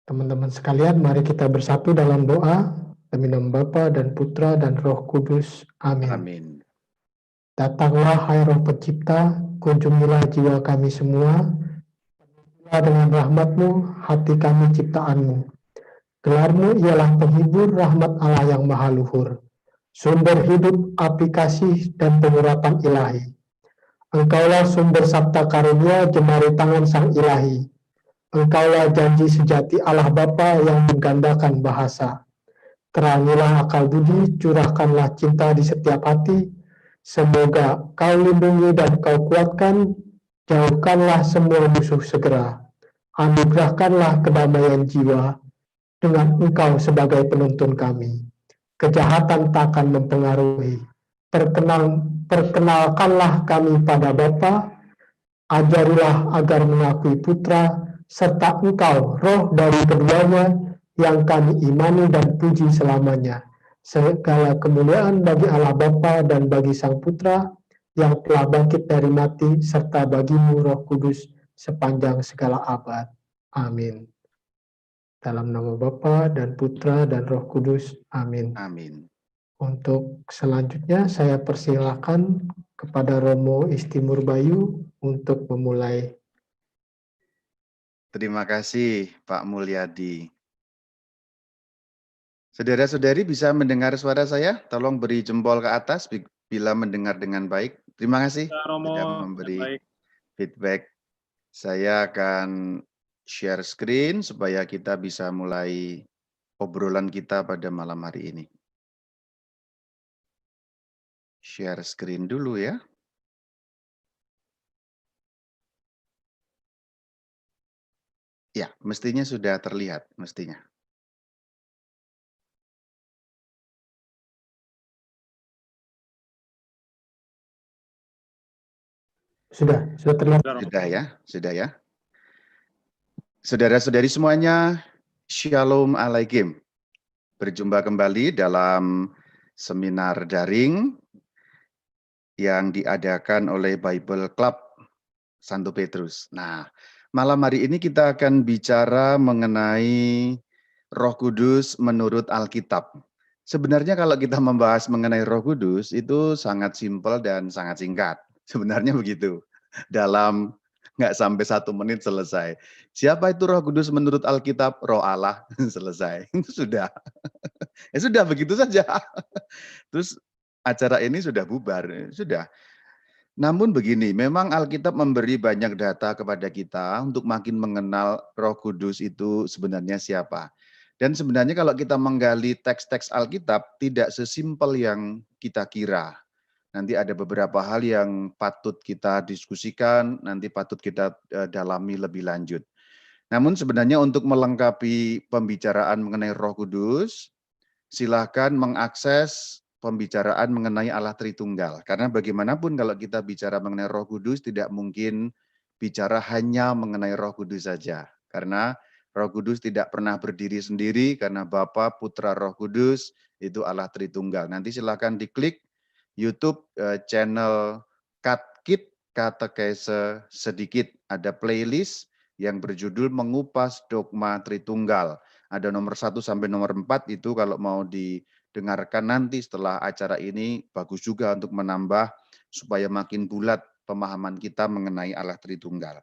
Teman-teman sekalian, mari kita bersatu dalam doa demi nama Bapa dan Putra dan Roh Kudus. Amin. Amin. Datanglah hai Roh Pencipta, kunjungilah jiwa kami semua, penuhilah dengan rahmat-Mu hati kami ciptaan-Mu. Gelar-Mu ialah penghibur rahmat Allah yang maha luhur, sumber hidup, api kasih, dan pengurapan ilahi. Engkaulah sumber sabta karunia, jemari tangan sang ilahi. Engkaulah janji sejati Allah Bapa yang menggandakan bahasa. Terangilah akal budi, curahkanlah cinta di setiap hati. Semoga kau lindungi dan kau kuatkan, jauhkanlah semua musuh segera. Anugerahkanlah kedamaian jiwa dengan Engkau sebagai penuntun kami. Kejahatan takkan mempengaruhi. Perkenalkanlah kami pada Bapa, ajarilah agar mengakui Putra, serta Engkau, roh dari keduanya, yang kami imani dan puji selamanya. Segala kemuliaan bagi Allah Bapa dan bagi Sang Putra, yang telah bangkit dari mati, serta bagimu Roh Kudus, sepanjang segala abad. Amin. Dalam nama Bapa dan Putra dan Roh Kudus. Amin. Amin. Untuk selanjutnya saya persilakan kepada Romo Istimur Bayu untuk memulai. Terima kasih Pak Mulyadi. Saudara-saudari bisa mendengar suara saya? Tolong beri jempol ke atas bila mendengar dengan baik. Terima kasih sudah memberi feedback. Saya akan share screen supaya kita bisa mulai obrolan kita pada malam hari ini. Share screen dulu ya. Ya, mestinya sudah terlihat, mestinya. Sudah terlihat. Sudah ya. Saudara-saudari semuanya, Shalom Alaikum. Berjumpa kembali dalam seminar daring yang diadakan oleh Bible Club Santo Petrus. Nah, malam hari ini kita akan bicara mengenai Roh Kudus menurut Alkitab. Sebenarnya kalau kita membahas mengenai Roh Kudus itu sangat simpel dan sangat singkat. Sebenarnya begitu. Dalam nggak sampai 1 menit selesai. Siapa itu Roh Kudus menurut Alkitab? Roh Allah. Selesai. Itu sudah. Ya sudah begitu saja. Terus acara ini sudah bubar. Sudah. Namun begini, memang Alkitab memberi banyak data kepada kita untuk makin mengenal Roh Kudus itu sebenarnya siapa. Dan sebenarnya kalau kita menggali teks-teks Alkitab tidak sesimpel yang kita kira. Nanti ada beberapa hal yang patut kita diskusikan, nanti patut kita dalami lebih lanjut. Namun sebenarnya untuk melengkapi pembicaraan mengenai Roh Kudus, silahkan mengakses pembicaraan mengenai Allah Tritunggal. Karena bagaimanapun kalau kita bicara mengenai Roh Kudus, tidak mungkin bicara hanya mengenai Roh Kudus saja. Karena Roh Kudus tidak pernah berdiri sendiri, karena Bapa, Putra, Roh Kudus, itu Allah Tritunggal. Nanti silahkan diklik YouTube channel Katkit Katekese Sedikit. Ada playlist yang berjudul Mengupas Dogma Tritunggal. Ada nomor 1 sampai nomor 4 itu kalau mau didengarkan nanti setelah acara ini bagus juga untuk menambah supaya makin bulat pemahaman kita mengenai Allah Tritunggal.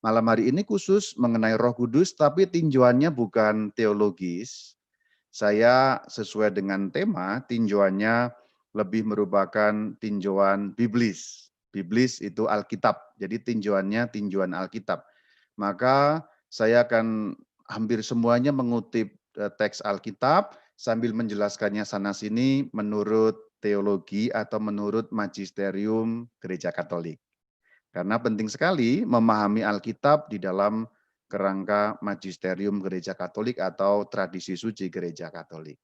Malam hari ini khusus mengenai Roh Kudus tapi tinjauannya bukan teologis. Saya sesuai dengan tema tinjauannya lebih merupakan tinjauan biblis. Biblis itu Alkitab. Jadi tinjauannya tinjauan Alkitab. Maka saya akan hampir semuanya mengutip teks Alkitab sambil menjelaskannya sana-sini menurut teologi atau menurut magisterium Gereja Katolik. Karena penting sekali memahami Alkitab di dalam kerangka magisterium Gereja Katolik atau tradisi suci Gereja Katolik.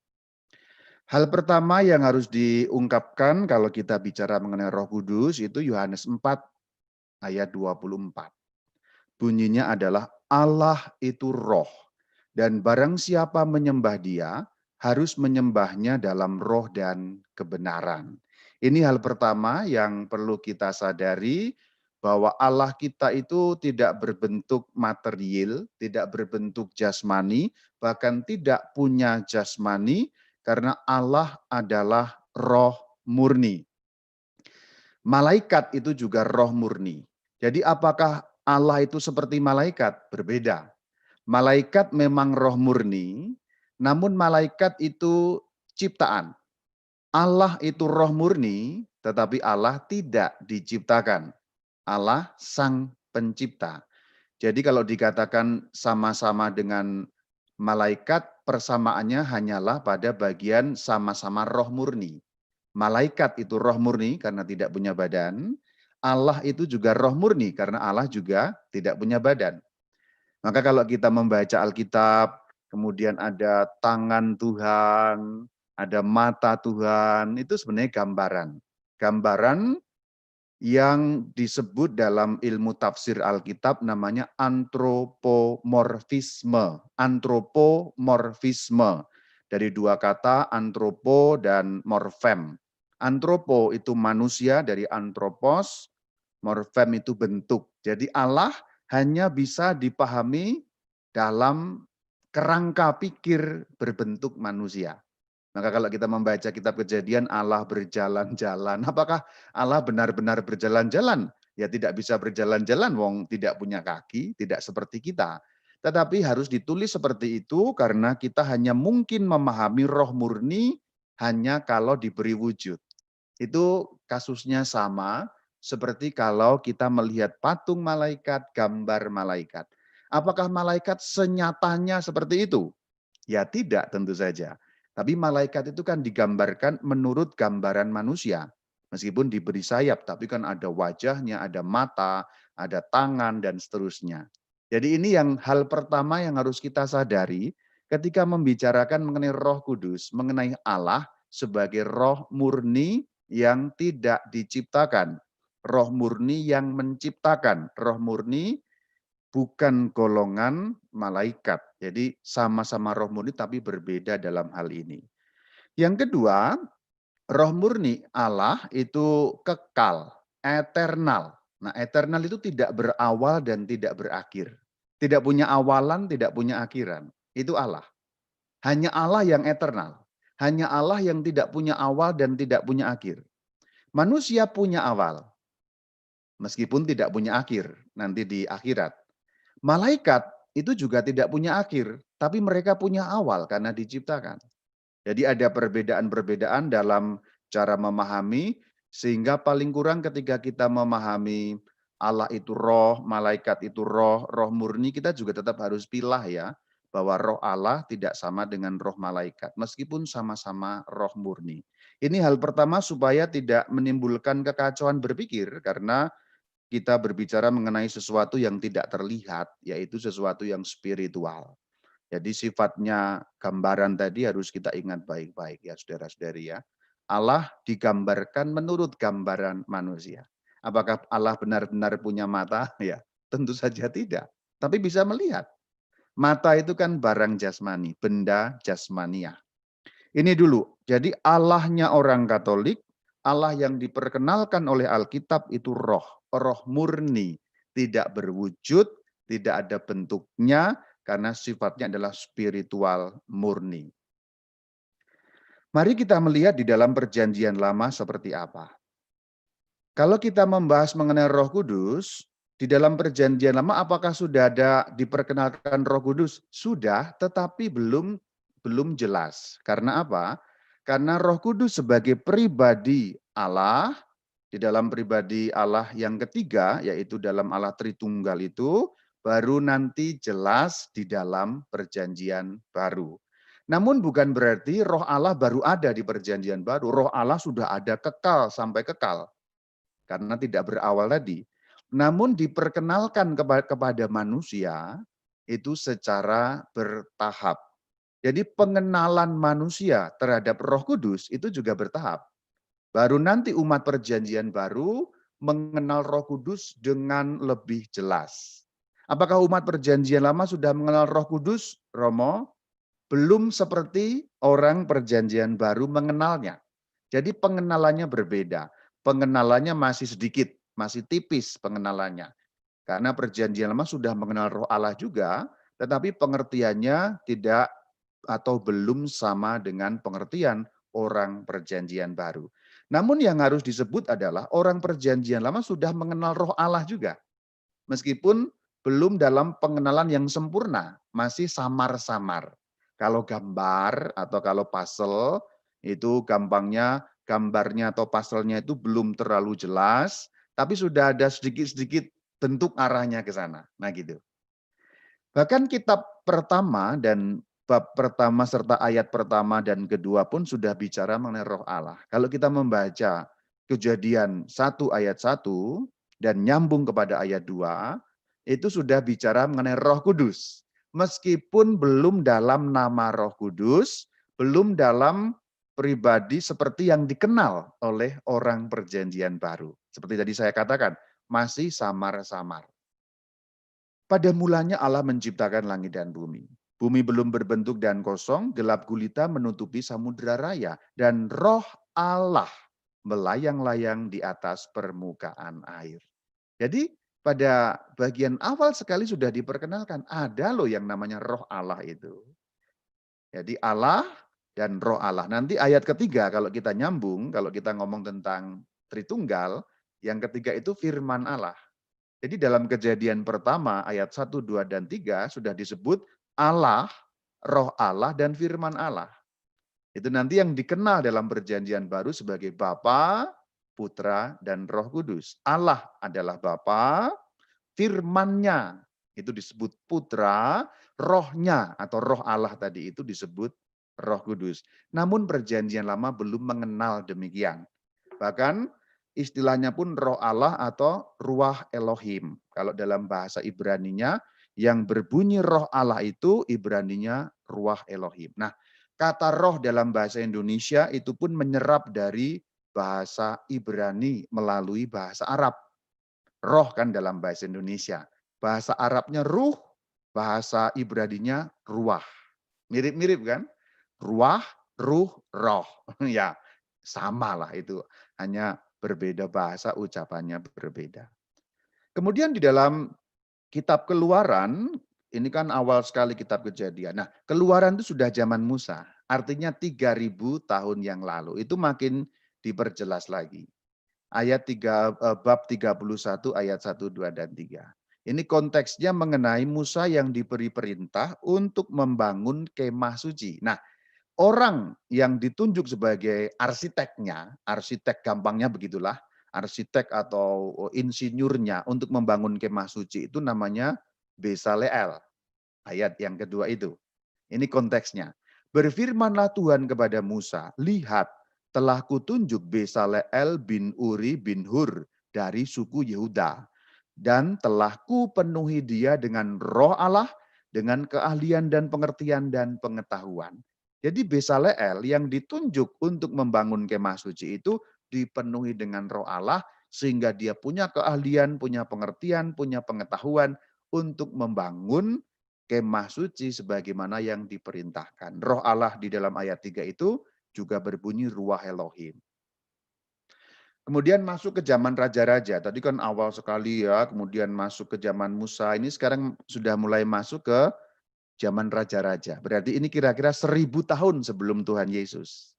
Hal pertama yang harus diungkapkan kalau kita bicara mengenai Roh Kudus itu Yohanes 4 ayat 24. Bunyinya adalah Allah itu roh, dan barang siapa menyembah dia, harus menyembahnya dalam roh dan kebenaran. Ini hal pertama yang perlu kita sadari, bahwa Allah kita itu tidak berbentuk material, tidak berbentuk jasmani, bahkan tidak punya jasmani, karena Allah adalah roh murni. Malaikat itu juga roh murni. Jadi apakah Allah itu seperti malaikat? Berbeda. Malaikat memang roh murni, namun malaikat itu ciptaan. Allah itu roh murni, tetapi Allah tidak diciptakan. Allah sang pencipta. Jadi kalau dikatakan sama-sama dengan malaikat, persamaannya hanyalah pada bagian sama-sama roh murni. Malaikat itu roh murni karena tidak punya badan. Allah itu juga roh murni karena Allah juga tidak punya badan. Maka kalau kita membaca Alkitab, kemudian ada tangan Tuhan, ada mata Tuhan, itu sebenarnya gambaran. Gambaran yang disebut dalam ilmu tafsir Alkitab namanya antropomorfisme. Antropomorfisme. Dari dua kata antropo dan morfem. Antropo itu manusia dari antropos, morfem itu bentuk. Jadi Allah hanya bisa dipahami dalam kerangka pikir berbentuk manusia. Maka kalau kita membaca kitab Kejadian, Allah berjalan-jalan. Apakah Allah benar-benar berjalan-jalan? Ya tidak bisa berjalan-jalan, wong tidak punya kaki, tidak seperti kita. Tetapi harus ditulis seperti itu karena kita hanya mungkin memahami roh murni hanya kalau diberi wujud. Itu kasusnya sama seperti kalau kita melihat patung malaikat, gambar malaikat. Apakah malaikat senyatanya seperti itu? Ya tidak, tentu saja. Tapi malaikat itu kan digambarkan menurut gambaran manusia. Meskipun diberi sayap, tapi kan ada wajahnya, ada mata, ada tangan, dan seterusnya. Jadi ini yang hal pertama yang harus kita sadari ketika membicarakan mengenai Roh Kudus, mengenai Allah sebagai roh murni yang tidak diciptakan. Roh murni yang menciptakan. Roh murni bukan golongan malaikat. Jadi sama-sama roh murni tapi berbeda dalam hal ini. Yang kedua, roh murni Allah itu kekal, eternal. Nah, eternal itu tidak berawal dan tidak berakhir. Tidak punya awalan, tidak punya akhiran. Itu Allah. Hanya Allah yang eternal. Hanya Allah yang tidak punya awal dan tidak punya akhir. Manusia punya awal, meskipun tidak punya akhir nanti di akhirat. Malaikat itu juga tidak punya akhir, tapi mereka punya awal karena diciptakan. Jadi ada perbedaan-perbedaan dalam cara memahami, sehingga paling kurang ketika kita memahami Allah itu roh, malaikat itu roh, roh murni, kita juga tetap harus pilah ya, bahwa roh Allah tidak sama dengan roh malaikat, meskipun sama-sama roh murni. Ini hal pertama supaya tidak menimbulkan kekacauan berpikir, karena kita berbicara mengenai sesuatu yang tidak terlihat, yaitu sesuatu yang spiritual. Jadi sifatnya gambaran tadi harus kita ingat baik-baik ya saudara-saudari ya. Allah digambarkan menurut gambaran manusia. Apakah Allah benar-benar punya mata? Ya, tentu saja tidak. Tapi bisa melihat. Mata itu kan barang jasmani, benda jasmania. Ini dulu, jadi Allahnya orang Katolik, Allah yang diperkenalkan oleh Alkitab itu roh, roh murni, tidak berwujud, tidak ada bentuknya, karena sifatnya adalah spiritual murni. Mari kita melihat di dalam perjanjian lama seperti apa. Kalau kita membahas mengenai Roh Kudus, di dalam perjanjian lama apakah sudah ada diperkenalkan Roh Kudus? Sudah, tetapi belum jelas. Karena apa? Karena Roh Kudus sebagai pribadi Allah, di dalam pribadi Allah yang ketiga, yaitu dalam Allah Tritunggal itu, baru nanti jelas di dalam perjanjian baru. Namun bukan berarti roh Allah baru ada di perjanjian baru. Roh Allah sudah ada kekal sampai kekal. Karena tidak berawal tadi. Namun diperkenalkan kepada manusia itu secara bertahap. Jadi pengenalan manusia terhadap Roh Kudus itu juga bertahap. Baru nanti umat perjanjian baru mengenal Roh Kudus dengan lebih jelas. Apakah umat perjanjian lama sudah mengenal Roh Kudus, Romo? Belum seperti orang perjanjian baru mengenalnya. Jadi pengenalannya berbeda. Pengenalannya masih sedikit. masih tipis pengenalannya. Karena perjanjian lama sudah mengenal Roh Allah juga, tetapi pengertiannya tidak atau belum sama dengan pengertian orang perjanjian baru. Namun yang harus disebut adalah orang perjanjian lama sudah mengenal Roh Allah juga. Meskipun belum dalam pengenalan yang sempurna, masih samar-samar. Kalau gambar atau kalau puzzle, itu gambarnya atau puzzle-nya itu belum terlalu jelas, tapi sudah ada sedikit-sedikit bentuk arahnya ke sana. Nah gitu. Bahkan kitab pertama dan bab pertama serta ayat pertama dan kedua pun sudah bicara mengenai Roh Allah. Kalau kita membaca Kejadian 1 ayat 1 dan nyambung kepada ayat 2, itu sudah bicara mengenai Roh Kudus. Meskipun belum dalam nama Roh Kudus, belum dalam pribadi seperti yang dikenal oleh orang perjanjian baru. Seperti tadi saya katakan, masih samar-samar. Pada mulanya Allah menciptakan langit dan bumi. Bumi belum berbentuk dan kosong, gelap gulita menutupi samudera raya, dan Roh Allah melayang-layang di atas permukaan air. Jadi pada bagian awal sekali sudah diperkenalkan, ada loh yang namanya Roh Allah itu. Jadi Allah dan Roh Allah. Nanti ayat ketiga kalau kita nyambung, kalau kita ngomong tentang Tritunggal, yang ketiga itu firman Allah. Jadi dalam Kejadian pertama ayat 1, 2, dan 3 sudah disebut Allah, Roh Allah, dan firman Allah. Itu nanti yang dikenal dalam perjanjian baru sebagai Bapa, Putra, dan Roh Kudus. Allah adalah Bapa, firman-Nya itu disebut Putra, rohnya atau Roh Allah tadi itu disebut Roh Kudus. Namun perjanjian lama belum mengenal demikian. Bahkan istilahnya pun Roh Allah atau Ruach Elohim. Kalau dalam bahasa Ibraninya yang berbunyi Roh Allah itu Ibraninya Ruach Elohim. Nah, kata roh dalam bahasa Indonesia itu pun menyerap dari bahasa Ibrani melalui bahasa Arab. Roh kan dalam bahasa Indonesia. Bahasa Arabnya ruh, bahasa Ibraninya ruah. Mirip-mirip kan? Ruah, ruh, roh. Ya, sama lah itu. Hanya berbeda bahasa, ucapannya berbeda. Kemudian di dalam kitab Keluaran, ini kan awal sekali kitab Kejadian. Nah, Keluaran itu sudah zaman Musa. Artinya 3000 tahun yang lalu. Itu makin diperjelas lagi. Bab 31 ayat 1, 2, dan 3. Ini konteksnya mengenai Musa yang diberi perintah untuk membangun kemah suci. Nah, orang yang ditunjuk sebagai arsiteknya, arsitek gampangnya begitulah, arsitek atau insinyurnya untuk membangun kemah suci itu namanya Besaleel. Ayat yang kedua itu. Ini konteksnya. Berfirmanlah Tuhan kepada Musa, lihat telah kutunjuk Besaleel bin Uri bin Hur dari suku Yehuda. Dan telah kupenuhi dia dengan roh Allah, dengan keahlian dan pengertian dan pengetahuan. Jadi Besaleel yang ditunjuk untuk membangun kemah suci itu dipenuhi dengan roh Allah, sehingga dia punya keahlian, punya pengertian, punya pengetahuan untuk membangun kemah suci sebagaimana yang diperintahkan. Roh Allah di dalam ayat 3 itu juga berbunyi Ruach Elohim. Kemudian masuk ke zaman raja-raja. Tadi kan awal sekali ya, kemudian masuk ke zaman Musa. Ini sekarang sudah mulai masuk ke zaman raja-raja. Berarti ini kira-kira 1000 tahun sebelum Tuhan Yesus.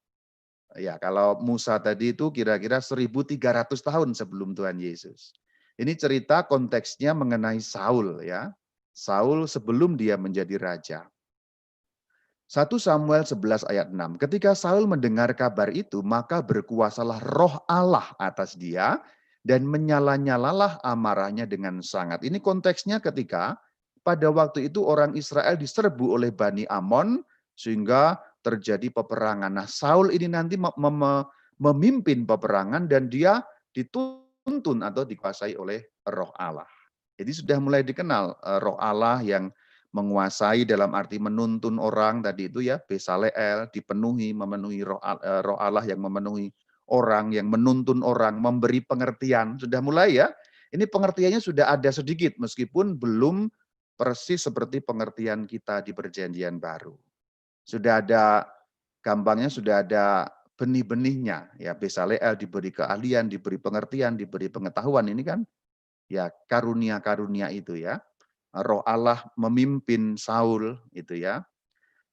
Ya, kalau Musa tadi itu kira-kira 1300 tahun sebelum Tuhan Yesus. Ini cerita konteksnya mengenai Saul ya. Saul sebelum dia menjadi raja. 1 Samuel 11 ayat 6. Ketika Saul mendengar kabar itu, maka berkuasalah roh Allah atas dia dan menyala-nyalalah amarahnya dengan sangat. Ini konteksnya ketika pada waktu itu orang Israel diserbu oleh Bani Amon sehingga terjadi peperangan. Nah, Saul ini nanti memimpin peperangan dan dia dituntun atau dikuasai oleh roh Allah. Jadi sudah mulai dikenal roh Allah yang menguasai dalam arti menuntun orang tadi itu ya, Besaleel dipenuhi, memenuhi roh Allah yang memenuhi orang, yang menuntun orang, memberi pengertian. Sudah mulai ya, ini pengertiannya sudah ada sedikit meskipun belum persis seperti pengertian kita di perjanjian baru. Sudah ada, gampangnya sudah ada benih-benihnya. Ya, Besaleel diberi keahlian, diberi pengertian, diberi pengetahuan. Ini kan ya karunia-karunia itu ya. Roh Allah memimpin Saul itu ya.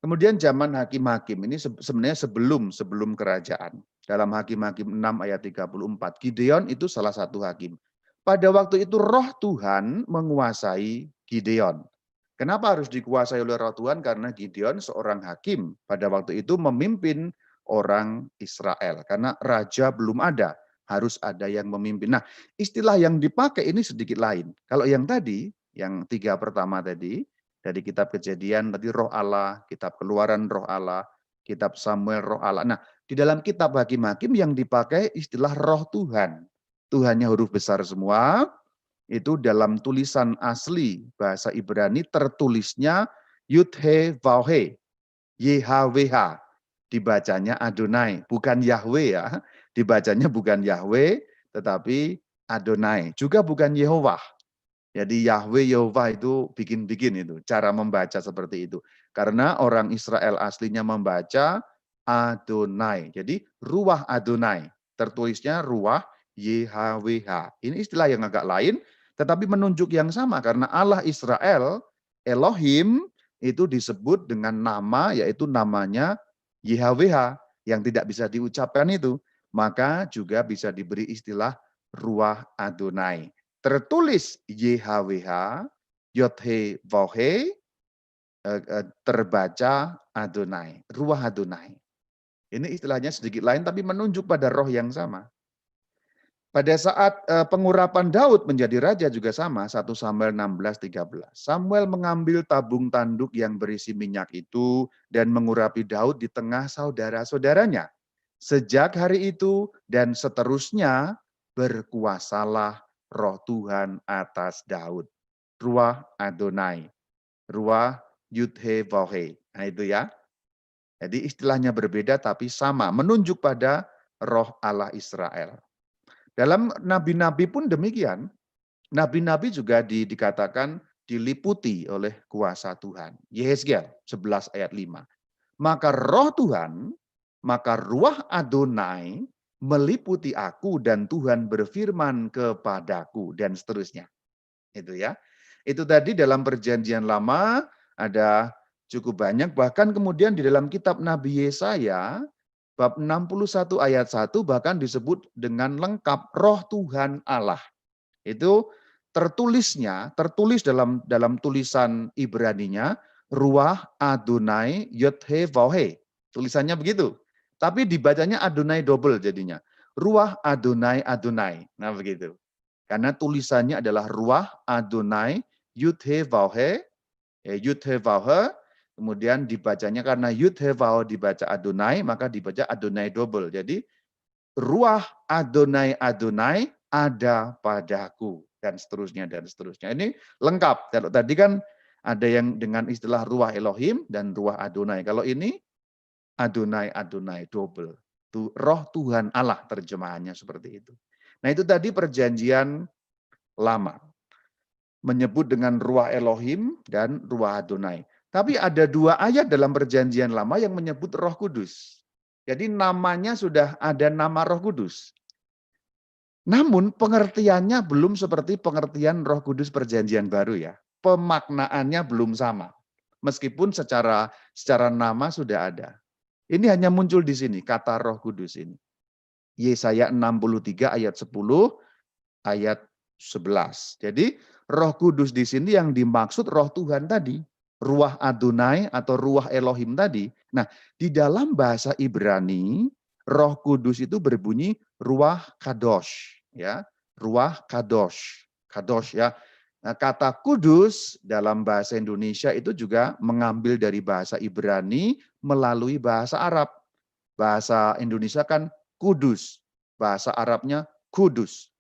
Kemudian zaman hakim-hakim ini sebenarnya sebelum kerajaan. Dalam Hakim-hakim 6 ayat 34, Gideon itu salah satu hakim. Pada waktu itu roh Tuhan menguasai Gideon. Kenapa harus dikuasai oleh roh Tuhan? Karena Gideon seorang hakim. Pada waktu itu memimpin orang Israel. Karena raja belum ada, harus ada yang memimpin. Nah, istilah yang dipakai ini sedikit lain. Kalau yang tadi, yang 3 pertama tadi, dari kitab Kejadian tadi roh Allah, kitab Keluaran roh Allah, kitab Samuel roh Allah. Nah, di dalam kitab Hakim-hakim yang dipakai istilah roh Tuhan. Tuhannya huruf besar semua, itu dalam tulisan asli bahasa Ibrani tertulisnya Yud-He Vav-He, YHWH. Dibacanya Adonai, bukan Yahweh ya. Dibacanya bukan Yahweh, tetapi Adonai. Juga bukan Yehovah. Jadi Yahweh, Yehovah itu bikin-bikin itu, cara membaca seperti itu. Karena orang Israel aslinya membaca Adonai. Jadi ruah Adonai, tertulisnya ruah YHWH. Ini istilah yang agak lain, tetapi menunjuk yang sama. Karena Allah Israel, Elohim, itu disebut dengan nama, yaitu namanya YHWH, yang tidak bisa diucapkan itu. Maka juga bisa diberi istilah ruah Adonai. Tertulis YHWH, Yod-He Vav-He, terbaca Adonai, ruah Adonai. Ini istilahnya sedikit lain tapi menunjuk pada roh yang sama. Pada saat pengurapan Daud menjadi raja juga sama, 1 Samuel 16:13. Samuel mengambil tabung tanduk yang berisi minyak itu dan mengurapi Daud di tengah saudara-saudaranya. Sejak hari itu dan seterusnya berkuasalah roh Tuhan atas Daud. Ruah Adonai. Ruah Yud-He Vav-He. Nah itu ya. Jadi istilahnya berbeda tapi sama. Menunjuk pada roh Allah Israel. Dalam nabi-nabi pun demikian. Nabi-nabi juga dikatakan diliputi oleh kuasa Tuhan. Yehezkiel 11 ayat 5. Maka roh Tuhan, maka ruah Adonai meliputi aku dan Tuhan berfirman kepadaku dan seterusnya. Itu ya. Itu tadi dalam perjanjian lama ada cukup banyak, bahkan kemudian di dalam kitab Nabi Yesaya bab 61 ayat 1 bahkan disebut dengan lengkap roh Tuhan Allah. Itu tertulis dalam tulisan Ibraninya ruah Adonai Yod-He Vav-He. Tulisannya begitu. Tapi dibacanya Adonai double jadinya. Ruah Adonai Adonai. Nah begitu. Karena tulisannya adalah ruah Adonai Yud-He Vav-He. Yud-He Vav-He. Kemudian dibacanya karena Yud-He Vav dibaca Adonai, maka dibaca Adonai double. Jadi ruah Adonai Adonai ada padaku. Dan seterusnya, dan seterusnya. Ini lengkap. Kalau tadi kan ada yang dengan istilah ruah Elohim dan ruah Adonai. Kalau ini Adonai, Adonai, double. Roh Tuhan Allah terjemahannya seperti itu. Nah itu tadi perjanjian lama. Menyebut dengan ruah Elohim dan ruah Adonai. Tapi ada 2 ayat dalam perjanjian lama yang menyebut Roh Kudus. Jadi namanya sudah ada nama Roh Kudus. Namun pengertiannya belum seperti pengertian Roh Kudus perjanjian baru ya. Pemaknaannya belum sama. Meskipun secara nama sudah ada. Ini hanya muncul di sini kata Roh Kudus ini. Yesaya 63 ayat 10 ayat 11. Jadi Roh Kudus di sini yang dimaksud Roh Tuhan tadi, ruah Adonai atau ruah Elohim tadi. Nah, di dalam bahasa Ibrani Roh Kudus itu berbunyi ruah kadosh, ya, ruah kadosh, kadosh ya. Nah, kata kudus dalam bahasa Indonesia itu juga mengambil dari bahasa Ibrani melalui bahasa Arab. Bahasa Indonesia kan kudus, bahasa Arabnya kudus,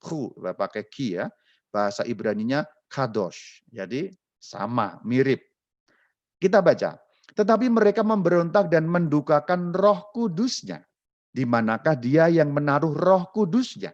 pakai ki ya. Bahasa Ibraninya kadosh. Jadi sama, mirip. Kita baca. Tetapi mereka memberontak dan mendukakan Roh Kudusnya. Di manakah dia yang menaruh Roh Kudusnya?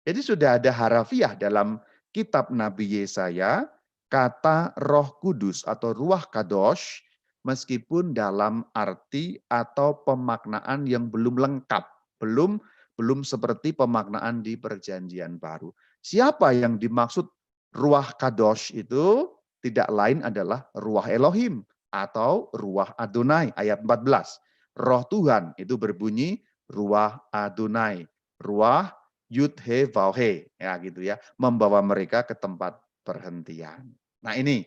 Jadi sudah ada harafiah dalam kitab Nabi Yesaya, kata Roh Kudus atau Ruah Kadosh, meskipun dalam arti atau pemaknaan yang belum lengkap. Belum belum seperti pemaknaan di Perjanjian Baru. Siapa yang dimaksud Ruach Kadosh itu tidak lain adalah Ruach Elohim atau Ruach Adonai ayat 14. Roh Tuhan itu berbunyi Ruach Adonai, Ruach Yud He Vav He, ya gitu ya, membawa mereka ke tempat perhentian. Nah ini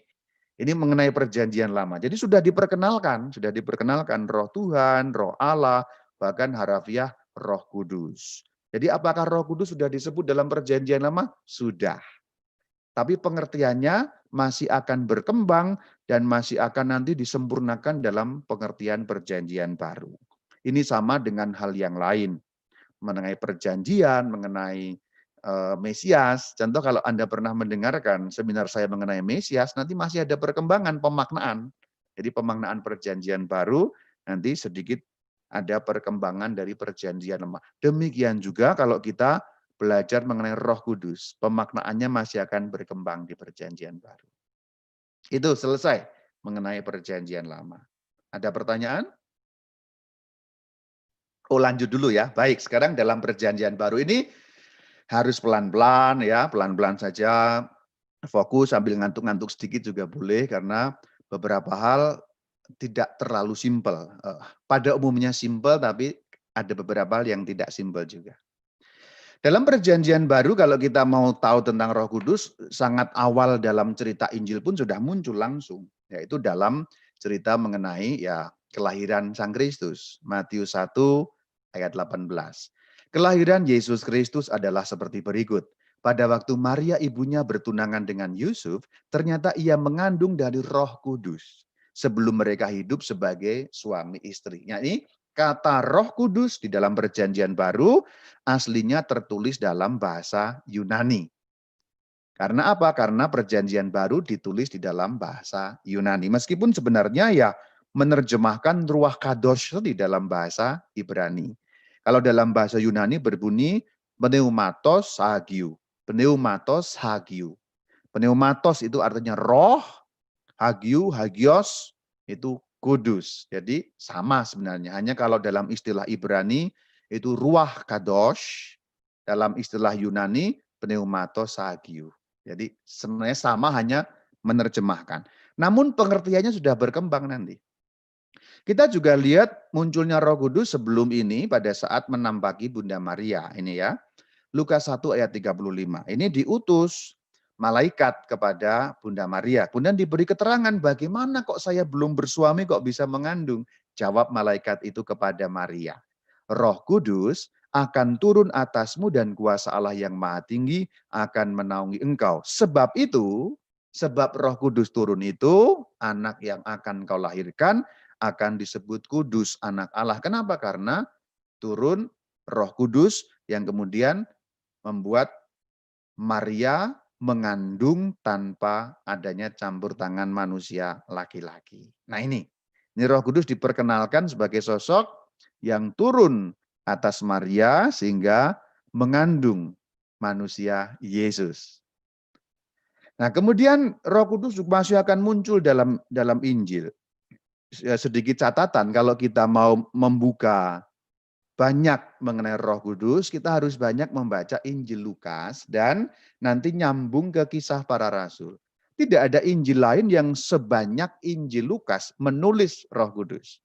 mengenai perjanjian lama. Jadi sudah diperkenalkan Roh Tuhan, Roh Allah, bahkan harafiah Roh Kudus. Jadi apakah Roh Kudus sudah disebut dalam perjanjian lama? Sudah. Tapi pengertiannya masih akan berkembang dan masih akan nanti disempurnakan dalam pengertian perjanjian baru. Ini sama dengan hal yang lain. Mengenai perjanjian, mengenai Mesias. Contoh kalau Anda pernah mendengarkan seminar saya mengenai Mesias, nanti masih ada perkembangan pemaknaan. Jadi pemaknaan perjanjian baru, nanti sedikit ada perkembangan dari perjanjian lama. Demikian juga kalau kita belajar mengenai Roh Kudus, pemaknaannya masih akan berkembang di perjanjian baru. Itu selesai mengenai perjanjian lama. Ada pertanyaan? Oh, lanjut dulu ya. Baik, sekarang dalam perjanjian baru ini harus pelan-pelan ya, pelan-pelan saja, fokus sambil ngantuk-ngantuk sedikit juga boleh karena beberapa hal tidak terlalu simpel. Pada umumnya simpel tapi ada beberapa hal yang tidak simpel juga. Dalam perjanjian baru kalau kita mau tahu tentang Roh Kudus, sangat awal dalam cerita Injil pun sudah muncul langsung, yaitu dalam cerita mengenai ya kelahiran Sang Kristus. Matius 1 ayat 18. Kelahiran Yesus Kristus adalah seperti berikut. Pada waktu Maria ibunya bertunangan dengan Yusuf, ternyata ia mengandung dari Roh Kudus sebelum mereka hidup sebagai suami istri. Ini kata Roh Kudus di dalam perjanjian baru aslinya tertulis dalam bahasa Yunani. Karena apa? Karena perjanjian baru ditulis di dalam bahasa Yunani. Meskipun sebenarnya ya menerjemahkan Ruach Kadosh di dalam bahasa Ibrani. Kalau dalam bahasa Yunani berbunyi pneumatos hagiu. Pneumatos hagiu. Pneumatos itu artinya roh, hagiu, hagios itu kudus. Jadi sama sebenarnya. Hanya kalau dalam istilah Ibrani itu Ruach Kadosh, dalam istilah Yunani pneumatos hagiu. Jadi sebenarnya sama, hanya menerjemahkan. Namun pengertiannya sudah berkembang nanti. Kita juga lihat munculnya Roh Kudus sebelum ini pada saat menampaki Bunda Maria. Ini ya, Lukas 1 ayat 35. Ini diutus malaikat kepada Bunda Maria. Kemudian diberi keterangan, bagaimana kok saya belum bersuami kok bisa mengandung? Jawab malaikat itu kepada Maria. Roh Kudus akan turun atasmu dan kuasa Allah yang maha tinggi akan menaungi engkau. Sebab itu, sebab Roh Kudus turun itu, anak yang akan kau lahirkan akan disebut kudus, anak Allah. Kenapa? Karena turun Roh Kudus yang kemudian membuat Maria mengandung tanpa adanya campur tangan manusia laki-laki. Nah ini Roh Kudus diperkenalkan sebagai sosok yang turun atas Maria sehingga mengandung manusia Yesus. Nah kemudian Roh Kudus masih akan muncul dalam Injil. Sedikit catatan, kalau kita mau membuka banyak mengenai Roh Kudus, kita harus banyak membaca Injil Lukas dan nanti nyambung ke Kisah Para Rasul. Tidak ada Injil lain yang sebanyak Injil Lukas menulis Roh Kudus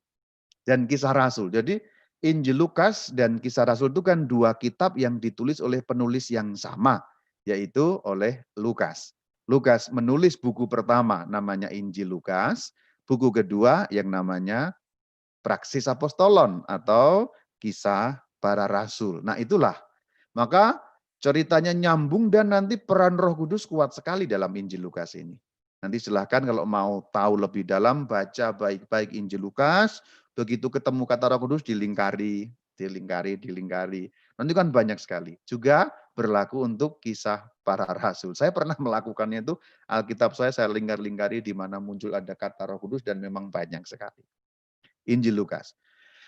dan Kisah Rasul. Jadi Injil Lukas dan Kisah Rasul itu kan dua kitab yang ditulis oleh penulis yang sama, yaitu oleh Lukas. Lukas menulis buku pertama namanya Injil Lukas, buku kedua yang namanya Praksis Apostolon atau Kisah Para Rasul. Nah itulah, maka ceritanya nyambung dan nanti peran Roh Kudus kuat sekali dalam Injil Lukas ini. Nanti silahkan kalau mau tahu lebih dalam, baca baik-baik Injil Lukas, begitu ketemu kata Roh Kudus dilingkari. Nanti kan banyak sekali. Juga berlaku untuk Kisah Para Rasul. Saya pernah melakukannya itu, Alkitab saya lingkar-lingkari di mana muncul ada kata Roh Kudus dan memang banyak sekali. Injil Lukas.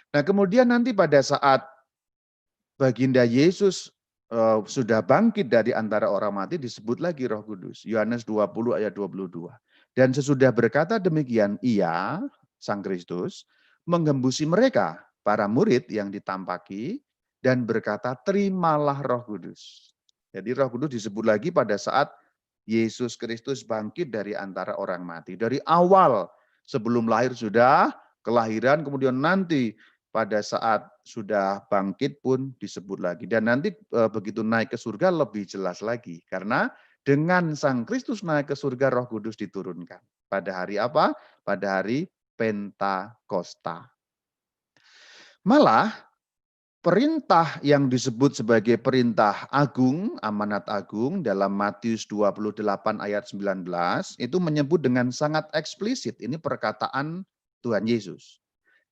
Nah kemudian nanti pada saat Baginda Yesus sudah bangkit dari antara orang mati disebut lagi Roh Kudus. Yohanes 20 ayat 22. Dan sesudah berkata demikian, ia, Sang Kristus, mengembusi mereka, para murid yang ditampaki, dan berkata, terimalah Roh Kudus. Jadi Roh Kudus disebut lagi pada saat Yesus Kristus bangkit dari antara orang mati. Dari awal sebelum lahir sudah, kelahiran, kemudian nanti pada saat sudah bangkit pun disebut lagi. Dan nanti begitu naik ke surga lebih jelas lagi. Karena dengan Sang Kristus naik ke surga, Roh Kudus diturunkan. Pada hari apa? Pada hari Pentakosta. Malah perintah yang disebut sebagai perintah agung, amanat agung dalam Matius 28 ayat 19 itu menyebut dengan sangat eksplisit, ini perkataan Tuhan Yesus.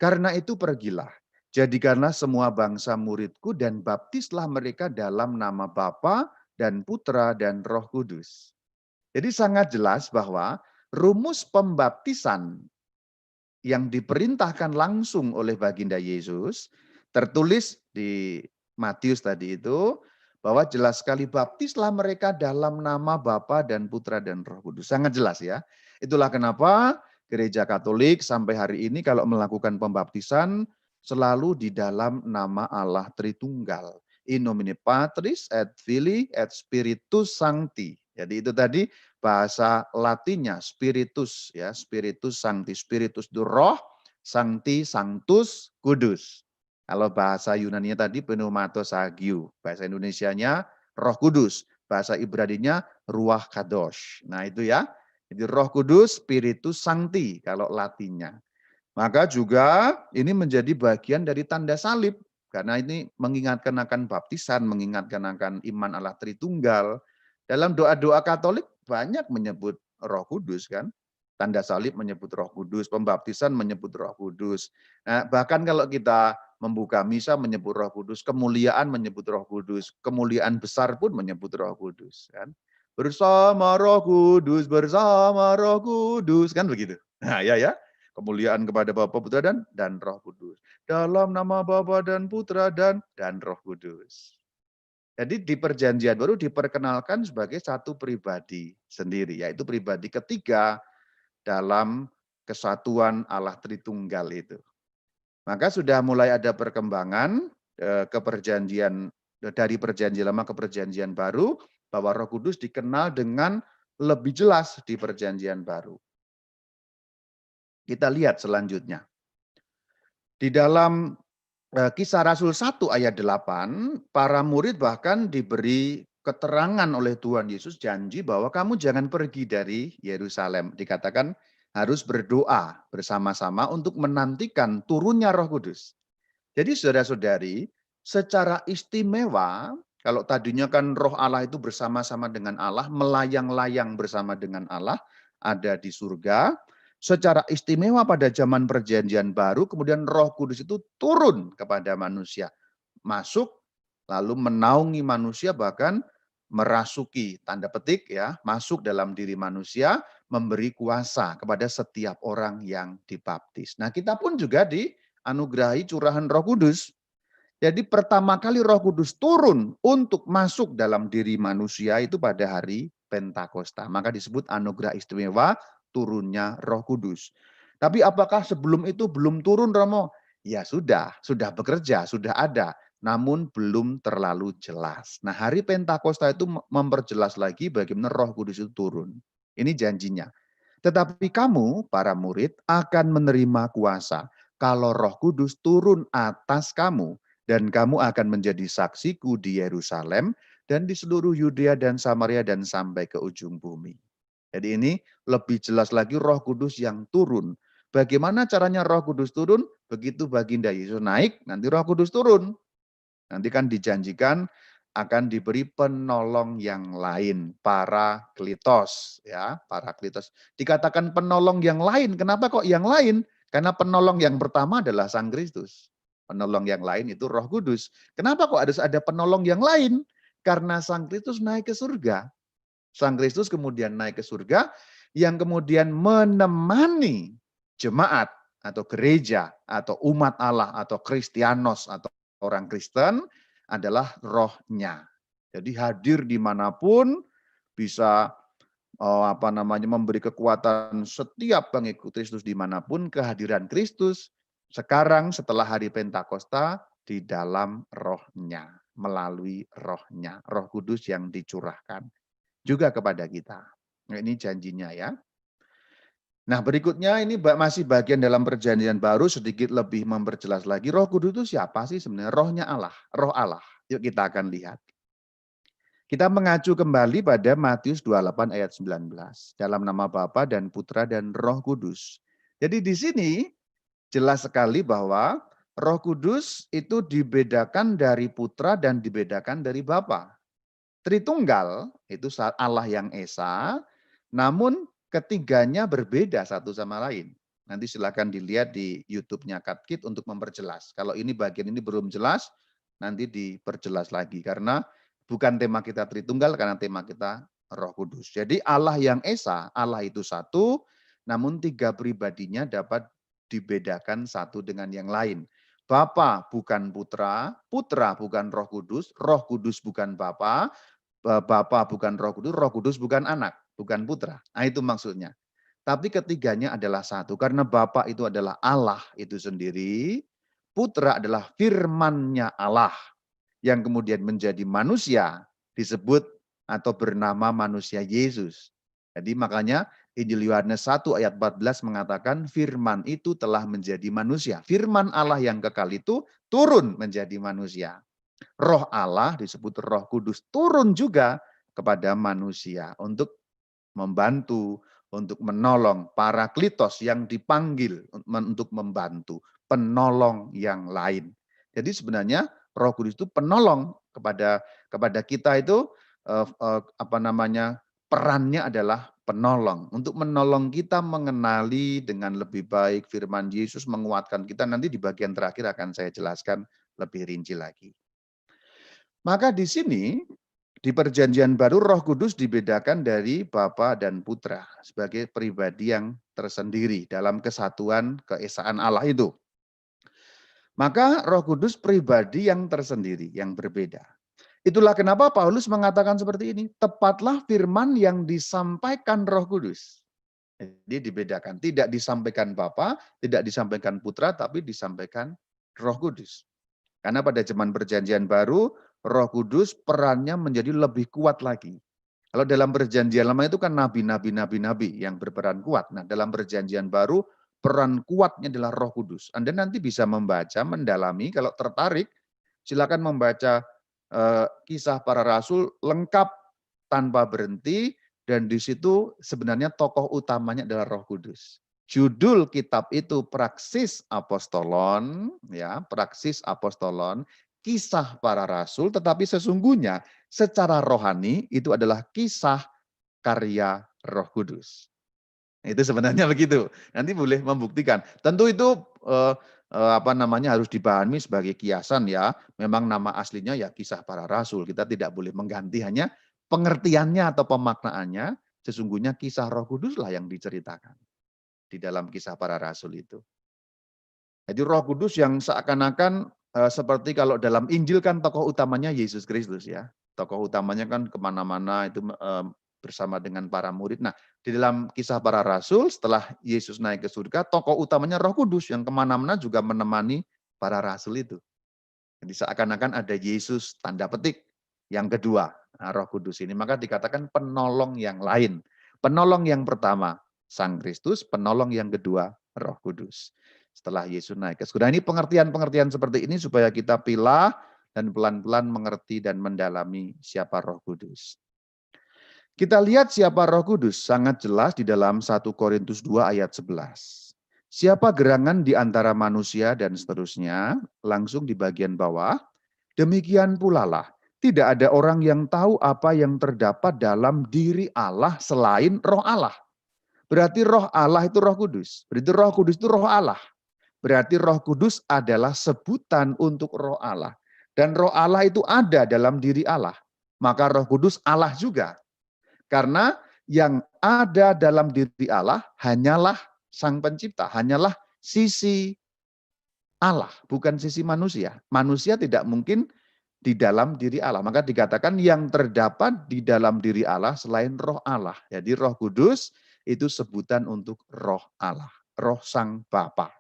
Karena itu pergilah, jadikanlah semua bangsa muridku dan baptislah mereka dalam nama Bapa dan Putra dan Roh Kudus. Jadi sangat jelas bahwa rumus pembaptisan yang diperintahkan langsung oleh baginda Yesus, tertulis di Matius tadi itu, bahwa jelas sekali baptislah mereka dalam nama Bapa dan Putra dan Roh Kudus. Sangat jelas ya. Itulah kenapa Gereja Katolik sampai hari ini kalau melakukan pembaptisan selalu di dalam nama Allah Tritunggal. In nomine Patris et Filii et Spiritus Sancti. Jadi itu tadi bahasa Latinnya Spiritus ya, Spiritus Sancti, Spiritus itu roh, Sancti Sanctus Kudus. Kalau bahasa Yunaninya tadi Pneumatos Agiu, bahasa Indonesianya Roh Kudus, bahasa Ibraninya Ruach Kadosh. Nah itu ya, jadi Roh Kudus Spiritus Sancti kalau Latinnya. Maka juga ini menjadi bagian dari tanda salib karena ini mengingatkan akan baptisan, mengingatkan akan iman Allah Tritunggal. Dalam doa-doa Katolik banyak menyebut Roh Kudus kan. Tanda salib menyebut Roh Kudus, pembaptisan menyebut Roh Kudus. Nah, bahkan kalau kita membuka misa menyebut Roh Kudus, kemuliaan menyebut Roh Kudus, kemuliaan besar pun menyebut Roh Kudus kan. Bersama Roh Kudus kan begitu. Nah, ya. Kemuliaan kepada Bapa, Putra dan Roh Kudus. Dalam nama Bapa dan Putra dan Roh Kudus. Jadi di perjanjian baru diperkenalkan sebagai satu pribadi sendiri, yaitu pribadi ketiga dalam kesatuan Allah Tritunggal itu. Maka sudah mulai ada perkembangan ke perjanjian dari perjanjian lama ke perjanjian baru, bahwa Roh Kudus dikenal dengan lebih jelas di perjanjian baru. Kita lihat selanjutnya. Di dalam Kisah Rasul 1 ayat 8, para murid bahkan diberi keterangan oleh Tuhan Yesus janji bahwa kamu jangan pergi dari Yerusalem. Dikatakan harus berdoa bersama-sama untuk menantikan turunnya Roh Kudus. Jadi saudara-saudari, secara istimewa, kalau tadinya kan Roh Allah itu bersama-sama dengan Allah, melayang-layang bersama dengan Allah, ada di surga. Secara istimewa pada zaman perjanjian baru, kemudian Roh Kudus itu turun kepada manusia. Masuk, lalu menaungi manusia, bahkan merasuki, tanda petik ya, masuk dalam diri manusia, memberi kuasa kepada setiap orang yang dibaptis. Nah kita pun juga dianugerahi curahan Roh Kudus. Jadi pertama kali Roh Kudus turun untuk masuk dalam diri manusia itu pada hari Pentakosta. Maka disebut anugerah istimewa turunnya Roh Kudus. Tapi apakah sebelum itu belum turun, Romo? Ya sudah bekerja, sudah ada, namun belum terlalu jelas. Nah, hari Pentakosta itu memperjelas lagi bagaimana Roh Kudus itu turun. Ini janjinya. Tetapi kamu, para murid, akan menerima kuasa kalau Roh Kudus turun atas kamu, dan kamu akan menjadi saksiku di Yerusalem dan di seluruh Yudea dan Samaria dan sampai ke ujung bumi. Jadi ini lebih jelas lagi Roh Kudus yang turun. Bagaimana caranya Roh Kudus turun? Begitu baginda Yesus naik, nanti Roh Kudus turun. Nanti kan dijanjikan akan diberi penolong yang lain, Parakletos ya, Parakletos. Dikatakan penolong yang lain, kenapa kok yang lain? Karena penolong yang pertama adalah Sang Kristus. Penolong yang lain itu Roh Kudus. Kenapa kok harus ada penolong yang lain? Karena Sang Kristus naik ke surga. Sang Kristus kemudian naik ke surga, yang kemudian menemani jemaat atau gereja atau umat Allah atau Kristianos atau orang Kristen adalah Roh-Nya. Jadi hadir dimanapun, bisa memberi kekuatan setiap pengikut Kristus dimanapun. Kehadiran Kristus sekarang setelah hari Pentakosta di dalam rohnya, melalui rohnya, Roh Kudus yang dicurahkan juga kepada kita. Nah, ini janjinya ya. Nah, berikutnya ini masih bagian dalam perjanjian baru, sedikit lebih memperjelas lagi Roh Kudus itu siapa sih sebenarnya? Rohnya Allah, Roh Allah. Yuk kita akan lihat. Kita mengacu kembali pada Matius 28 ayat 19. Dalam nama Bapa dan Putra dan Roh Kudus. Jadi di sini jelas sekali bahwa Roh Kudus itu dibedakan dari Putra dan dibedakan dari Bapa. Tritunggal itu Allah yang Esa, namun ketiganya berbeda satu sama lain. Nanti silakan dilihat di YouTube-nya Katkit untuk memperjelas. Kalau ini bagian ini belum jelas, nanti diperjelas lagi. Karena bukan tema kita Tritunggal, karena tema kita Roh Kudus. Jadi Allah yang Esa, Allah itu satu, namun tiga pribadinya dapat dibedakan satu dengan yang lain. Bapa bukan Putra, Putra bukan Roh Kudus bukan Bapa, Bapa bukan Roh Kudus bukan anak, bukan putra. Nah, itu maksudnya. Tapi ketiganya adalah satu. Karena Bapa itu adalah Allah itu sendiri. Putra adalah firman-Nya Allah. Yang kemudian menjadi manusia. Disebut atau bernama manusia Yesus. Jadi makanya Injil Yohanes 1 ayat 14 mengatakan firman itu telah menjadi manusia. Firman Allah yang kekal itu turun menjadi manusia. Roh Allah disebut Roh Kudus turun juga kepada manusia untuk membantu, untuk menolong Parakletos yang dipanggil untuk membantu, penolong yang lain. Jadi sebenarnya Roh Kudus itu penolong kepada kita itu perannya adalah penolong untuk menolong kita mengenali dengan lebih baik firman Yesus, menguatkan kita. Nanti di bagian terakhir akan saya jelaskan lebih rinci lagi. Maka di sini, di perjanjian baru Roh Kudus dibedakan dari Bapa dan Putra sebagai pribadi yang tersendiri dalam kesatuan keesaan Allah itu. Maka Roh Kudus pribadi yang tersendiri, yang berbeda. Itulah kenapa Paulus mengatakan seperti ini, tepatlah firman yang disampaikan Roh Kudus. Jadi dibedakan, tidak disampaikan Bapa, tidak disampaikan Putra, tapi disampaikan Roh Kudus. Karena pada zaman perjanjian baru, Roh Kudus perannya menjadi lebih kuat lagi. Kalau dalam perjanjian lama itu kan nabi-nabi yang berperan kuat. Nah, dalam perjanjian baru, peran kuatnya adalah Roh Kudus. Anda nanti bisa membaca, mendalami, kalau tertarik, silakan membaca Kisah Para Rasul lengkap tanpa berhenti, dan di situ sebenarnya tokoh utamanya adalah Roh Kudus. Judul kitab itu Praksis Apostolon, ya, Praksis Apostolon, Kisah Para Rasul, tetapi sesungguhnya secara rohani itu adalah kisah karya Roh Kudus. Itu sebenarnya begitu. Nanti boleh membuktikan. Tentu itu harus dipahami sebagai kiasan ya. Memang nama aslinya ya Kisah Para Rasul. Kita tidak boleh mengganti, hanya pengertiannya atau pemaknaannya. Sesungguhnya kisah Roh Kudus lah yang diceritakan di dalam Kisah Para Rasul itu. Jadi Roh Kudus yang seakan-akan seperti kalau dalam Injil kan tokoh utamanya Yesus Kristus ya. Tokoh utamanya kan kemana-mana itu bersama dengan para murid. Nah, di dalam Kisah Para Rasul setelah Yesus naik ke surga, tokoh utamanya Roh Kudus yang kemana-mana juga menemani para rasul itu. Jadi seakan-akan ada Yesus tanda petik yang kedua, Roh Kudus ini. Maka dikatakan penolong yang lain. Penolong yang pertama Sang Kristus, penolong yang kedua Roh Kudus. Setelah Yesus naik ke surga. Ini pengertian-pengertian seperti ini supaya kita pilah dan pelan-pelan mengerti dan mendalami siapa Roh Kudus. Kita lihat siapa Roh Kudus sangat jelas di dalam 1 Korintus 2 ayat 11. Siapa gerangan di antara manusia dan seterusnya, langsung di bagian bawah. Demikian pula lah, tidak ada orang yang tahu apa yang terdapat dalam diri Allah selain Roh Allah. Berarti Roh Allah itu Roh Kudus. Berarti Roh Kudus itu Roh Allah. Berarti Roh Kudus adalah sebutan untuk Roh Allah. Dan Roh Allah itu ada dalam diri Allah. Maka Roh Kudus Allah juga. Karena yang ada dalam diri Allah hanyalah Sang Pencipta, hanyalah sisi Allah, bukan sisi manusia. Manusia tidak mungkin di dalam diri Allah. Maka dikatakan yang terdapat di dalam diri Allah selain Roh Allah. Jadi Roh Kudus itu sebutan untuk Roh Allah, Roh Sang Bapa.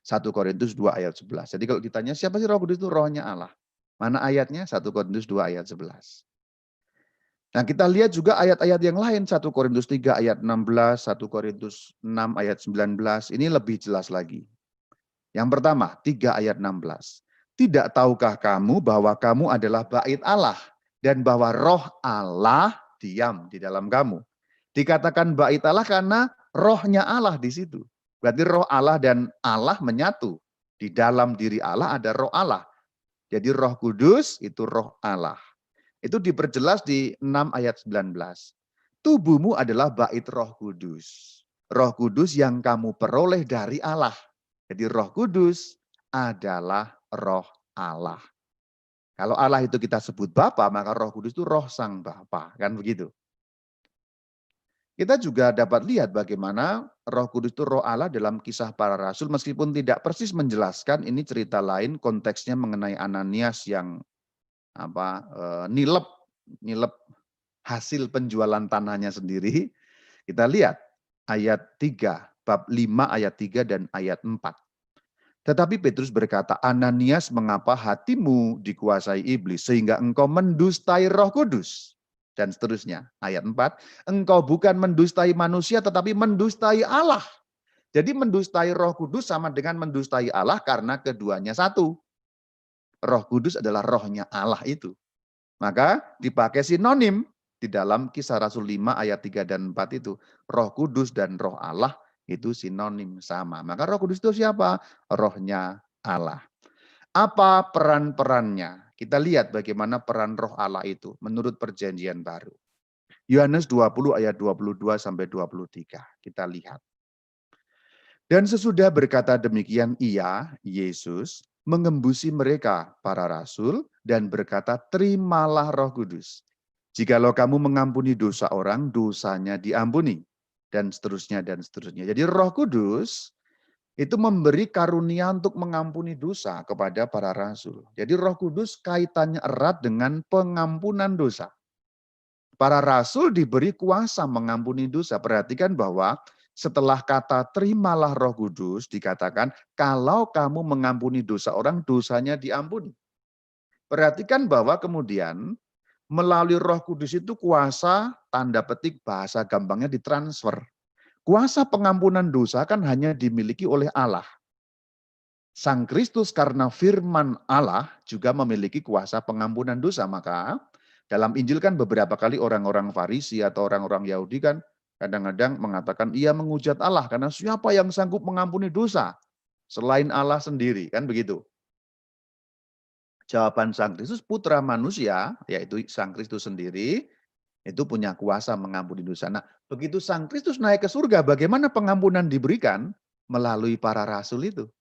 1 Korintus 2 ayat 11. Jadi kalau ditanya siapa sih Roh Kudus itu? Rohnya Allah. Mana ayatnya? 1 Korintus 2 ayat 11. Nah kita lihat juga ayat-ayat yang lain. 1 Korintus 3 ayat 16, 1 Korintus 6 ayat 19. Ini lebih jelas lagi. Yang pertama, 3 ayat 16. Tidak tahukah kamu bahwa kamu adalah bait Allah dan bahwa roh Allah diam di dalam kamu. Dikatakan bait Allah karena rohnya Allah di situ. Berarti roh Allah dan Allah menyatu. Di dalam diri Allah ada roh Allah. Jadi Roh Kudus itu roh Allah. Itu diperjelas di 6 ayat 19. Tubuhmu adalah bait Roh Kudus. Roh Kudus yang kamu peroleh dari Allah. Jadi Roh Kudus adalah roh Allah. Kalau Allah itu kita sebut Bapa, maka Roh Kudus itu roh Sang Bapa, kan begitu. Kita juga dapat lihat bagaimana Roh Kudus itu roh Allah dalam Kisah Para Rasul, meskipun tidak persis menjelaskan, ini cerita lain, konteksnya mengenai Ananias yang nilep hasil penjualan tanahnya sendiri. Kita lihat ayat 3, bab 5 ayat 3 dan ayat 4. Tetapi Petrus berkata, Ananias, mengapa hatimu dikuasai iblis sehingga engkau mendustai Roh Kudus? Dan seterusnya. Ayat 4, engkau bukan mendustai manusia tetapi mendustai Allah. Jadi mendustai Roh Kudus sama dengan mendustai Allah karena keduanya satu. Roh Kudus adalah rohnya Allah itu. Maka dipakai sinonim di dalam Kisah Rasul 5 ayat 3 dan 4 itu. Roh Kudus dan roh Allah itu sinonim sama. Maka Roh Kudus itu siapa? Rohnya Allah. Apa peran-perannya? Kita lihat bagaimana peran roh Allah itu menurut perjanjian baru. Yohanes 20 ayat 22 sampai 23. Kita lihat. Dan sesudah berkata demikian ia, Yesus, mengembusi mereka, para rasul, dan berkata, terimalah Roh Kudus. Jikalau kamu mengampuni dosa orang, dosanya diampuni. Dan seterusnya, dan seterusnya. Jadi Roh Kudus itu memberi karunia untuk mengampuni dosa kepada para rasul. Jadi Roh Kudus kaitannya erat dengan pengampunan dosa. Para rasul diberi kuasa mengampuni dosa. Perhatikan bahwa setelah kata terimalah Roh Kudus dikatakan kalau kamu mengampuni dosa orang, dosanya diampuni. Perhatikan bahwa kemudian melalui Roh Kudus itu kuasa, tanda petik bahasa gampangnya ditransfer. Kuasa pengampunan dosa kan hanya dimiliki oleh Allah. Sang Kristus karena firman Allah juga memiliki kuasa pengampunan dosa. Maka dalam Injil kan beberapa kali orang-orang Farisi atau orang-orang Yahudi kan kadang-kadang mengatakan ia menghujat Allah karena siapa yang sanggup mengampuni dosa selain Allah sendiri, kan begitu. Jawaban Sang Kristus, putra manusia, yaitu Sang Kristus sendiri, itu punya kuasa mengampuni dosa. Nah, begitu Sang Kristus naik ke surga, bagaimana pengampunan diberikan? Melalui para rasul itu.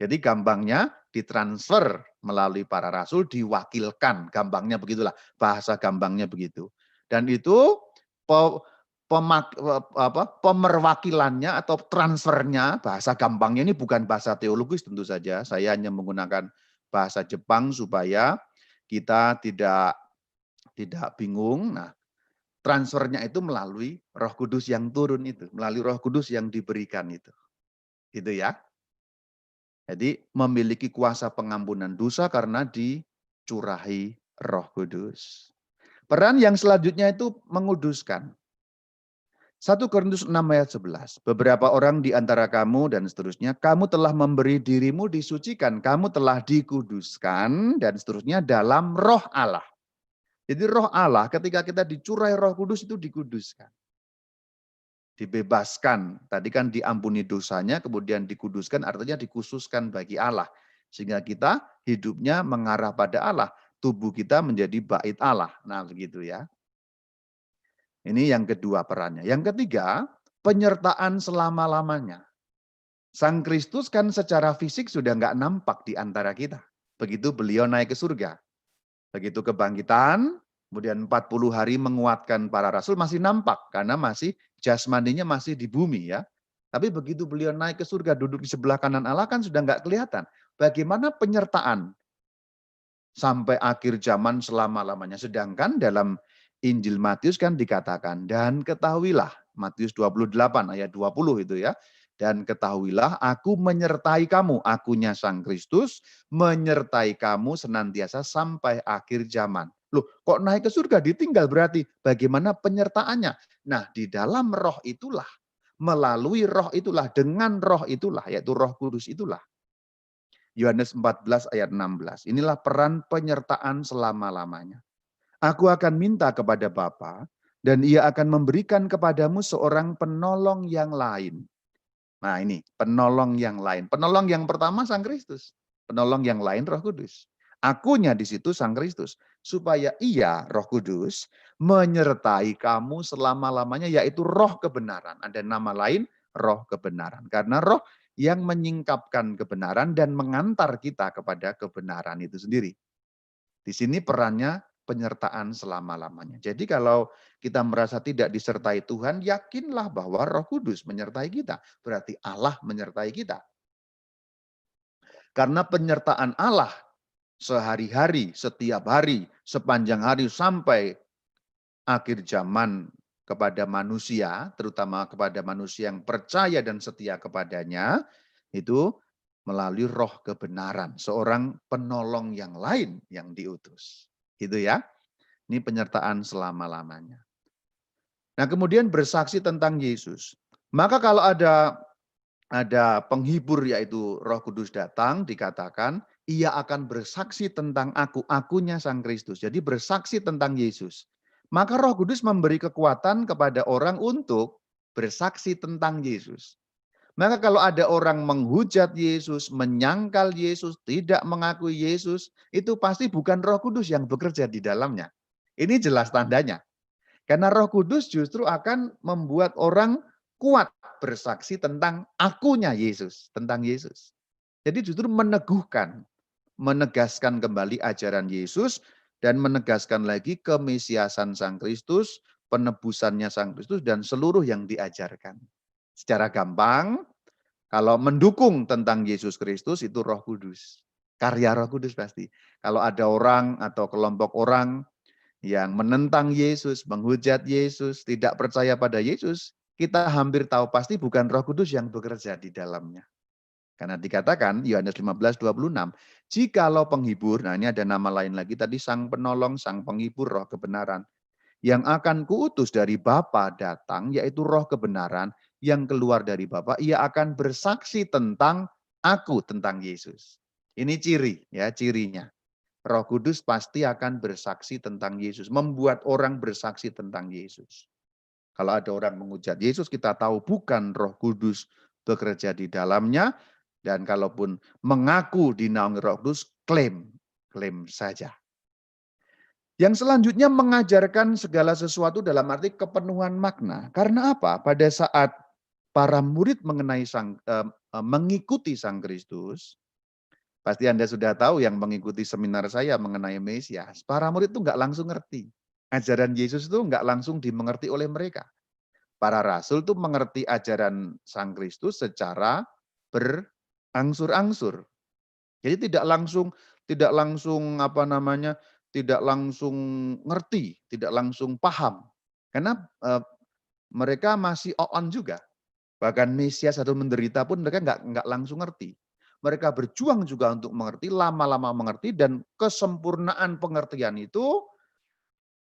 Jadi gampangnya ditransfer melalui para rasul, diwakilkan. Gampangnya begitulah, bahasa gampangnya begitu. Dan itu pemerwakilannya atau transfernya, bahasa gampangnya ini bukan bahasa teologis tentu saja. Saya hanya menggunakan bahasa Jepang supaya kita tidak bingung. Nah, transfernya itu melalui Roh Kudus yang turun itu, melalui Roh Kudus yang diberikan itu. Gitu ya. Jadi memiliki kuasa pengampunan dosa karena dicurahi Roh Kudus. Peran yang selanjutnya itu menguduskan. 1 Korintus 6 ayat 11. Beberapa orang di antara kamu dan seterusnya, kamu telah memberi dirimu disucikan, kamu telah dikuduskan dan seterusnya dalam roh Allah. Jadi roh Allah ketika kita dicurai Roh Kudus itu dikuduskan. Dibebaskan. Tadi kan diampuni dosanya, kemudian dikuduskan artinya dikhususkan bagi Allah. Sehingga kita hidupnya mengarah pada Allah. Tubuh kita menjadi bait Allah. Nah begitu ya. Ini yang kedua perannya. Yang ketiga, penyertaan selama-lamanya. Sang Kristus kan secara fisik sudah nggak nampak di antara kita. Begitu beliau naik ke surga. Begitu kebangkitan, kemudian 40 hari menguatkan para rasul masih nampak. Karena masih jasmaninya masih di bumi ya. Tapi begitu beliau naik ke surga, duduk di sebelah kanan Allah kan sudah nggak kelihatan. Bagaimana penyertaan sampai akhir zaman selama-lamanya. Sedangkan dalam Injil Matius kan dikatakan, dan ketahuilah, Matius 28 ayat 20 itu ya, Dan ketahuilah aku menyertai kamu, akunya Sang Kristus, menyertai kamu senantiasa sampai akhir zaman. Loh, kok naik ke surga ditinggal berarti? Bagaimana penyertaannya? Nah, di dalam roh itulah, melalui roh itulah, dengan roh itulah, yaitu Roh Kudus itulah. Yohanes 14 ayat 16. Inilah peran penyertaan selama-lamanya. Aku akan minta kepada Bapa dan Ia akan memberikan kepadamu seorang penolong yang lain. Nah ini, penolong yang lain. Penolong yang pertama Sang Kristus. Penolong yang lain Roh Kudus. Akunya di situ Sang Kristus. Supaya Ia, Roh Kudus, menyertai kamu selama-lamanya, yaitu roh kebenaran. Ada nama lain, roh kebenaran. Karena roh yang menyingkapkan kebenaran dan mengantar kita kepada kebenaran itu sendiri. Di sini perannya penyertaan selama-lamanya. Jadi kalau kita merasa tidak disertai Tuhan, yakinlah bahwa Roh Kudus menyertai kita. Berarti Allah menyertai kita. Karena penyertaan Allah sehari-hari, setiap hari, sepanjang hari sampai akhir zaman kepada manusia, terutama kepada manusia yang percaya dan setia kepadanya, itu melalui roh kebenaran, seorang penolong yang lain yang diutus. Gitu ya. Ini penyertaan selama-lamanya. Nah, kemudian bersaksi tentang Yesus. Maka kalau ada penghibur yaitu Roh Kudus datang, dikatakan ia akan bersaksi tentang aku, akunya Sang Kristus. Jadi bersaksi tentang Yesus. Maka Roh Kudus memberi kekuatan kepada orang untuk bersaksi tentang Yesus. Maka kalau ada orang menghujat Yesus, menyangkal Yesus, tidak mengakui Yesus, itu pasti bukan Roh Kudus yang bekerja di dalamnya. Ini jelas tandanya. Karena Roh Kudus justru akan membuat orang kuat bersaksi tentang akunya Yesus, tentang Yesus. Jadi justru meneguhkan, menegaskan kembali ajaran Yesus dan menegaskan lagi kemesiasan Sang Kristus, penebusannya Sang Kristus dan seluruh yang diajarkan. Secara gampang, kalau mendukung tentang Yesus Kristus itu Roh Kudus. Karya Roh Kudus pasti. Kalau ada orang atau kelompok orang yang menentang Yesus, menghujat Yesus, tidak percaya pada Yesus, kita hampir tahu pasti bukan Roh Kudus yang bekerja di dalamnya. Karena dikatakan Yohanes 15:26, jikalau penghibur, nah ini ada nama lain lagi tadi Sang Penolong, Sang Penghibur, Roh Kebenaran, yang akan kuutus dari Bapa datang, yaitu roh kebenaran yang keluar dari Bapa, ia akan bersaksi tentang aku, tentang Yesus. Ini ciri, ya cirinya. Roh Kudus pasti akan bersaksi tentang Yesus, membuat orang bersaksi tentang Yesus. Kalau ada orang menghujat Yesus, kita tahu bukan Roh Kudus bekerja di dalamnya, dan kalaupun mengaku dinaungi Roh Kudus, klaim saja. Yang selanjutnya mengajarkan segala sesuatu dalam arti kepenuhan makna. Karena apa? Pada saat para murid mengikuti Sang Kristus, pasti Anda sudah tahu yang mengikuti seminar saya mengenai Mesias. Para murid itu nggak langsung ngerti. Ajaran Yesus itu nggak langsung dimengerti oleh mereka. Para rasul itu mengerti ajaran Sang Kristus secara berangsur-angsur. Jadi tidak langsung tidak langsung ngerti, tidak langsung paham. Karena mereka masih on juga. Bahkan Mesias atau menderita pun mereka nggak langsung ngerti. Mereka berjuang juga untuk mengerti, lama-lama mengerti, dan kesempurnaan pengertian itu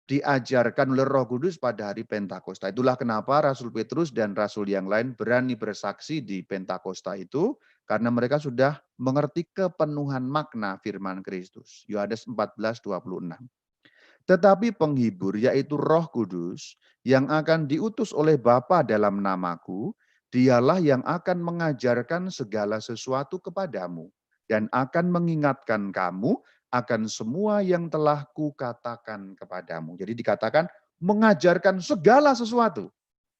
diajarkan oleh Roh Kudus pada hari Pentakosta. Itulah kenapa Rasul Petrus dan Rasul yang lain berani bersaksi di Pentakosta itu, karena mereka sudah mengerti kepenuhan makna firman Kristus. Yohanes 14:26. Tetapi penghibur yaitu Roh Kudus yang akan diutus oleh Bapa dalam namaku, dialah yang akan mengajarkan segala sesuatu kepadamu dan akan mengingatkan kamu akan semua yang telah kukatakan kepadamu. Jadi dikatakan mengajarkan segala sesuatu.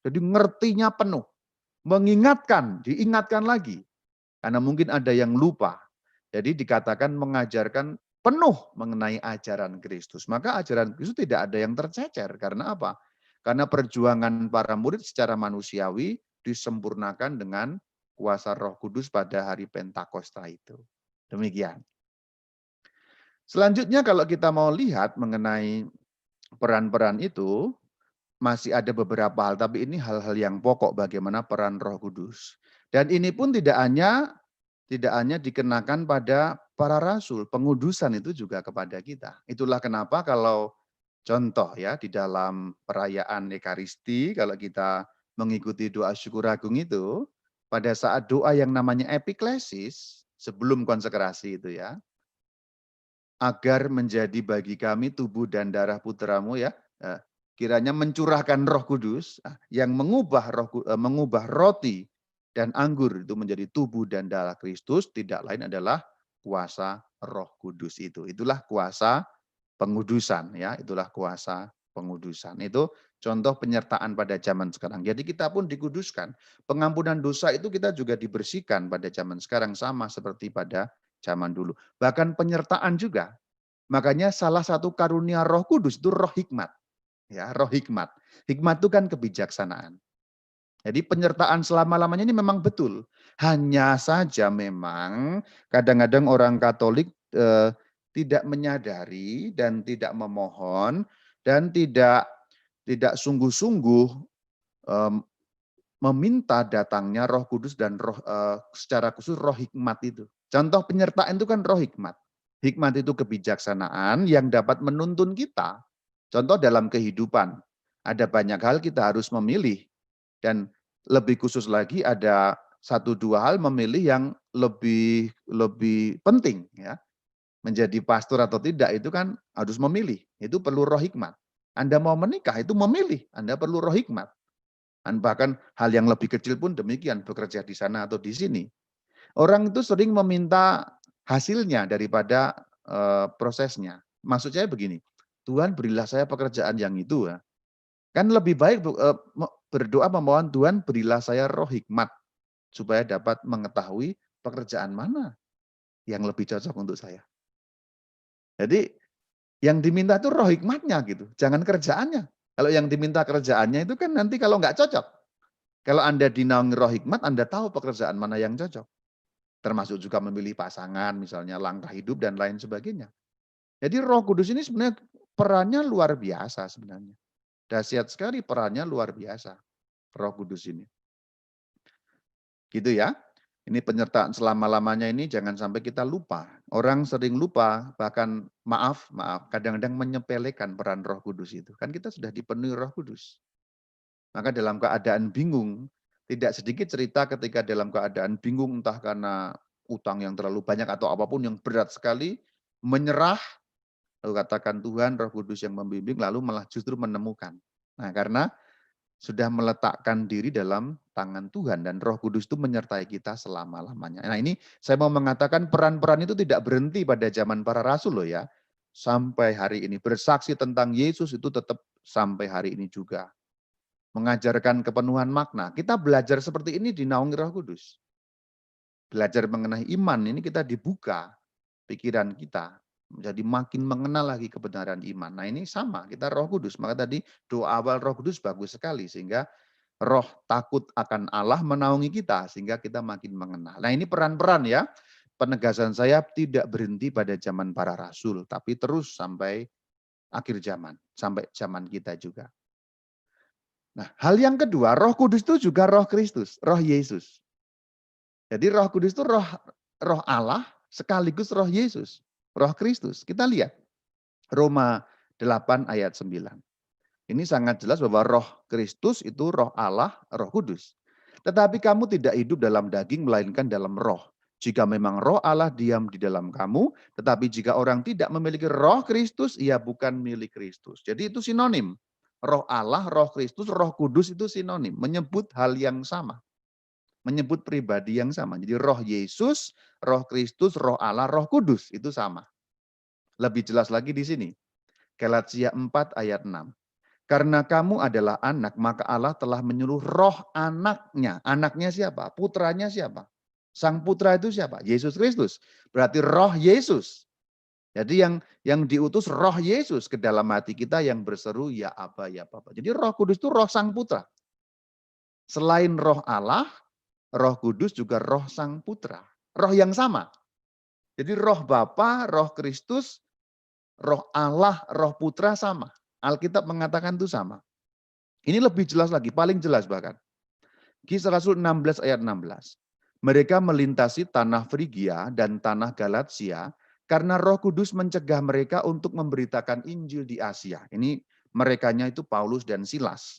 Jadi ngertinya penuh. Mengingatkan, diingatkan lagi. Karena mungkin ada yang lupa. Jadi dikatakan mengajarkan penuh mengenai ajaran Kristus. Maka ajaran Kristus tidak ada yang tercecer. Karena apa? Karena perjuangan para murid secara manusiawi disempurnakan dengan kuasa Roh Kudus pada hari Pentakosta itu. Demikian. Selanjutnya kalau kita mau lihat mengenai peran-peran itu, masih ada beberapa hal, tapi ini hal-hal yang pokok bagaimana peran Roh Kudus. Dan ini pun tidak hanya dikenakan pada para rasul, pengudusan itu juga kepada kita. Itulah kenapa kalau contoh ya di dalam perayaan Ekaristi, kalau kita mengikuti doa syukur agung itu, pada saat doa yang namanya epiklesis, sebelum konsekrasi itu ya, agar menjadi bagi kami tubuh dan darah putramu ya, kiranya mencurahkan Roh Kudus yang mengubah roti dan anggur itu menjadi tubuh dan darah Kristus, tidak lain adalah kuasa Roh Kudus itu. Itulah kuasa pengudusan ya, itulah kuasa pengudusan. Itu contoh penyertaan pada zaman sekarang. Jadi kita pun dikuduskan. Pengampunan dosa itu kita juga dibersihkan pada zaman sekarang sama seperti pada zaman dulu. Bahkan penyertaan juga. Makanya salah satu karunia Roh Kudus itu roh hikmat. Ya, roh hikmat. Hikmat itu kan kebijaksanaan. Jadi penyertaan selama-lamanya ini memang betul. Hanya saja memang kadang-kadang orang Katolik tidak menyadari dan tidak memohon dan tidak sungguh-sungguh meminta datangnya Roh Kudus dan secara khusus roh hikmat itu. Contoh penyertaan itu kan roh hikmat. Hikmat itu kebijaksanaan yang dapat menuntun kita. Contoh dalam kehidupan, ada banyak hal kita harus memilih. Dan lebih khusus lagi ada 1-2 hal memilih yang lebih penting ya. Menjadi pastor atau tidak itu kan harus memilih. Itu perlu roh hikmat. Anda mau menikah itu memilih, Anda perlu roh hikmat. Dan bahkan hal yang lebih kecil pun demikian, bekerja di sana atau di sini. Orang itu sering meminta hasilnya daripada prosesnya. Maksud saya begini, Tuhan berilah saya pekerjaan yang itu ya. Kan lebih baik berdoa memohon Tuhan berilah saya roh hikmat supaya dapat mengetahui pekerjaan mana yang lebih cocok untuk saya. Jadi yang diminta itu roh hikmatnya gitu, jangan kerjaannya. Kalau yang diminta kerjaannya itu kan nanti kalau nggak cocok. Kalau Anda dinaungi roh hikmat, Anda tahu pekerjaan mana yang cocok. Termasuk juga memilih pasangan, misalnya langkah hidup dan lain sebagainya. Jadi Roh Kudus ini sebenarnya perannya luar biasa sebenarnya. Dahsyat sekali perannya luar biasa. Roh Kudus ini. Gitu ya. Ini penyertaan selama-lamanya ini jangan sampai kita lupa. Orang sering lupa, bahkan maaf, kadang-kadang menyepelekan peran Roh Kudus itu. Kan kita sudah dipenuhi Roh Kudus. Maka dalam keadaan bingung, tidak sedikit cerita ketika dalam keadaan bingung entah karena utang yang terlalu banyak atau apapun yang berat sekali, menyerah, lalu katakan Tuhan Roh Kudus yang membimbing, lalu malah justru menemukan. Nah karena sudah meletakkan diri dalam tangan Tuhan dan Roh Kudus itu menyertai kita selama-lamanya. Nah ini saya mau mengatakan peran-peran itu tidak berhenti pada zaman para rasul loh ya. Sampai hari ini bersaksi tentang Yesus itu tetap sampai hari ini juga. Mengajarkan kepenuhan makna. Kita belajar seperti ini dinaungi Roh Kudus. Belajar mengenai iman ini kita dibuka pikiran kita. Jadi makin mengenal lagi kebenaran iman. Nah ini sama, kita Roh Kudus. Maka tadi doa awal Roh Kudus bagus sekali. Sehingga roh takut akan Allah menaungi kita. Sehingga kita makin mengenal. Nah ini peran-peran ya. Penegasan saya tidak berhenti pada zaman para rasul. Tapi terus sampai akhir zaman. Sampai zaman kita juga. Nah hal yang kedua, Roh Kudus itu juga Roh Kristus. Roh Yesus. Jadi Roh Kudus itu roh Allah sekaligus Roh Yesus. Roh Kristus. Kita lihat Roma 8 ayat 9. Ini sangat jelas bahwa Roh Kristus itu Roh Allah, Roh Kudus. Tetapi kamu tidak hidup dalam daging melainkan dalam roh. Jika memang Roh Allah diam di dalam kamu, tetapi jika orang tidak memiliki Roh Kristus, ia bukan milik Kristus. Jadi itu sinonim. Roh Allah, Roh Kristus, Roh Kudus itu sinonim, menyebut hal yang sama. Menyebut pribadi yang sama. Jadi Roh Yesus, Roh Kristus, Roh Allah, Roh Kudus itu sama. Lebih jelas lagi di sini. Galatia 4 ayat 6. Karena kamu adalah anak, maka Allah telah menyuruh roh anaknya. Anaknya siapa? Putranya siapa? Sang putra itu siapa? Yesus Kristus. Berarti roh Yesus. Jadi yang diutus roh Yesus ke dalam hati kita yang berseru ya Aba, ya Bapa. Jadi Roh Kudus itu roh sang putra. Selain roh Allah, Roh Kudus juga roh sang putra. Roh yang sama. Jadi roh Bapa, roh Kristus, roh Allah, roh putra sama. Alkitab mengatakan itu sama. Ini lebih jelas lagi, paling jelas bahkan. Kisah Rasul 16 ayat 16. Mereka melintasi tanah Frigia dan tanah Galatia karena Roh Kudus mencegah mereka untuk memberitakan Injil di Asia. Ini merekanya itu Paulus dan Silas.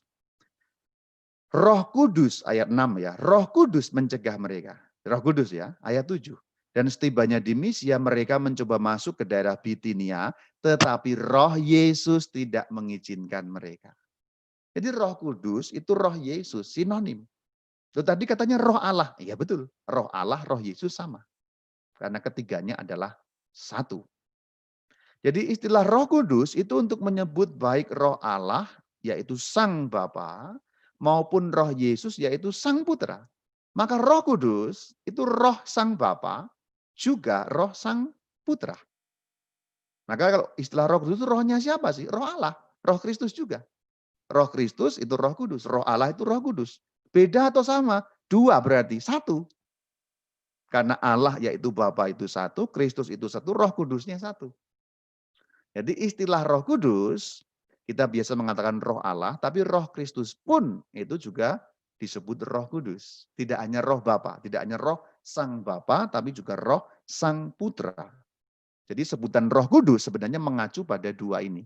Roh Kudus, ayat 6 ya, Roh Kudus mencegah mereka. Roh Kudus ya, ayat 7. Dan setibanya di Misia, mereka mencoba masuk ke daerah Bitinia, tetapi Roh Yesus tidak mengizinkan mereka. Jadi Roh Kudus itu Roh Yesus, sinonim. Loh, tadi katanya Roh Allah. Iya betul, Roh Allah, Roh Yesus sama. Karena ketiganya adalah satu. Jadi istilah Roh Kudus itu untuk menyebut baik Roh Allah, yaitu Sang Bapa, maupun Roh Yesus, yaitu Sang Putra. Maka Roh Kudus itu Roh Sang Bapa, juga Roh Sang Putra. Maka kalau istilah Roh Kudus itu rohnya siapa sih? Roh Allah, Roh Kristus juga. Roh Kristus itu Roh Kudus, Roh Allah itu Roh Kudus. Beda atau sama? Dua berarti, satu. Karena Allah yaitu Bapa itu satu, Kristus itu satu, Roh Kudusnya satu. Jadi istilah Roh Kudus, kita biasa mengatakan Roh Allah, tapi Roh Kristus pun itu juga disebut Roh Kudus. Tidak hanya Roh Bapa, tidak hanya Roh Sang Bapa, tapi juga Roh Sang Putra. Jadi sebutan Roh Kudus sebenarnya mengacu pada dua ini.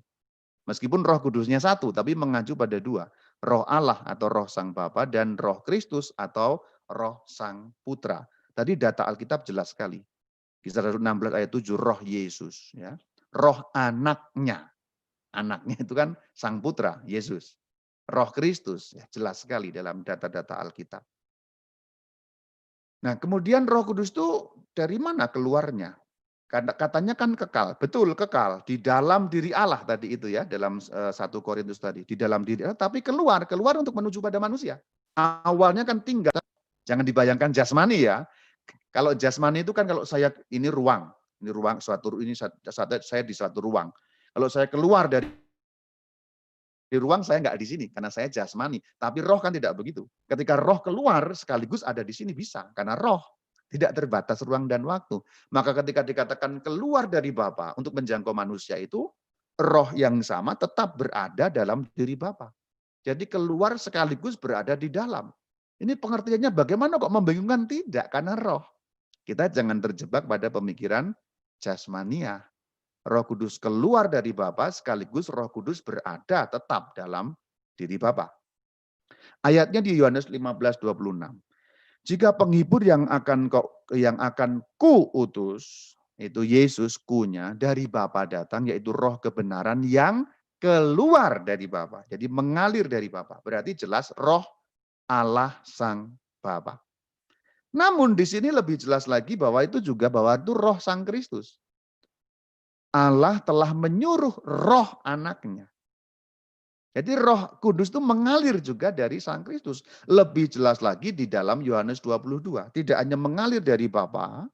Meskipun Roh Kudusnya satu, tapi mengacu pada dua. Roh Allah atau Roh Sang Bapa dan Roh Kristus atau Roh Sang Putra. Tadi data Alkitab jelas sekali. Kisah 16 ayat 7, Roh Yesus. Ya. Roh anaknya. Anaknya itu kan Sang Putra, Yesus. Roh Kristus, ya, jelas sekali dalam data-data Alkitab. Nah, kemudian Roh Kudus itu dari mana keluarnya? Katanya kan kekal, betul kekal di dalam diri Allah tadi itu ya, dalam 1 Korintus tadi, di dalam diri Allah, tapi keluar untuk menuju pada manusia. Awalnya kan tinggal, jangan dibayangkan jasmani ya. Kalau jasmani itu kan kalau saya ini ruang saya di suatu ruang. Kalau saya keluar dari ruang saya nggak di sini karena saya jasmani, tapi roh kan tidak begitu. Ketika roh keluar sekaligus ada di sini bisa karena roh tidak terbatas ruang dan waktu. Maka ketika dikatakan keluar dari Bapa untuk menjangkau manusia itu, roh yang sama tetap berada dalam diri Bapa. Jadi keluar sekaligus berada di dalam. Ini pengertiannya bagaimana kok membingungkan? Tidak, karena roh. Kita jangan terjebak pada pemikiran jasmania. Roh Kudus keluar dari Bapa sekaligus Roh Kudus berada tetap dalam diri Bapa. Ayatnya di Yohanes 15:26. Jika penghibur yang akan ku utus, itu Yesus kunya dari Bapa datang, yaitu Roh kebenaran yang keluar dari Bapa. Jadi mengalir dari Bapa. Berarti jelas Roh Allah Sang Bapa. Namun di sini lebih jelas lagi bahwa itu Roh Sang Kristus. Allah telah menyuruh roh anaknya. Jadi Roh Kudus itu mengalir juga dari Sang Kristus. Lebih jelas lagi di dalam Yohanes 22. Tidak hanya mengalir dari Bapa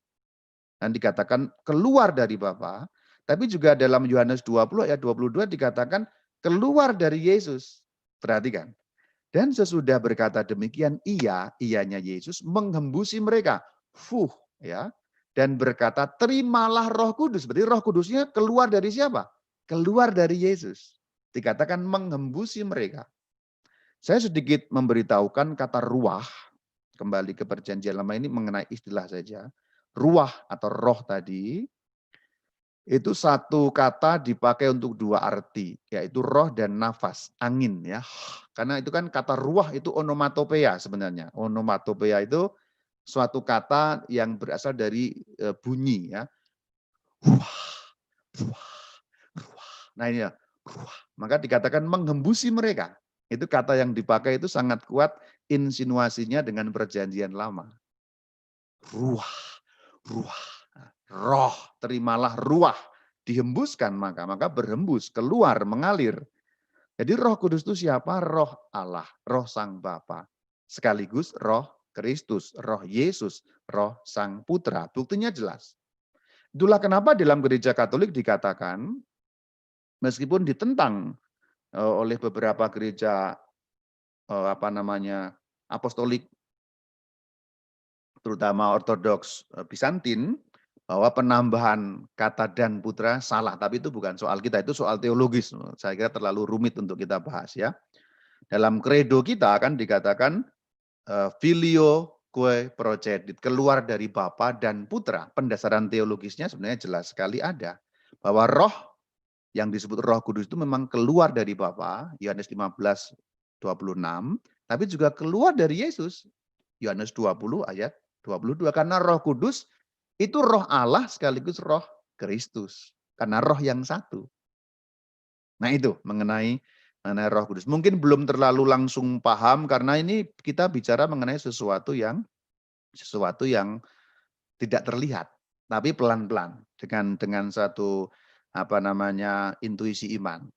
dan dikatakan keluar dari Bapa, tapi juga dalam Yohanes 20 ayat 22 dikatakan keluar dari Yesus. Perhatikan. Dan sesudah berkata demikian, ianya Yesus menghembusi mereka. Ya. Dan berkata, terimalah Roh Kudus. Berarti Roh Kudusnya keluar dari siapa? Keluar dari Yesus. Dikatakan menghembusi mereka. Saya sedikit memberitahukan kata ruah, kembali ke perjanjian lama ini mengenai istilah saja. Ruah atau roh tadi, itu satu kata dipakai untuk dua arti, yaitu roh dan nafas, angin ya. Karena itu kan kata ruah itu onomatopeia sebenarnya. Onomatopeia itu suatu kata yang berasal dari bunyi ya. Ruah, ruah, ruah. Nah ini ya, ruah. Maka dikatakan menghembusi mereka. Itu kata yang dipakai itu sangat kuat insinuasinya dengan perjanjian lama. Ruah, ruah, roh, terimalah ruah. Dihembuskan maka berhembus, keluar, mengalir. Jadi Roh Kudus itu siapa? Roh Allah, Roh Sang Bapa. Sekaligus Roh Kristus, Roh Yesus, Roh Sang Putra. Buktinya jelas. Itulah kenapa dalam gereja Katolik dikatakan, meskipun ditentang oleh beberapa gereja apostolik, terutama Ortodoks Bizantin, bahwa penambahan kata dan putra salah, tapi itu bukan soal kita, itu soal teologis. Saya kira terlalu rumit untuk kita bahas ya. Dalam kredo kita akan dikatakan filio Quae procedit, keluar dari Bapa dan Putra. Pendasaran teologisnya sebenarnya jelas sekali ada. Bahwa roh yang disebut Roh Kudus itu memang keluar dari Bapa, Yohanes 15:26, tapi juga keluar dari Yesus, Yohanes 20 ayat 22. Karena Roh Kudus itu roh Allah sekaligus roh Kristus. Karena roh yang satu. Nah itu mengenai Roh Kudus. Mungkin belum terlalu langsung paham karena ini kita bicara mengenai sesuatu yang tidak terlihat, tapi pelan-pelan dengan satu intuisi iman.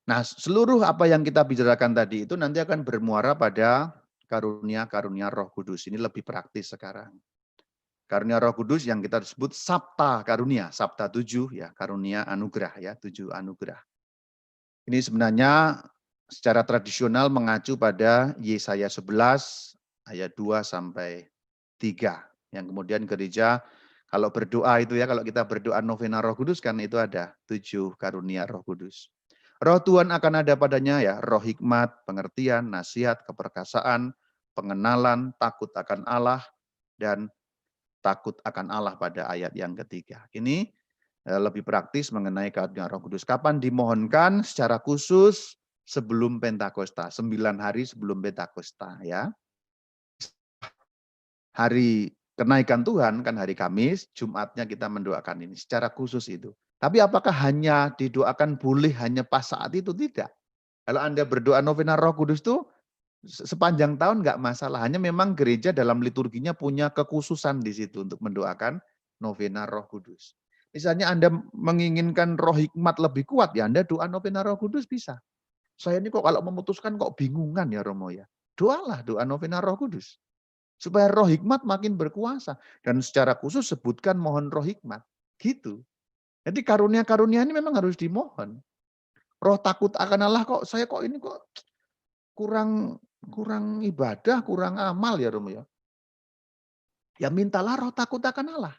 Nah, seluruh apa yang kita bicarakan tadi itu nanti akan bermuara pada karunia-karunia Roh Kudus. Ini lebih praktis sekarang. Karunia Roh Kudus yang kita sebut sabta karunia, sabta 7 ya, karunia anugerah ya, 7 anugerah. Ini sebenarnya secara tradisional mengacu pada Yesaya 11 ayat 2 sampai 3. Yang kemudian gereja kalau berdoa itu ya, kalau kita berdoa novena Roh Kudus kan itu ada 7 karunia Roh Kudus. Roh Tuhan akan ada padanya ya, roh hikmat, pengertian, nasihat, keperkasaan, pengenalan, takut akan Allah, dan takut akan Allah pada ayat yang ketiga. Ini lebih praktis mengenai karunia Roh Kudus. Kapan dimohonkan secara khusus sebelum Pentakosta, 9 hari sebelum Pentakosta ya. Hari kenaikan Tuhan kan hari Kamis, Jumatnya kita mendoakan ini secara khusus itu. Tapi apakah hanya didoakan boleh hanya pas saat itu? Tidak. Kalau Anda berdoa novena Roh Kudus itu sepanjang tahun nggak masalah. Hanya memang gereja dalam liturginya punya kekhususan di situ untuk mendoakan novena Roh Kudus. Misalnya Anda menginginkan roh hikmat lebih kuat, ya Anda doa novena Roh Kudus bisa. Saya ini kok kalau memutuskan kok bingungan ya Romo ya. Doalah doa novena Roh Kudus. Supaya roh hikmat makin berkuasa. Dan secara khusus sebutkan mohon roh hikmat. Gitu. Jadi karunia-karunia ini memang harus dimohon. Roh takut akan Allah kok, saya kok ini kok kurang ibadah, kurang amal ya Romo ya. Ya mintalah roh takut akan Allah.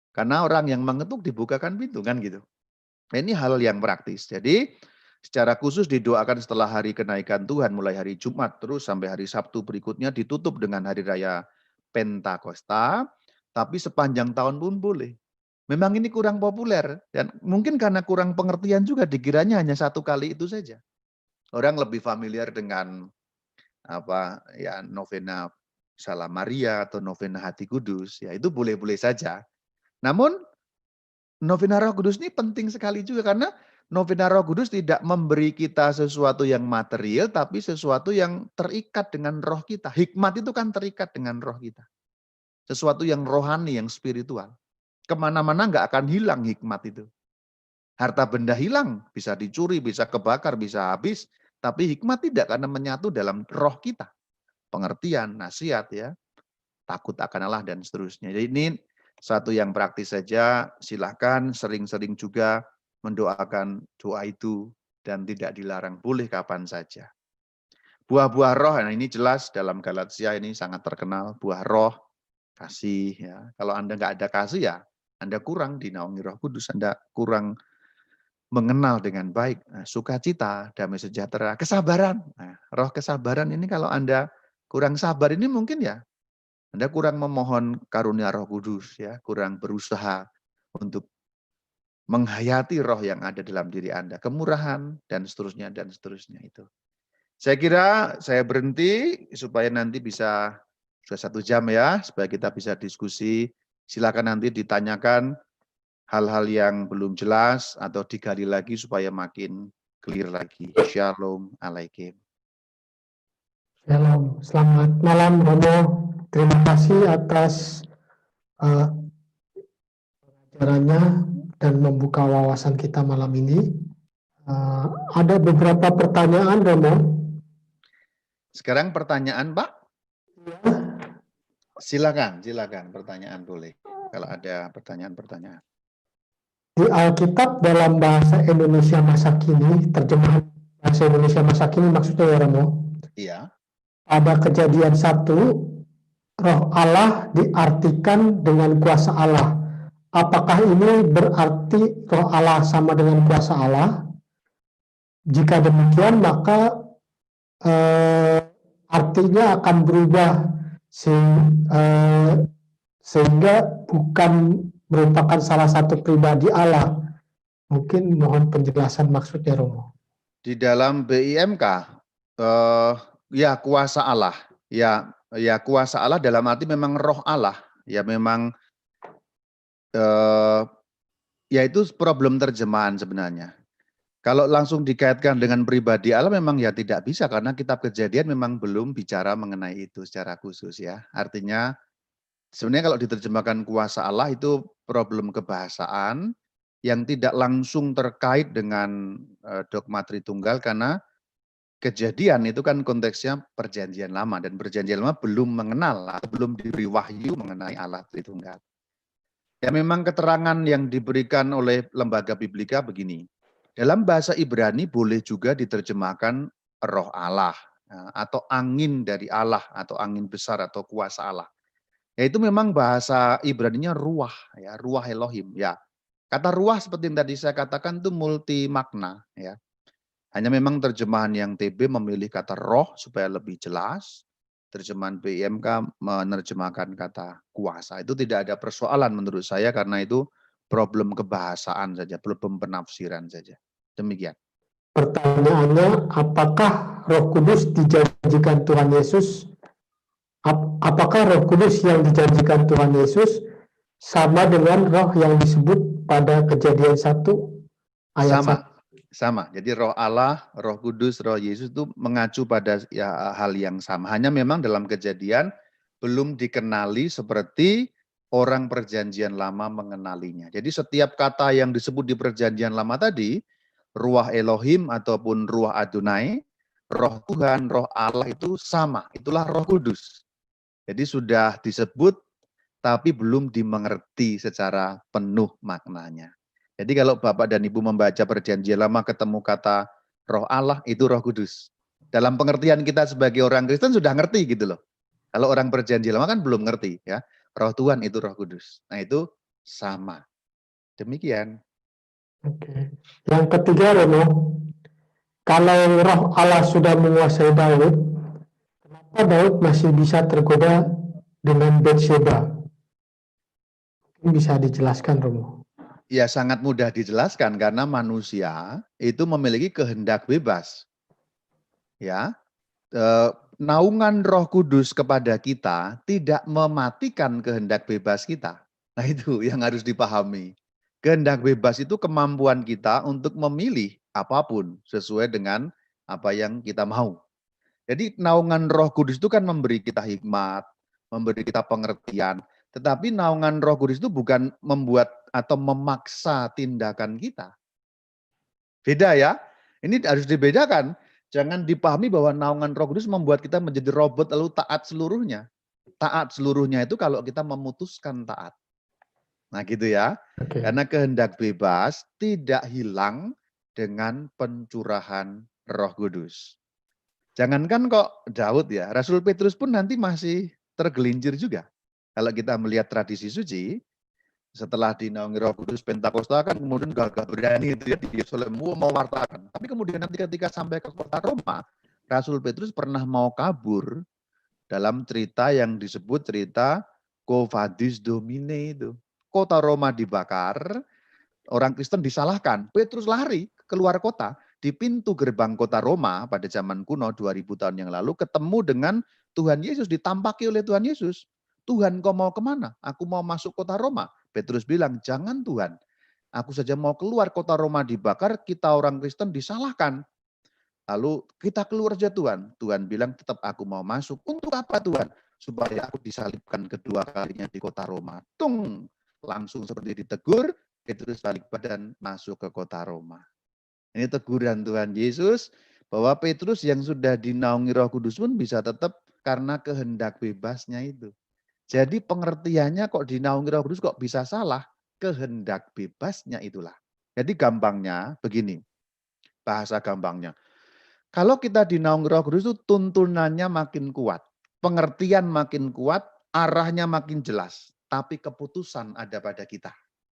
Karena orang yang mengetuk dibukakan pintu kan gitu. Ini hal yang praktis. Jadi secara khusus didoakan setelah hari kenaikan Tuhan mulai hari Jumat terus sampai hari Sabtu berikutnya ditutup dengan hari raya Pentakosta. Tapi sepanjang tahun pun boleh. Memang ini kurang populer dan mungkin karena kurang pengertian juga dikiranya hanya satu kali itu saja. Orang lebih familiar dengan novena Salam Maria atau novena Hati Kudus ya itu boleh-boleh saja. Namun novena Roh Kudus ini penting sekali juga karena novena Roh Kudus tidak memberi kita sesuatu yang material tapi sesuatu yang terikat dengan roh kita. Hikmat itu kan terikat dengan roh kita. Sesuatu yang rohani, yang spiritual. Kemana-mana nggak akan hilang hikmat itu. Harta benda hilang, bisa dicuri, bisa kebakar, bisa habis. Tapi hikmat tidak karena menyatu dalam roh kita. Pengertian, nasihat ya, takut akan Allah dan seterusnya. Jadi ini satu yang praktis saja, silakan sering-sering juga mendoakan doa itu dan tidak dilarang, boleh kapan saja. Buah-buah roh, nah ini jelas dalam Galatia ini sangat terkenal, buah roh, kasih ya. Kalau Anda nggak ada kasih ya, Anda kurang dinaungi Roh Kudus, Anda kurang mengenal dengan baik, sukacita, damai sejahtera, kesabaran. Nah, roh kesabaran ini kalau Anda kurang sabar ini mungkin ya Anda kurang memohon karunia Roh Kudus ya, kurang berusaha untuk menghayati roh yang ada dalam diri Anda, kemurahan dan seterusnya itu. Saya kira saya berhenti supaya nanti bisa sudah 1 jam ya, supaya kita bisa diskusi. Silakan nanti ditanyakan hal-hal yang belum jelas atau digali lagi supaya makin clear lagi. Shalom alaikum. Shalom, selamat malam Romo. Terima kasih atas pengajarannya dan membuka wawasan kita malam ini. Ada beberapa pertanyaan Romo. Sekarang pertanyaan Pak? Ya. Silakan pertanyaan boleh. Kalau ada pertanyaan-pertanyaan. Di Alkitab dalam bahasa Indonesia masa kini, terjemahan bahasa Indonesia masa kini maksudnya ya Romo? Iya. Pada Kejadian 1, roh Allah diartikan dengan kuasa Allah. Apakah ini berarti roh Allah sama dengan kuasa Allah? Jika demikian maka artinya akan berubah sehingga bukan merupakan salah satu pribadi Allah. Mungkin mohon penjelasan maksudnya, Romo. Di dalam BIMK, ya kuasa Allah, ya kuasa Allah dalam arti memang roh Allah, ya memang ya itu problem terjemahan sebenarnya. Kalau langsung dikaitkan dengan pribadi Allah memang ya tidak bisa karena kitab Kejadian memang belum bicara mengenai itu secara khusus ya. Artinya sebenarnya kalau diterjemahkan kuasa Allah itu problem kebahasaan yang tidak langsung terkait dengan dogma Tritunggal karena Kejadian itu kan konteksnya perjanjian lama dan perjanjian lama belum mengenal atau belum diberi wahyu mengenai Allah Tritunggal. Ya memang keterangan yang diberikan oleh lembaga Biblika begini. Dalam bahasa Ibrani boleh juga diterjemahkan roh Allah atau angin dari Allah atau angin besar atau kuasa Allah. Ya itu memang bahasa Ibraninya ruah ya, ruah Elohim ya. Kata ruah seperti yang tadi saya katakan itu multi makna ya. Hanya memang terjemahan yang TB memilih kata roh supaya lebih jelas. Terjemahan BIMK menerjemahkan kata kuasa. Itu tidak ada persoalan menurut saya karena itu problem kebahasaan saja, problem penafsiran saja. Demikian. Pertanyaannya, apakah Roh Kudus dijanjikan Tuhan Yesus? Apakah Roh Kudus yang dijanjikan Tuhan Yesus sama dengan roh yang disebut pada Kejadian 1 ayat 1? Sama. Jadi roh Allah, roh kudus, roh Yesus itu mengacu pada ya, hal yang sama. Hanya memang dalam Kejadian belum dikenali seperti orang perjanjian lama mengenalinya. Jadi setiap kata yang disebut di perjanjian lama tadi, ruah Elohim ataupun ruah Adonai, roh Tuhan, roh Allah itu sama. Itulah roh kudus. Jadi sudah disebut tapi belum dimengerti secara penuh maknanya. Jadi kalau Bapak dan Ibu membaca perjanjian lama ketemu kata roh Allah, itu roh kudus. Dalam pengertian kita sebagai orang Kristen sudah ngerti gitu loh. Kalau orang perjanjian lama kan belum ngerti ya. Roh Tuhan itu roh kudus. Nah itu sama. Demikian. Oke. Yang ketiga, Romo, kalau roh Allah sudah menguasai Daud, kenapa Daud masih bisa tergoda dengan Batsheba? Mungkin bisa dijelaskan, Romo. Ya sangat mudah dijelaskan karena manusia itu memiliki kehendak bebas. Ya, naungan Roh Kudus kepada kita tidak mematikan kehendak bebas kita. Nah, itu yang harus dipahami. Kehendak bebas itu kemampuan kita untuk memilih apapun sesuai dengan apa yang kita mau. Jadi naungan Roh Kudus itu kan memberi kita hikmat, memberi kita pengertian. Tetapi naungan Roh Kudus itu bukan membuat atau memaksa tindakan kita. Beda ya. Ini harus dibedakan. Jangan dipahami bahwa naungan Roh Kudus membuat kita menjadi robot lalu taat seluruhnya. Taat seluruhnya itu kalau kita memutuskan taat. Nah gitu ya. Oke. Karena kehendak bebas tidak hilang dengan pencurahan Roh Kudus. Jangankan kok Daud ya, Rasul Petrus pun nanti masih tergelincir juga. Kalau kita melihat tradisi suci, setelah dinaungi Roh Kudus Pentakosta kan kemudian gagah berani itu ya di Yerusalem mewartakan. Tapi kemudian nanti ketika sampai ke kota Roma, Rasul Petrus pernah mau kabur dalam cerita yang disebut cerita Quo Vadis Domine itu. Kota Roma dibakar, orang Kristen disalahkan. Petrus lari keluar kota, di pintu gerbang kota Roma pada zaman kuno 2000 tahun yang lalu ketemu dengan Tuhan Yesus, ditampaki oleh Tuhan Yesus. Tuhan kau mau kemana? Aku mau masuk kota Roma. Petrus bilang, jangan Tuhan. Aku saja mau keluar, kota Roma dibakar, kita orang Kristen disalahkan. Lalu kita keluar saja Tuhan. Tuhan bilang tetap aku mau masuk. Untuk apa Tuhan? Supaya aku disalibkan kedua kalinya di kota Roma. Tung, langsung seperti ditegur, Petrus balik badan masuk ke kota Roma. Ini teguran Tuhan Yesus bahwa Petrus yang sudah dinaungi Roh Kudus pun bisa tetap karena kehendak bebasnya itu. Jadi pengertiannya kok dinaungi Roh Kudus kok bisa salah? Kehendak bebasnya itulah. Jadi gampangnya begini, bahasa gampangnya. Kalau kita dinaungi Roh Kudus itu tuntunannya makin kuat, pengertian makin kuat, arahnya makin jelas, tapi keputusan ada pada kita.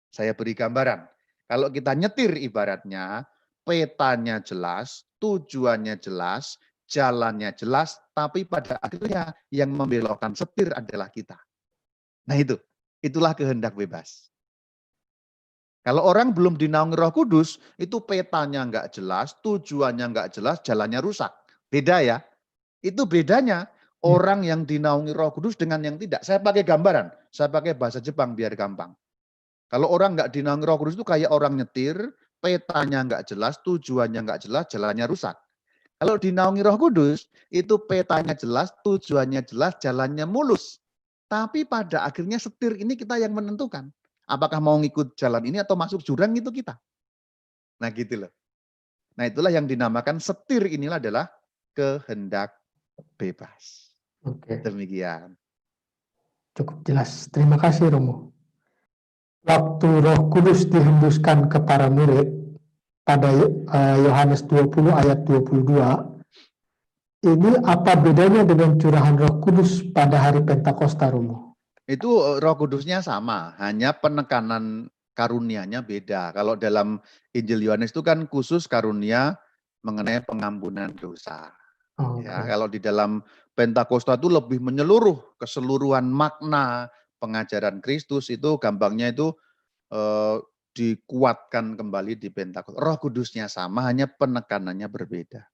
Saya beri gambaran. Kalau kita nyetir ibaratnya, petanya jelas, tujuannya jelas, jalannya jelas, tapi pada akhirnya yang membelokkan setir adalah kita. Nah itulah kehendak bebas. Kalau orang belum dinaungi Roh Kudus, itu petanya nggak jelas, tujuannya nggak jelas, jalannya rusak. Beda ya. Itu bedanya orang yang dinaungi Roh Kudus dengan yang tidak. Saya pakai gambaran, saya pakai bahasa Jepang biar gampang. Kalau orang nggak dinaungi Roh Kudus itu kayak orang nyetir, petanya nggak jelas, tujuannya nggak jelas, jalannya rusak. Kalau dinaungi Roh Kudus, itu petanya jelas, tujuannya jelas, jalannya mulus. Tapi pada akhirnya setir ini kita yang menentukan. Apakah mau ngikut jalan ini atau masuk jurang itu kita. Nah gitu loh. Nah itulah yang dinamakan setir inilah adalah kehendak bebas. Oke, Demikian. cukup jelas. Terima kasih Romo. Waktu Roh Kudus dihembuskan ke para murid pada Yohanes 20 ayat 22, ini apa bedanya dengan curahan Roh Kudus pada hari Pentakosta, Romo? Itu Roh Kudusnya sama, hanya penekanan karunianya beda. Kalau dalam Injil Yohanes itu kan khusus karunia mengenai pengampunan dosa. Ya, kalau di dalam Pentakosta itu lebih menyeluruh, keseluruhan makna pengajaran Kristus itu gampangnya itu dikuatkan kembali di Pentakosta. Roh Kudusnya sama, hanya penekanannya berbeda.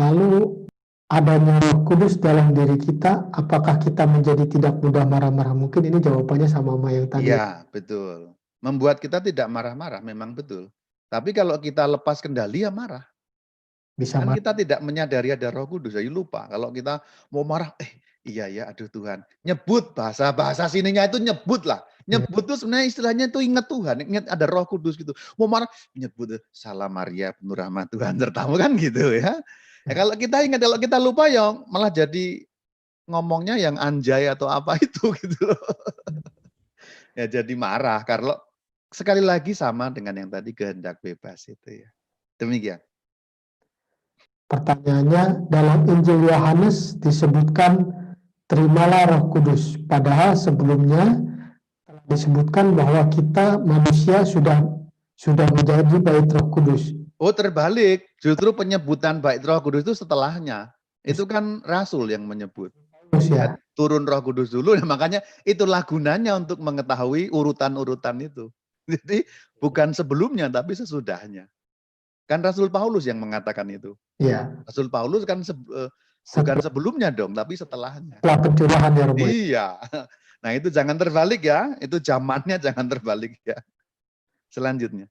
Lalu adanya Roh Kudus dalam diri kita, apakah kita menjadi tidak mudah marah-marah? Mungkin ini jawabannya sama yang tadi. Iya, betul. Membuat kita tidak marah-marah, memang betul. Tapi kalau kita lepas kendali ya marah. Bisa Kan marah. kita tidak menyadari ada Roh Kudus, jadi lupa. Kalau kita mau marah, iya ya, aduh Tuhan. Nyebut bahasa sininya itu nyebut lah. Nyebut tuh sebenarnya istilahnya itu ingat Tuhan, ingat ada Roh Kudus gitu. Mau marah, nyebut salam Maria penuh rahmat Tuhan sertamu kan gitu ya. Ya, kalau kita ingat, kalau kita lupa ya malah jadi ngomongnya yang anjay atau apa itu gitu loh. Ya jadi marah karena sekali lagi sama dengan yang tadi kehendak bebas itu ya. Demikian. Pertanyaannya, dalam Injil Yohanes disebutkan terimalah Roh Kudus, padahal sebelumnya telah disebutkan bahwa kita manusia sudah menjadi bait Roh Kudus. Oh terbalik, justru penyebutan bait Roh Kudus itu setelahnya. Itu kan Rasul yang menyebut. Ya. Turun Roh Kudus dulu, makanya itulah gunanya untuk mengetahui urutan-urutan itu. Jadi bukan sebelumnya tapi sesudahnya. Kan Rasul Paulus yang mengatakan itu. Iya. Rasul Paulus kan bukan sebelumnya dong, tapi setelahnya. Setelah pencurahan ya Romo. Iya. Nah itu jangan terbalik ya, itu zamannya jangan terbalik ya. Selanjutnya.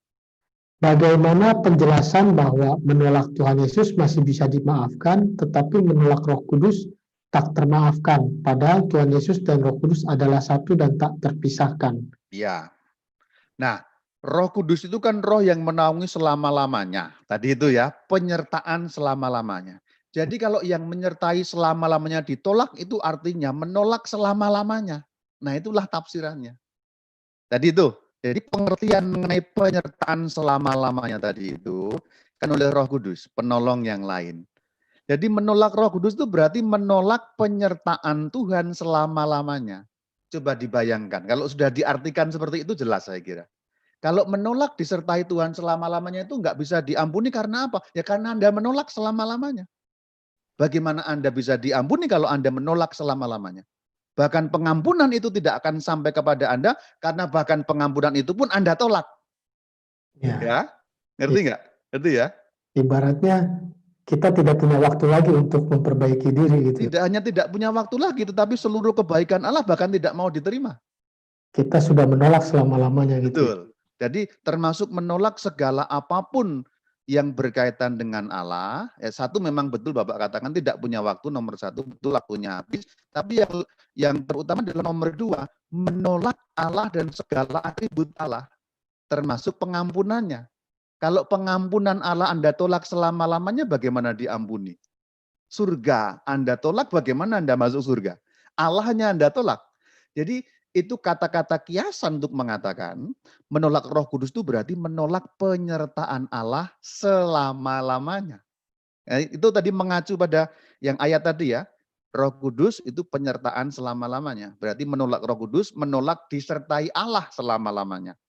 Bagaimana penjelasan bahwa menolak Tuhan Yesus masih bisa dimaafkan, tetapi menolak Roh Kudus tak termaafkan, padahal Tuhan Yesus dan Roh Kudus adalah satu dan tak terpisahkan. Iya. Nah, Roh Kudus itu kan roh yang menaungi selama-lamanya. Tadi itu ya, penyertaan selama-lamanya. Jadi kalau yang menyertai selama-lamanya ditolak, itu artinya menolak selama-lamanya. Nah itulah tafsirannya. Tadi itu, jadi pengertian mengenai penyertaan selama-lamanya tadi itu, kan oleh Roh Kudus, penolong yang lain. Jadi menolak Roh Kudus itu berarti menolak penyertaan Tuhan selama-lamanya. Coba dibayangkan, kalau sudah diartikan seperti itu jelas saya kira. Kalau menolak disertai Tuhan selama-lamanya itu nggak bisa diampuni karena apa? Ya karena Anda menolak selama-lamanya. Bagaimana Anda bisa diampuni kalau Anda menolak selama-lamanya? Bahkan pengampunan itu tidak akan sampai kepada Anda karena bahkan pengampunan itu pun Anda tolak. Ya, ngerti nggak? Ngerti ya? Ibaratnya kita tidak punya waktu lagi untuk memperbaiki diri gitu. Tidak hanya tidak punya waktu lagi, tetapi seluruh kebaikan Allah bahkan tidak mau diterima. Kita sudah menolak selama-lamanya gitu. Betul. Jadi termasuk menolak segala apapun yang berkaitan dengan Allah. Ya, satu memang betul Bapak katakan tidak punya waktu, nomor satu betul waktunya habis. Tapi yang terutama adalah nomor dua, menolak Allah dan segala atribut Allah. Termasuk pengampunannya. Kalau pengampunan Allah Anda tolak selama-lamanya bagaimana diampuni? Surga Anda tolak bagaimana Anda masuk surga? Allahnya Anda tolak. Jadi itu kata-kata kiasan untuk mengatakan menolak Roh Kudus itu berarti menolak penyertaan Allah selama-lamanya. Nah, itu tadi mengacu pada yang ayat tadi ya. Roh Kudus itu penyertaan selama-lamanya. Berarti menolak Roh Kudus, menolak disertai Allah selama-lamanya.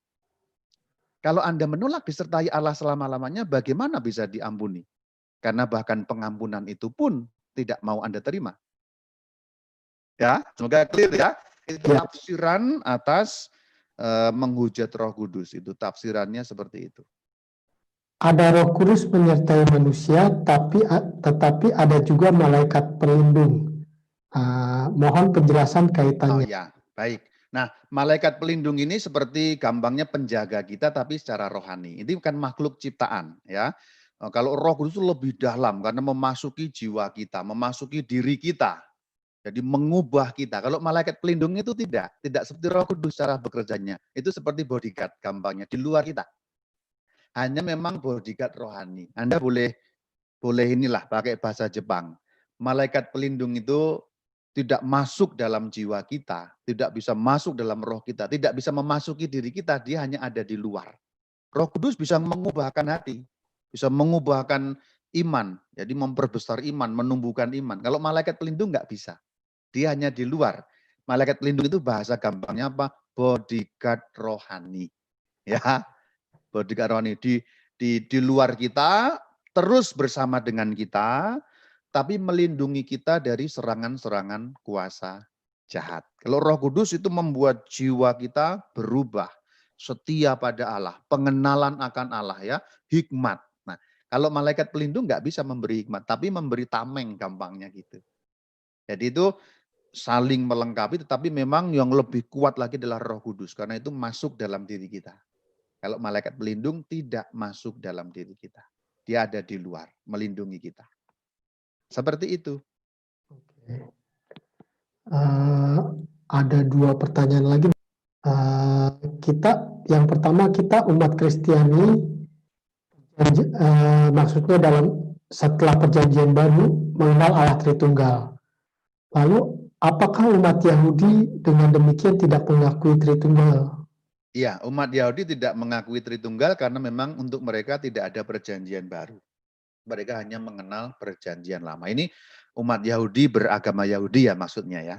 Kalau Anda menolak disertai Allah selama-lamanya, bagaimana bisa diampuni? Karena bahkan pengampunan itu pun tidak mau Anda terima. Ya, semoga clear ya. Itu Ya. tafsiran atas menghujat Roh Kudus. Itu tafsirannya seperti itu. Ada Roh Kudus menyertai manusia, tetapi ada juga malaikat pelindung. Mohon penjelasan Oh kaitannya. ya, baik. Nah, malaikat pelindung ini seperti gampangnya penjaga kita tapi secara rohani. Ini bukan makhluk ciptaan ya. Kalau Roh Kudus itu lebih dalam karena memasuki jiwa kita, memasuki diri kita. Jadi mengubah kita. Kalau malaikat pelindung itu tidak seperti Roh Kudus cara bekerjanya. Itu seperti bodyguard gampangnya di luar kita. Hanya memang bodyguard rohani. Anda boleh inilah pakai bahasa Jepang. Malaikat pelindung itu tidak masuk dalam jiwa kita, tidak bisa masuk dalam roh kita, tidak bisa memasuki diri kita, dia hanya ada di luar. Roh Kudus bisa mengubahkan hati, bisa mengubahkan iman, jadi memperbesar iman, menumbuhkan iman. Kalau malaikat pelindung nggak bisa, dia hanya di luar. Malaikat pelindung itu bahasa gampangnya apa? Bodyguard rohani. Ya, bodyguard rohani di luar kita, terus bersama dengan kita, tapi melindungi kita dari serangan-serangan kuasa jahat. Kalau Roh Kudus itu membuat jiwa kita berubah, setia pada Allah, pengenalan akan Allah ya, hikmat. Nah, kalau malaikat pelindung nggak bisa memberi hikmat, tapi memberi tameng gampangnya gitu. Jadi itu saling melengkapi, tetapi memang yang lebih kuat lagi adalah Roh Kudus, karena itu masuk dalam diri kita. Kalau malaikat pelindung tidak masuk dalam diri kita. Dia ada di luar, melindungi kita. Seperti itu. Oke. Ada dua pertanyaan lagi. Yang pertama kita umat Kristiani, maksudnya setelah perjanjian baru mengenal Allah Tritunggal. Lalu apakah umat Yahudi dengan demikian tidak mengakui Tritunggal? Iya, umat Yahudi tidak mengakui Tritunggal karena memang untuk mereka tidak ada perjanjian baru. Mereka hanya mengenal perjanjian lama. Ini umat Yahudi beragama Yahudi ya maksudnya ya.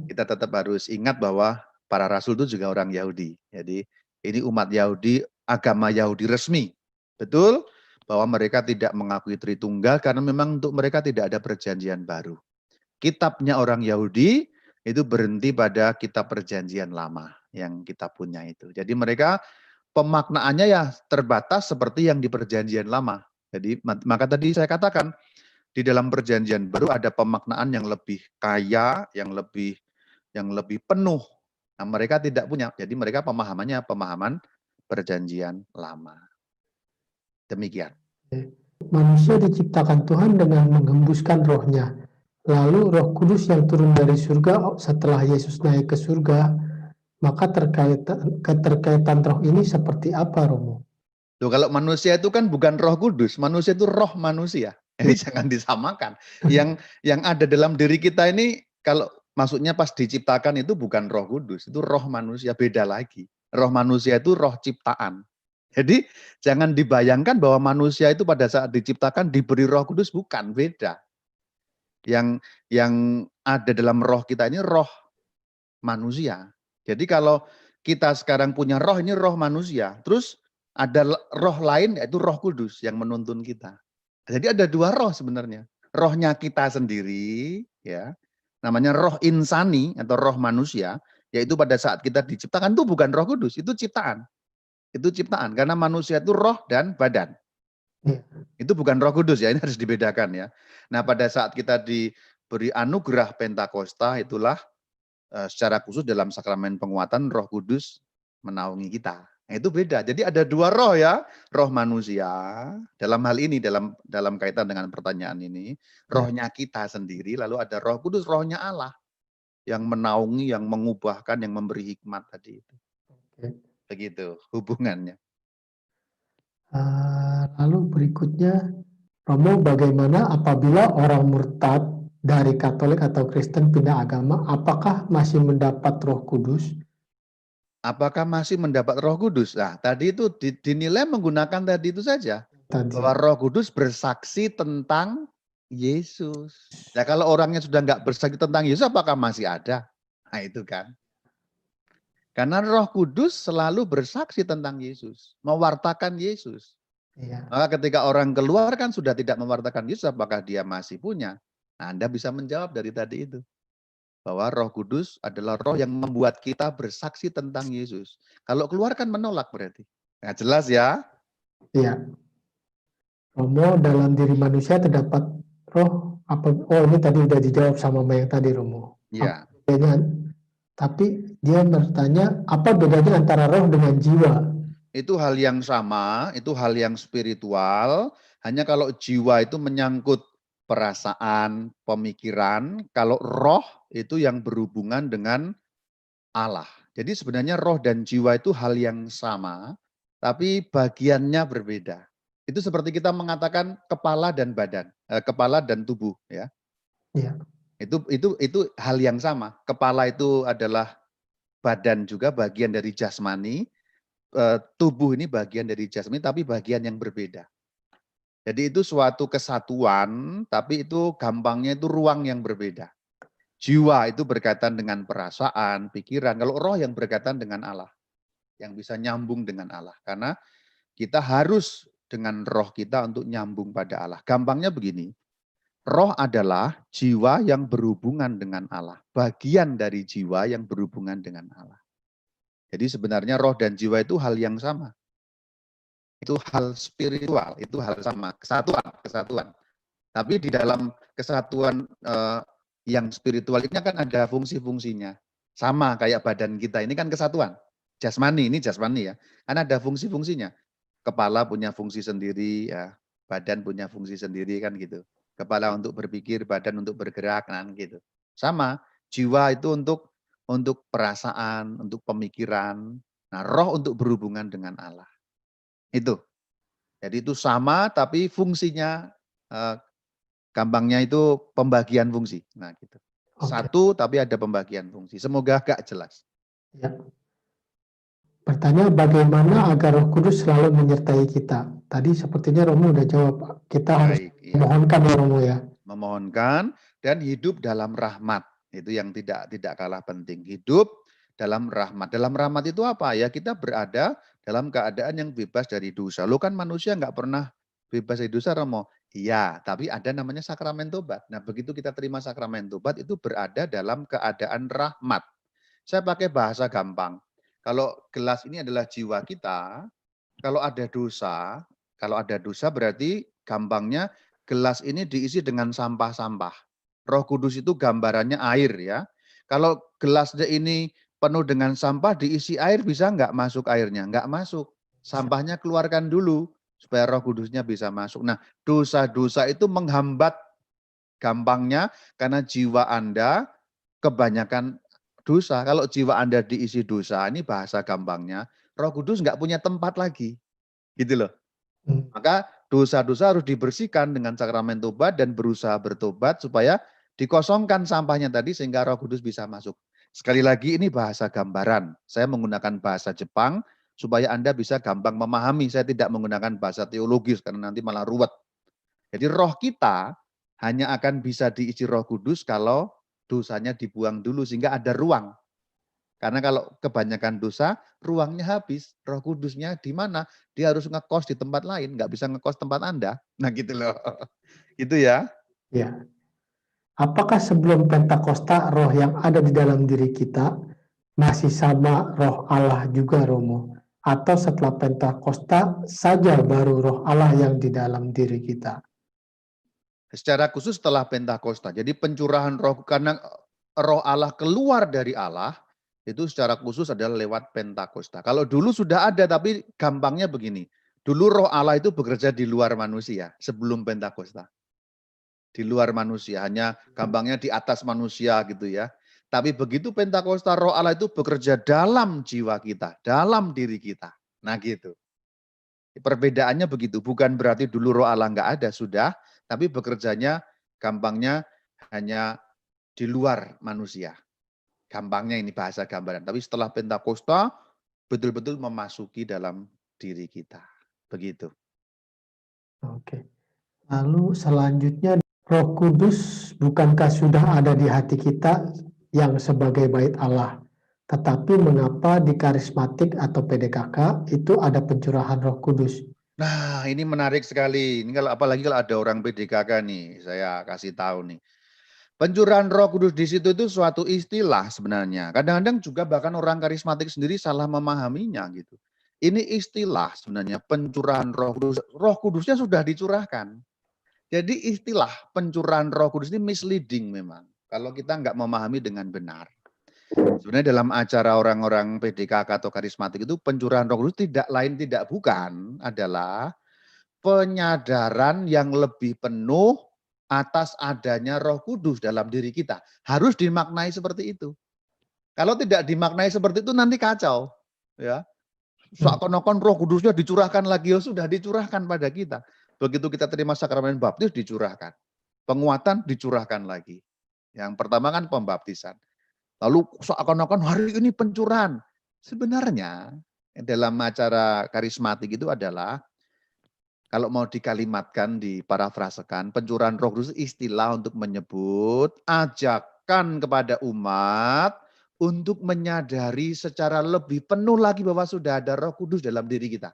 Kita tetap harus ingat bahwa para rasul itu juga orang Yahudi. Jadi ini umat Yahudi, agama Yahudi resmi. Betul bahwa mereka tidak mengakui Tritunggal karena memang untuk mereka tidak ada perjanjian baru. Kitabnya orang Yahudi itu berhenti pada kitab perjanjian lama yang kita punya itu. Jadi mereka pemaknaannya ya terbatas seperti yang di perjanjian lama. Jadi maka tadi saya katakan di dalam perjanjian baru ada pemaknaan yang lebih kaya, yang lebih penuh. Nah, mereka tidak punya. Jadi mereka pemahamannya pemahaman perjanjian lama. Demikian. Manusia diciptakan Tuhan dengan menghembuskan rohnya. Lalu Roh Kudus yang turun dari surga setelah Yesus naik ke surga, maka keterkaitan roh ini seperti apa, Romo? Loh, kalau manusia itu kan bukan Roh Kudus, manusia itu roh manusia. Ini jangan disamakan. Yang ada dalam diri kita ini kalau maksudnya pas diciptakan itu bukan Roh Kudus, itu roh manusia, beda lagi. Roh manusia itu roh ciptaan. Jadi jangan dibayangkan bahwa manusia itu pada saat diciptakan diberi Roh Kudus, bukan, beda. Yang ada dalam roh kita ini roh manusia. Jadi kalau kita sekarang punya roh, ini roh manusia. Terus ada roh lain yaitu Roh Kudus yang menuntun kita. Jadi ada dua roh sebenarnya. Rohnya kita sendiri ya. Namanya roh insani atau roh manusia, yaitu pada saat kita diciptakan itu bukan Roh Kudus, itu ciptaan. Itu ciptaan karena manusia itu roh dan badan. Itu bukan Roh Kudus ya, ini harus dibedakan ya. Nah, pada saat kita diberi anugerah Pentakosta itulah secara khusus dalam sakramen penguatan Roh Kudus menaungi kita. Nah, itu beda. Jadi ada dua roh ya, roh manusia dalam hal ini dalam kaitan dengan pertanyaan ini, rohnya kita sendiri, lalu ada Roh Kudus, rohnya Allah yang menaungi, yang mengubahkan, yang memberi hikmat tadi itu. Begitu hubungannya. Lalu berikutnya, Romo, bagaimana apabila orang murtad dari Katolik atau Kristen pindah agama, apakah masih mendapat Roh Kudus? Apakah masih mendapat Roh Kudus? Nah, tadi itu dinilai menggunakan tadi itu saja. Bahwa Roh Kudus bersaksi tentang Yesus. Nah, kalau orangnya sudah nggak bersaksi tentang Yesus, apakah masih ada? Nah, itu kan. Karena Roh Kudus selalu bersaksi tentang Yesus, mewartakan Yesus. Iya. Maka ketika orang keluar kan sudah tidak mewartakan Yesus, apakah dia masih punya? Nah, Anda bisa menjawab dari tadi itu. Bahwa Roh Kudus adalah roh yang membuat kita bersaksi tentang Yesus. Kalau keluar kan menolak berarti. Nah, jelas ya? Iya. Romo, dalam diri manusia terdapat roh apa? Oh, ini tadi udah dijawab sama Mbak yang tadi, Romo. Apa Ya. bedanya? Tapi dia bertanya, apa bedanya antara roh dengan jiwa? Itu hal yang sama, itu hal yang spiritual. Hanya kalau jiwa itu menyangkut perasaan, pemikiran. Kalau roh itu yang berhubungan dengan Allah. Jadi sebenarnya roh dan jiwa itu hal yang sama, tapi bagiannya berbeda. Itu seperti kita mengatakan kepala dan badan, kepala dan tubuh, ya. Iya. Itu hal yang sama. Kepala itu adalah badan juga, bagian dari jasmani. Tubuh ini bagian dari jasmani, tapi bagian yang berbeda. Jadi itu suatu kesatuan, tapi itu gampangnya itu ruang yang berbeda. Jiwa itu berkaitan dengan perasaan, pikiran. Kalau roh yang berkaitan dengan Allah, yang bisa nyambung dengan Allah. Karena kita harus dengan roh kita untuk nyambung pada Allah. Gampangnya begini, roh adalah jiwa yang berhubungan dengan Allah. Bagian dari jiwa yang berhubungan dengan Allah. Jadi sebenarnya roh dan jiwa itu hal yang sama. Itu hal spiritual, itu hal sama, kesatuan. Tapi di dalam kesatuan yang spiritual ini kan ada fungsi-fungsinya. Sama kayak badan kita, ini kan kesatuan. Jasmani, ini jasmani ya. Kan ada fungsi-fungsinya. Kepala punya fungsi sendiri, ya. Badan punya fungsi sendiri kan gitu. Kepala untuk berpikir, badan untuk bergerak, kan gitu. Sama, jiwa itu untuk perasaan, untuk pemikiran. Nah, roh untuk berhubungan dengan Allah. Itu. Jadi itu sama tapi fungsinya gampangnya itu pembagian fungsi. Nah, gitu. Oke. Satu tapi ada pembagian fungsi. Semoga agak jelas. Ya. Bertanya bagaimana agar Roh Kudus selalu menyertai kita. Tadi sepertinya Romo udah jawab. Kita harus Baik, ya. memohonkan ya Romo ya. Memohonkan dan hidup dalam rahmat. Itu yang tidak kalah penting. Hidup dalam rahmat. Dalam rahmat itu apa? Ya kita berada dalam keadaan yang bebas dari dosa. Lo kan manusia nggak pernah bebas dari dosa, Romo. Iya, tapi ada namanya sakramen tobat. Nah, begitu kita terima sakramen tobat itu berada dalam keadaan rahmat. Saya pakai bahasa gampang. Kalau gelas ini adalah jiwa kita, kalau ada dosa berarti gampangnya gelas ini diisi dengan sampah-sampah. Roh Kudus itu gambarannya air ya. Kalau gelasnya ini penuh dengan sampah diisi air bisa nggak masuk airnya? Nggak masuk. Sampahnya keluarkan dulu supaya Roh Kudusnya bisa masuk. Nah, dosa-dosa itu menghambat gampangnya karena jiwa Anda kebanyakan dosa. Kalau jiwa Anda diisi dosa, ini bahasa gampangnya, Roh Kudus nggak punya tempat lagi. Gitu loh. Maka dosa-dosa harus dibersihkan dengan sakramen tobat dan berusaha bertobat supaya dikosongkan sampahnya tadi sehingga Roh Kudus bisa masuk. Sekali lagi ini bahasa gambaran. Saya menggunakan bahasa Jepang supaya Anda bisa gampang memahami. Saya tidak menggunakan bahasa teologis karena nanti malah ruwet. Jadi roh kita hanya akan bisa diisi Roh Kudus kalau dosanya dibuang dulu sehingga ada ruang. Karena kalau kebanyakan dosa, ruangnya habis. Roh Kudusnya di mana? Dia harus ngekos di tempat lain, nggak bisa ngekos tempat Anda. Nah gitu loh. Itu ya. Ya. Apakah sebelum Pentakosta roh yang ada di dalam diri kita masih sama roh Allah juga, Romo? Atau setelah Pentakosta saja baru roh Allah yang di dalam diri kita? Secara khusus setelah Pentakosta. Jadi pencurahan roh, karena roh Allah keluar dari Allah, itu secara khusus adalah lewat Pentakosta. Kalau dulu sudah ada, tapi gampangnya begini. Dulu roh Allah itu bekerja di luar manusia sebelum Pentakosta. Di luar manusia, hanya gampangnya di atas manusia gitu ya. Tapi begitu Pentakosta, roh Allah itu bekerja dalam jiwa kita, dalam diri kita. Nah gitu. Perbedaannya begitu, bukan berarti dulu roh Allah nggak ada, sudah. Tapi bekerjanya gampangnya hanya di luar manusia. Gampangnya ini bahasa gambaran. Tapi setelah Pentakosta, betul-betul memasuki dalam diri kita. Begitu. Oke. Lalu selanjutnya, Roh Kudus bukankah sudah ada di hati kita yang sebagai bait Allah? Tetapi mengapa di karismatik atau PDKK itu ada pencurahan Roh Kudus? Nah, ini menarik sekali. Ini kalau apalagi kalau ada orang PDKK nih, saya kasih tahu nih. Pencurahan Roh Kudus di situ itu suatu istilah sebenarnya. Kadang-kadang juga bahkan orang karismatik sendiri salah memahaminya gitu. Ini istilah sebenarnya pencurahan Roh Kudus. Roh Kudusnya sudah dicurahkan. Jadi istilah pencurahan Roh Kudus ini misleading memang. Kalau kita nggak memahami dengan benar. Sebenarnya dalam acara orang-orang PDKK atau karismatik itu pencurahan Roh Kudus tidak lain tidak bukan adalah penyadaran yang lebih penuh atas adanya Roh Kudus dalam diri kita. Harus dimaknai seperti itu. Kalau tidak dimaknai seperti itu nanti kacau. Ya, seakan-akan Roh Kudusnya dicurahkan lagi, ya sudah dicurahkan pada kita. Begitu kita terima sakramen baptis dicurahkan. Penguatan dicurahkan lagi. Yang pertama kan pembaptisan. Lalu seakan-akan hari ini pencurahan. Sebenarnya dalam acara karismatik itu adalah kalau mau dikalimatkan, diparafrasekan, pencurahan Roh Kudus istilah untuk menyebut ajakan kepada umat untuk menyadari secara lebih penuh lagi bahwa sudah ada Roh Kudus dalam diri kita.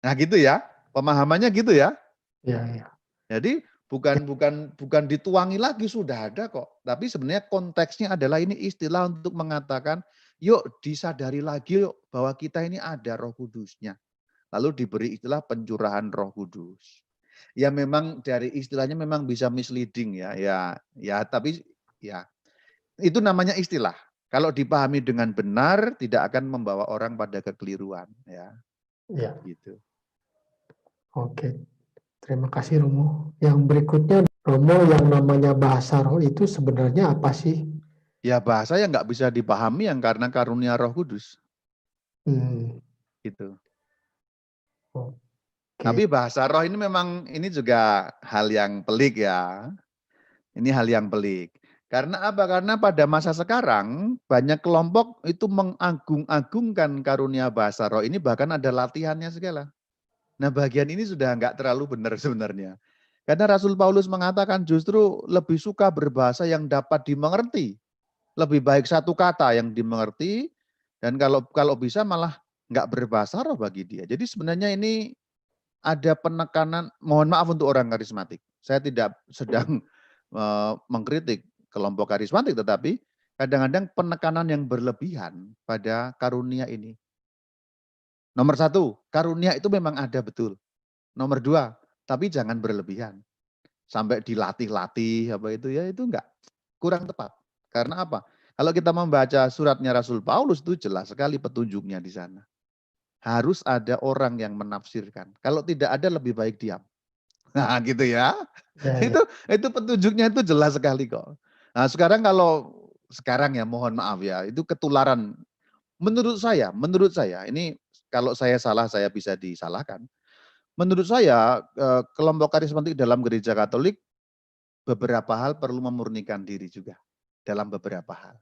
Nah, gitu ya. Pemahamannya gitu ya. Ya, ya. Jadi bukan dituangi lagi, sudah ada kok. Tapi sebenarnya konteksnya adalah ini istilah untuk mengatakan, yuk disadari lagi yuk bahwa kita ini ada Roh Kudusnya. Lalu diberi istilah pencurahan Roh Kudus. Ya memang dari istilahnya memang bisa misleading ya. Ya tapi ya itu namanya istilah. Kalau dipahami dengan benar tidak akan membawa orang pada kekeliruan ya. Ya. Gitu. Oke. Terima kasih Romo. Yang berikutnya, Romo, yang namanya bahasa roh itu sebenarnya apa sih? Ya bahasa yang nggak bisa dipahami yang karena karunia Roh Kudus. Gitu. Oke. Tapi bahasa roh ini memang ini juga hal yang pelik ya. Ini hal yang pelik. Karena apa? Karena pada masa sekarang banyak kelompok itu mengagung-agungkan karunia bahasa roh ini, bahkan ada latihannya segala. Nah bagian ini sudah nggak terlalu benar sebenarnya. Karena Rasul Paulus mengatakan justru lebih suka berbahasa yang dapat dimengerti. Lebih baik satu kata yang dimengerti, dan kalau bisa malah nggak berbahasa roh bagi dia. Jadi sebenarnya ini ada penekanan, mohon maaf untuk orang karismatik. Saya tidak sedang mengkritik kelompok karismatik, tetapi kadang-kadang penekanan yang berlebihan pada karunia ini. Nomor satu, karunia itu memang ada betul. Nomor dua, tapi jangan berlebihan. Sampai dilatih-latih apa itu ya, itu enggak, kurang tepat. Karena apa? Kalau kita membaca suratnya Rasul Paulus itu jelas sekali petunjuknya di sana. Harus ada orang yang menafsirkan. Kalau tidak ada lebih baik diam. Nah, gitu ya. Ya. Itu petunjuknya itu jelas sekali kok. Nah, sekarang ya mohon maaf ya, itu ketularan menurut saya ini kalau saya salah saya bisa disalahkan. Menurut saya kelompok karismatik dalam gereja Katolik beberapa hal perlu memurnikan diri juga dalam beberapa hal.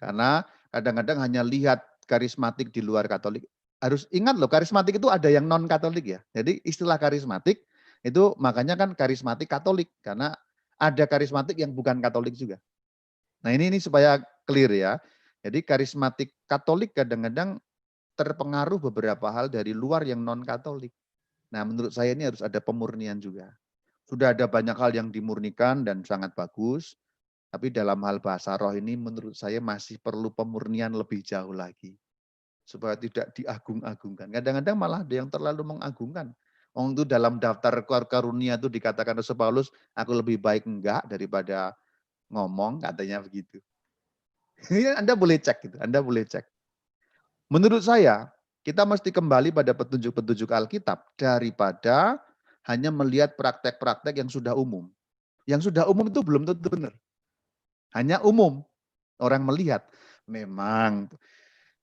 Karena kadang-kadang hanya lihat karismatik di luar Katolik. Harus ingat loh, karismatik itu ada yang non Katolik ya. Jadi istilah karismatik itu makanya kan karismatik Katolik, karena ada karismatik yang bukan Katolik juga. Nah ini supaya clear ya. Jadi karismatik Katolik kadang-kadang terpengaruh beberapa hal dari luar yang non Katolik. Nah menurut saya ini harus ada pemurnian juga. Sudah ada banyak hal yang dimurnikan dan sangat bagus. Tapi dalam hal bahasa roh ini menurut saya masih perlu pemurnian lebih jauh lagi. Supaya tidak diagung-agungkan. Kadang-kadang malah ada yang terlalu mengagungkan. Itu dalam daftar karunia itu dikatakan Rasul Paulus, aku lebih baik enggak daripada ngomong, katanya begitu. Anda boleh cek gitu, Anda boleh cek. Menurut saya, kita mesti kembali pada petunjuk-petunjuk Alkitab daripada hanya melihat praktek-praktek yang sudah umum. Yang sudah umum itu belum tentu benar. Hanya umum. Orang melihat. Memang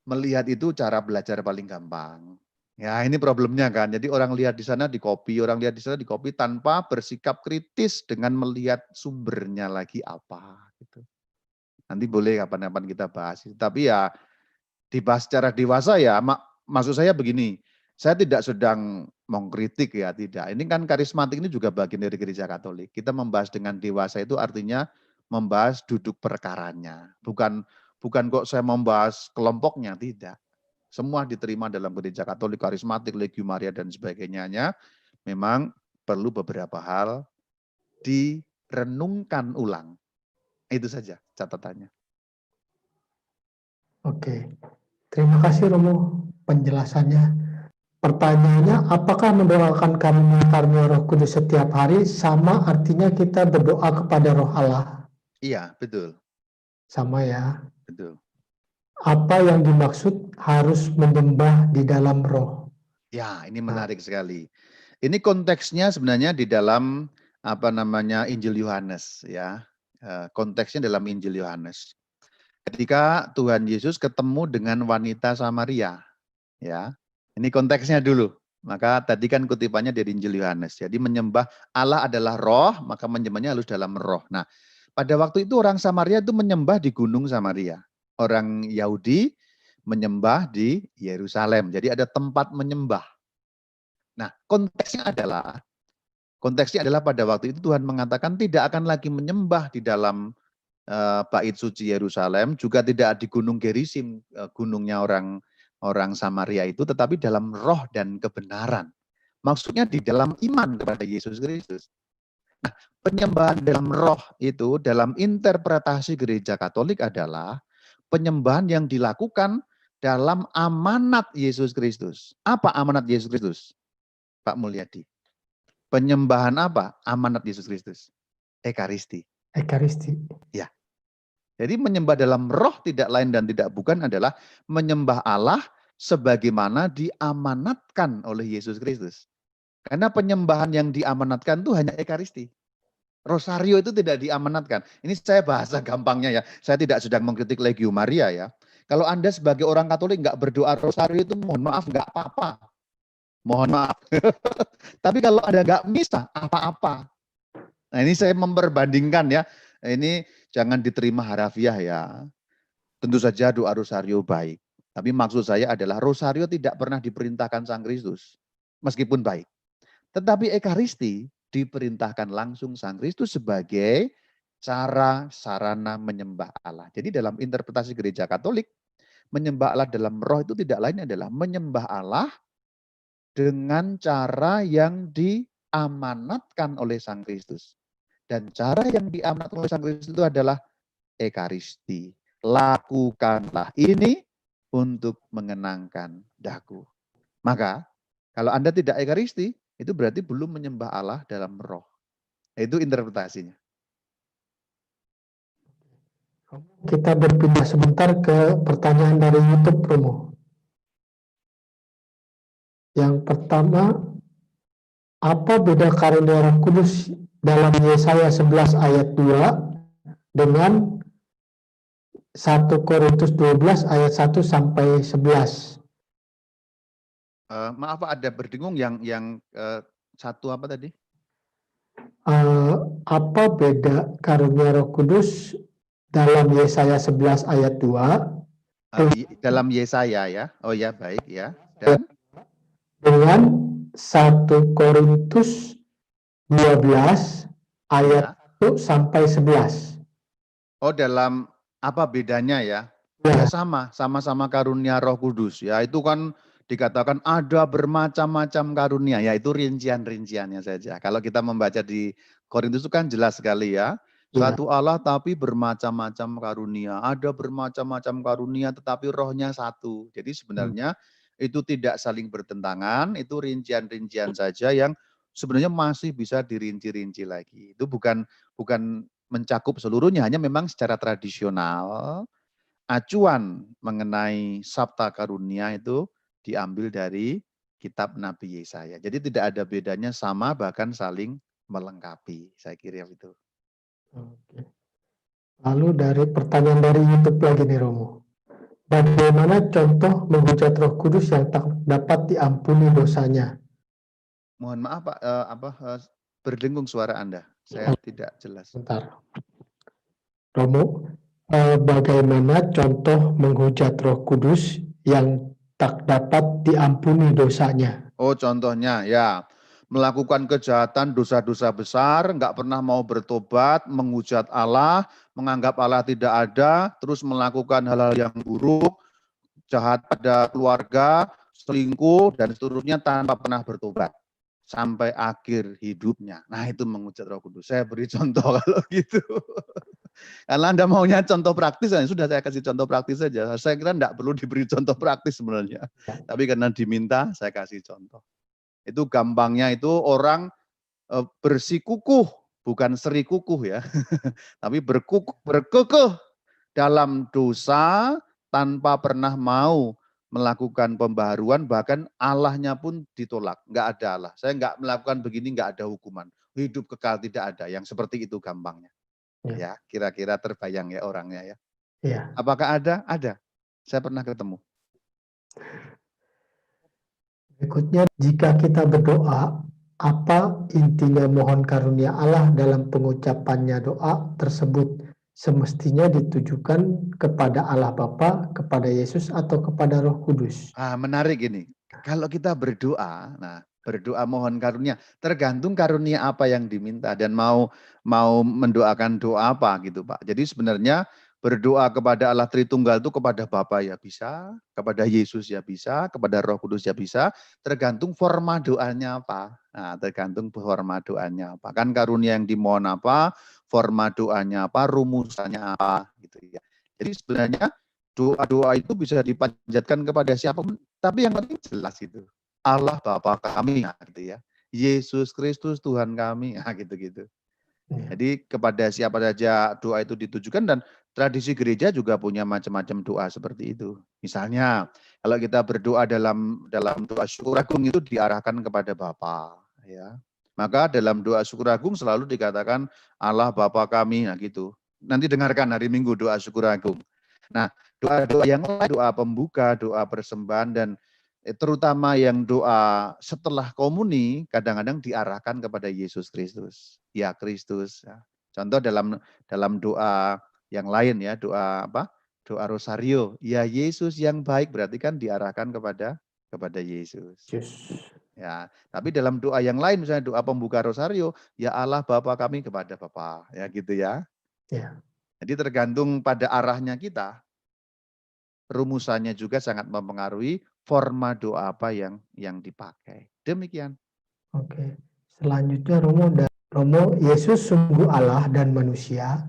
melihat itu cara belajar paling gampang. Ya ini problemnya kan. Jadi orang lihat di sana di-copy, orang lihat di sana di-copy tanpa bersikap kritis dengan melihat sumbernya lagi apa. Gitu. Nanti boleh kapan-kapan kita bahas. Tapi ya dibahas secara dewasa ya. Maksud saya begini, saya tidak sedang mengkritik ya, tidak. Ini kan karismatik ini juga bagian dari gereja Katolik. Kita membahas dengan dewasa itu artinya membahas duduk perkaranya, bukan Bukan kok saya membahas kelompoknya, tidak. Semua diterima dalam gereja Katolik, karismatik, Legium Maria, dan sebagainya. Memang perlu beberapa hal direnungkan ulang. Itu saja catatannya. Oke, terima kasih Romo penjelasannya. Pertanyaannya, apakah mendoakan karunia Roh Kudus setiap hari sama artinya kita berdoa kepada Roh Allah? Iya, betul. Sama ya. Betul. Apa yang dimaksud harus menyembah di dalam roh? Ya, ini menarik sekali. Ini konteksnya sebenarnya di dalam Injil Yohanes ya. Konteksnya dalam Injil Yohanes. Ketika Tuhan Yesus ketemu dengan wanita Samaria, ya. Ini konteksnya dulu. Maka tadi kan kutipannya dari Injil Yohanes. Jadi menyembah Allah adalah roh, maka menyembahnya harus dalam roh. Nah, pada waktu itu orang Samaria itu menyembah di Gunung Samaria. Orang Yahudi menyembah di Yerusalem. Jadi ada tempat menyembah. Nah, konteksnya adalah pada waktu itu Tuhan mengatakan tidak akan lagi menyembah di dalam bait suci Yerusalem, juga tidak di Gunung Gerizim, gunungnya orang Samaria itu, tetapi dalam roh dan kebenaran. Maksudnya di dalam iman kepada Yesus Kristus. Nah, penyembahan dalam roh itu dalam interpretasi gereja Katolik adalah penyembahan yang dilakukan dalam amanat Yesus Kristus. Apa amanat Yesus Kristus? Pak Mulyadi. Penyembahan apa? Amanat Yesus Kristus. Ekaristi. Ekaristi. Ya. Jadi menyembah dalam roh tidak lain dan tidak bukan adalah menyembah Allah sebagaimana diamanatkan oleh Yesus Kristus. Karena penyembahan yang diamanatkan itu hanya Ekaristi. Rosario itu tidak diamanatkan. Ini saya bahasa gampangnya ya. Saya tidak sedang mengkritik Legium Maria ya. Kalau Anda sebagai orang Katolik nggak berdoa Rosario itu mohon maaf nggak apa-apa. Mohon maaf. Tapi kalau Anda nggak misa, apa-apa. Nah ini saya memperbandingkan ya. Ini jangan diterima harafiah ya. Tentu saja doa Rosario baik. Tapi maksud saya adalah Rosario tidak pernah diperintahkan Sang Kristus. Meskipun baik. Tetapi Ekaristi diperintahkan langsung Sang Kristus sebagai cara sarana menyembah Allah. Jadi dalam interpretasi gereja Katolik, menyembah Allah dalam roh itu tidak lain adalah menyembah Allah dengan cara yang diamanatkan oleh Sang Kristus. Dan cara yang diamanatkan oleh Sang Kristus itu adalah Ekaristi. Lakukanlah ini untuk mengenangkan daku. Maka kalau Anda tidak Ekaristi, itu berarti belum menyembah Allah dalam roh. Itu interpretasinya. Kita berpindah sebentar ke pertanyaan dari YouTube, Romo. Yang pertama, apa beda karunia Roh Kudus dalam Yesaya 11 ayat 2 dengan 1 Korintus 12 ayat 1 sampai 11? Maaf Pak, ada berdengung yang satu apa tadi? Apa beda karunia Roh Kudus dalam Yesaya 11 ayat 2 dalam Yesaya ya. Oh ya, baik ya. Dan dengan 1 Korintus 12 ayat 1 sampai 11. Oh, dalam apa bedanya ya? Ya, Ya sama-sama karunia Roh Kudus. Ya, itu kan dikatakan ada bermacam-macam karunia. Ya, itu rincian-rinciannya saja. Kalau kita membaca di Korintus itu kan jelas sekali ya. Satu Allah tapi bermacam-macam karunia. Ada bermacam-macam karunia tetapi rohnya satu. Jadi sebenarnya itu tidak saling bertentangan, itu rincian-rincian saja yang sebenarnya masih bisa dirinci-rinci lagi. Itu bukan mencakup seluruhnya, hanya memang secara tradisional acuan mengenai Sabta Karunia itu diambil dari kitab Nabi Yesaya. Jadi tidak ada bedanya, sama bahkan saling melengkapi. Saya kira itu. Oke. Lalu dari pertanyaan dari YouTube lagi nih, Romo. Bagaimana contoh menghujat Roh Kudus yang tak dapat diampuni dosanya? Mohon maaf Pak, berdengung suara Anda. Saya tidak jelas. Bentar. Romo, bagaimana contoh menghujat Roh Kudus yang tak dapat diampuni dosanya? Oh, contohnya ya. melakukan kejahatan, dosa-dosa besar, nggak pernah mau bertobat, menghujat Allah, menganggap Allah tidak ada, terus melakukan hal-hal yang buruk, jahat pada keluarga, selingkuh, dan seterusnya tanpa pernah bertobat sampai akhir hidupnya. Nah, itu menghujat Roh Kudus. Saya beri contoh kalau gitu. Karena Anda maunya contoh praktis, ya sudah saya kasih contoh praktis saja. Saya kira enggak perlu diberi contoh praktis sebenarnya. Tapi karena diminta, saya kasih contoh. Itu gampangnya itu orang bersikukuh, bukan serikukuh ya. Tapi berkukuh dalam dosa tanpa pernah mau melakukan pembaharuan, bahkan Allahnya pun ditolak. Enggak ada Allah. Saya enggak melakukan begini, enggak ada hukuman. Hidup kekal tidak ada. Yang seperti itu gampangnya. Ya, kira-kira terbayang ya orangnya ya. Ya. Apakah ada? Ada. Saya pernah ketemu. Berikutnya, jika kita berdoa, apa intinya mohon karunia Allah dalam pengucapannya doa tersebut semestinya ditujukan kepada Allah Bapa, kepada Yesus, atau kepada Roh Kudus? Menarik ini. Kalau kita berdoa, nah berdoa mohon karunia, tergantung karunia apa yang diminta dan mau mendoakan doa apa gitu Pak. Jadi sebenarnya berdoa kepada Allah Tritunggal itu kepada Bapa ya bisa, kepada Yesus ya bisa, kepada Roh Kudus ya bisa, tergantung forma doanya apa. Nah, tergantung forma doanya apa. Kan karunia yang dimohon apa, forma doanya apa, rumusannya apa gitu ya. Jadi sebenarnya doa-doa itu bisa dipanjatkan kepada siapapun, tapi yang penting jelas itu. Allah Bapa kami, gitu ya. Yesus Kristus Tuhan kami, gitu-gitu. Jadi kepada siapa saja doa itu ditujukan dan tradisi gereja juga punya macam-macam doa seperti itu. Misalnya kalau kita berdoa dalam doa syukur agung itu diarahkan kepada Bapa, ya. Maka dalam doa syukur agung selalu dikatakan Allah Bapa kami, nah gitu. Nanti dengarkan hari Minggu doa syukur agung. Nah, doa-doa yang lain, doa pembuka, doa persembahan dan terutama yang doa setelah komuni kadang-kadang diarahkan kepada Yesus Kristus. Ya Kristus. Ya. Contoh dalam doa yang lain ya, doa apa? Doa rosario. Ya Yesus yang baik berarti kan diarahkan kepada Yesus. Ya, tapi dalam doa yang lain misalnya doa pembuka rosario, ya Allah Bapa kami kepada Bapa. Ya gitu ya. Ya. Jadi tergantung pada arahnya kita. Rumusannya juga sangat mempengaruhi forma doa apa yang dipakai. Demikian. Oke. Selanjutnya Romo, Yesus sungguh Allah dan manusia.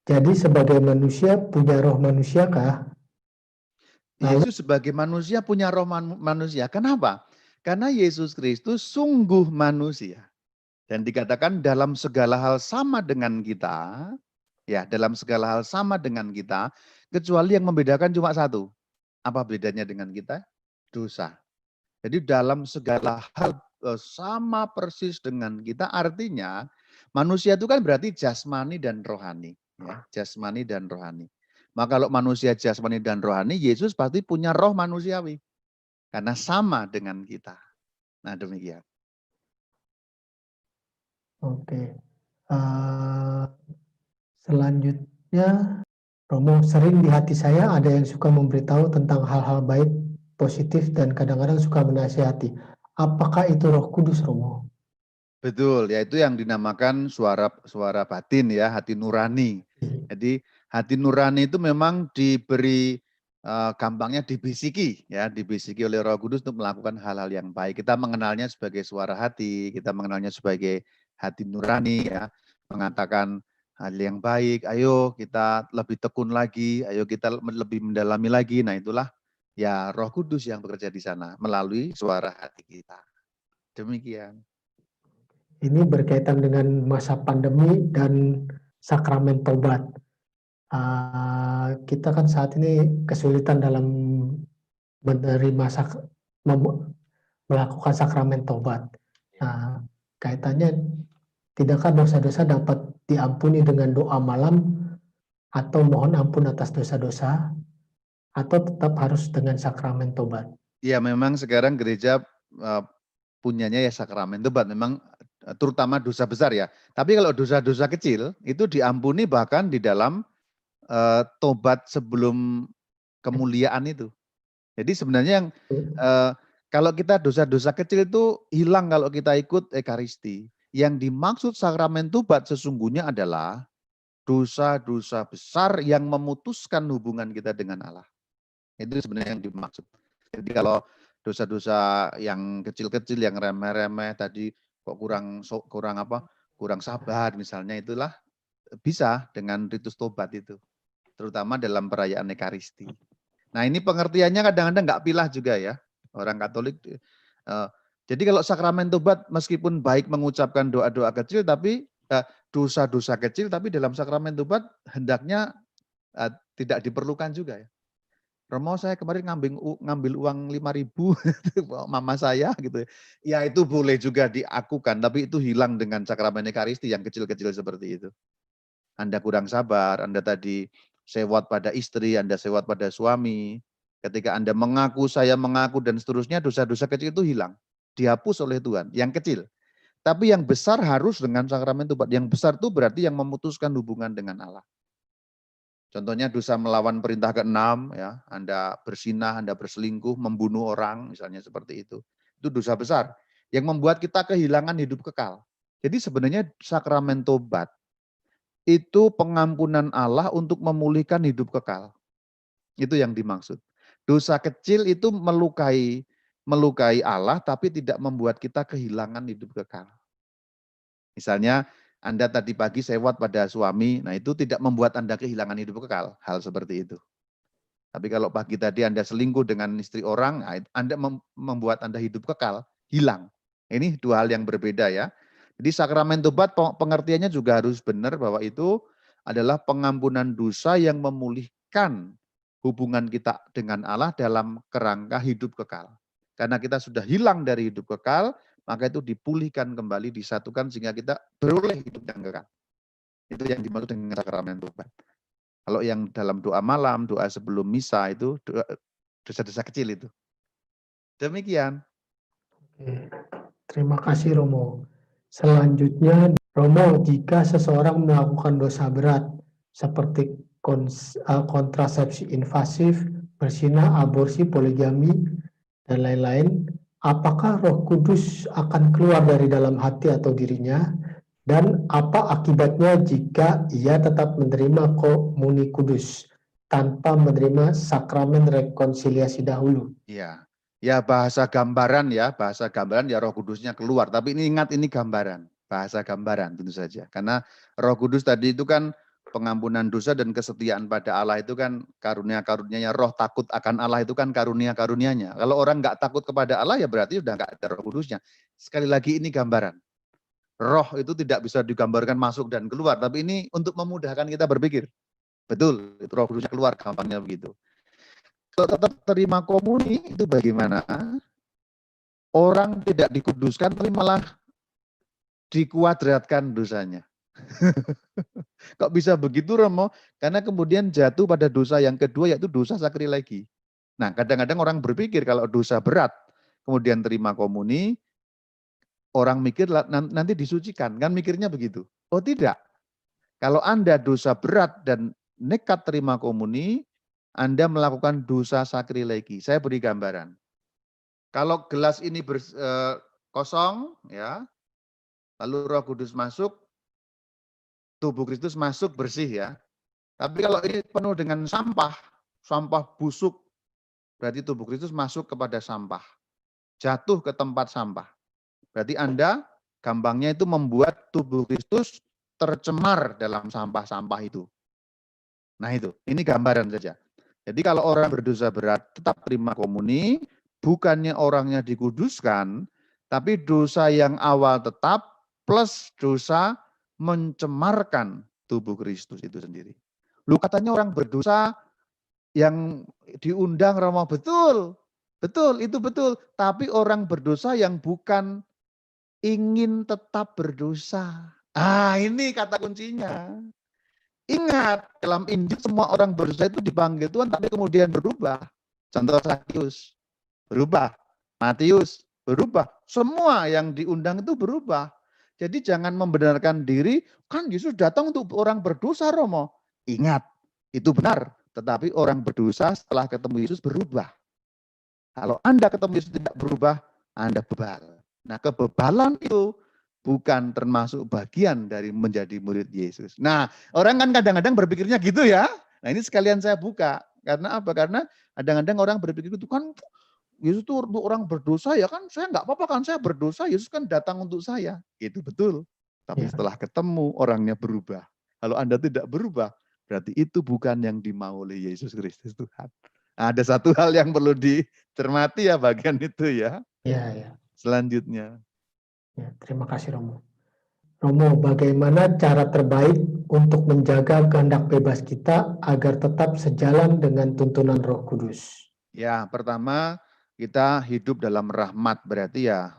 Jadi sebagai manusia punya roh manusiakah? Yesus sebagai manusia punya roh manusia. Kenapa? Karena Yesus Kristus sungguh manusia. Dan dikatakan dalam segala hal sama dengan kita, ya dalam segala hal sama dengan kita, kecuali yang membedakan cuma satu. Apa bedanya dengan kita? Dosa. Jadi dalam segala hal sama persis dengan kita, artinya manusia itu kan berarti jasmani dan rohani. Ya, jasmani dan rohani. Maka kalau manusia jasmani dan rohani, Yesus pasti punya roh manusiawi. Karena sama dengan kita. Nah demikian. Oke. Selanjutnya, Romo, sering di hati saya ada yang suka memberitahu tentang hal-hal baik, positif, dan kadang-kadang suka menasihati. Apakah itu Roh Kudus, Romo? Betul, yaitu yang dinamakan suara batin ya, hati nurani. Jadi hati nurani itu memang diberi gampangnya dibisiki ya, dibisiki oleh Roh Kudus untuk melakukan hal-hal yang baik. Kita mengenalnya sebagai suara hati, kita mengenalnya sebagai hati nurani ya, mengatakan hal yang baik, ayo kita lebih tekun lagi, ayo kita lebih mendalami lagi. Nah, itulah ya Roh Kudus yang bekerja di sana melalui suara hati kita. Demikian. Ini berkaitan dengan masa pandemi dan sakramen tobat. Kita kan saat ini kesulitan dalam menerima melakukan sakramen tobat. Nah, kaitannya, tidakkah dosa-dosa dapat diampuni dengan doa malam atau mohon ampun atas dosa-dosa, atau tetap harus dengan sakramen tobat? Ya memang sekarang gereja punyanya ya sakramen tobat, memang terutama dosa besar ya. Tapi kalau dosa-dosa kecil itu diampuni bahkan di dalam tobat sebelum kemuliaan itu. Jadi sebenarnya yang Kalau kita dosa-dosa kecil itu hilang kalau kita ikut Ekaristi. Yang dimaksud sakramen tobat sesungguhnya adalah dosa-dosa besar yang memutuskan hubungan kita dengan Allah. Itu sebenarnya yang dimaksud. Jadi kalau dosa-dosa yang kecil-kecil, yang remeh-remeh tadi kok kurang sabar misalnya, itulah bisa dengan ritus tobat itu. Terutama dalam perayaan Ekaristi. Nah ini pengertiannya kadang-kadang nggak pilah juga ya. Orang Katolik. Jadi kalau sakramen tobat meskipun baik mengucapkan doa-doa kecil, tapi dosa-dosa kecil, tapi dalam sakramen tobat hendaknya tidak diperlukan juga ya. Romo, saya kemarin ngambil uang 5.000 mama saya gitu. Ya itu boleh juga diakukan, tapi itu hilang dengan sakramen Ekaristi yang kecil-kecil seperti itu. Anda kurang sabar, Anda tadi sewot pada istri, Anda sewot pada suami. Ketika Anda mengaku, saya mengaku, dan seterusnya, dosa-dosa kecil itu hilang. Dihapus oleh Tuhan, yang kecil. Tapi yang besar harus dengan sakramen tobat. Yang besar itu berarti yang memutuskan hubungan dengan Allah. Contohnya dosa melawan perintah ke-6, ya, Anda bersinah, Anda berselingkuh, membunuh orang, misalnya seperti itu. Itu dosa besar yang membuat kita kehilangan hidup kekal. Jadi sebenarnya sakramen tobat itu pengampunan Allah untuk memulihkan hidup kekal. Itu yang dimaksud. Dosa kecil itu melukai Allah tapi tidak membuat kita kehilangan hidup kekal. Misalnya Anda tadi pagi sewot pada suami, nah itu tidak membuat Anda kehilangan hidup kekal, hal seperti itu. Tapi kalau pagi tadi Anda selingkuh dengan istri orang, nah Anda membuat Anda hidup kekal, hilang. Ini dua hal yang berbeda ya. Jadi sakramen tobat pengertiannya juga harus benar bahwa itu adalah pengampunan dosa yang memulihkan hubungan kita dengan Allah dalam kerangka hidup kekal. Karena kita sudah hilang dari hidup kekal, maka itu dipulihkan kembali, disatukan sehingga kita beroleh hidup yang kekal. Itu yang dimaksud dengan sakramen tobat. Kalau yang dalam doa malam, doa sebelum misa itu dosa-dosa kecil itu. Demikian. Oke. Terima kasih Romo. Selanjutnya, Romo, jika seseorang melakukan dosa berat seperti kontrasepsi invasif, bersinah, aborsi, poligami, dan lain-lain, apakah Roh Kudus akan keluar dari dalam hati atau dirinya? Dan apa akibatnya jika ia tetap menerima komuni kudus tanpa menerima sakramen rekonsiliasi dahulu? Iya. Ya bahasa gambaran ya Roh Kudusnya keluar. Tapi ini ingat ini gambaran, bahasa gambaran tentu saja. Karena Roh Kudus tadi itu kan pengampunan dosa dan kesetiaan pada Allah itu kan karunia-karunianya. Roh takut akan Allah itu kan karunia-karunianya. Kalau orang nggak takut kepada Allah ya berarti sudah nggak ada Roh Kudusnya. Sekali lagi ini gambaran. Roh itu tidak bisa digambarkan masuk dan keluar, tapi ini untuk memudahkan kita berpikir. Betul, itu Roh Kudusnya keluar, gampangnya begitu. Kalau tetap terima komuni itu bagaimana? Orang tidak dikuduskan tapi malah dikuadratkan dosanya. Kok bisa begitu Romo? Karena kemudian jatuh pada dosa yang kedua yaitu dosa sakrilegi. Nah kadang-kadang orang berpikir kalau dosa berat kemudian terima komuni, orang mikir nanti disucikan, kan mikirnya begitu. Oh tidak, kalau Anda dosa berat dan nekat terima komuni, Anda melakukan dosa sakrilegi. Saya beri gambaran. Kalau gelas ini kosong, ya, lalu Roh Kudus masuk, tubuh Kristus masuk bersih ya. Tapi kalau ini penuh dengan sampah, sampah busuk, berarti tubuh Kristus masuk kepada sampah, jatuh ke tempat sampah. Berarti Anda gampangnya itu membuat tubuh Kristus tercemar dalam sampah-sampah itu. Nah itu, ini gambaran saja. Jadi kalau orang berdosa berat tetap terima komuni, bukannya orangnya dikuduskan, tapi dosa yang awal tetap plus dosa mencemarkan tubuh Kristus itu sendiri. Lu katanya orang berdosa yang diundang Romo, betul, itu betul. Tapi orang berdosa yang bukan ingin tetap berdosa. Ah ini kata kuncinya. Ingat, dalam Injil semua orang berdosa itu dipanggil Tuhan, tapi kemudian berubah. Contoh Sakius, berubah. Matius, berubah. Semua yang diundang itu berubah. Jadi jangan membenarkan diri, kan Yesus datang untuk orang berdosa, Romo. Ingat, itu benar. Tetapi orang berdosa setelah ketemu Yesus berubah. Kalau Anda ketemu Yesus tidak berubah, Anda bebal. Nah, kebebalan itu bukan termasuk bagian dari menjadi murid Yesus. Nah, orang kan kadang-kadang berpikirnya gitu ya. Nah, ini sekalian saya buka. Karena apa? Karena kadang-kadang orang berpikir itu kan Yesus itu untuk orang berdosa ya kan, saya nggak apa-apa kan, saya berdosa, Yesus kan datang untuk saya. Itu betul. Tapi Ya, setelah ketemu orangnya berubah. Kalau Anda tidak berubah, berarti itu bukan yang dimau oleh Yesus Kristus Tuhan. Ada satu hal yang perlu dicermati ya bagian itu ya. ya. Selanjutnya. Ya, terima kasih Romo. Romo, bagaimana cara terbaik untuk menjaga kehendak bebas kita agar tetap sejalan dengan tuntunan Roh Kudus? Ya, pertama kita hidup dalam rahmat, berarti ya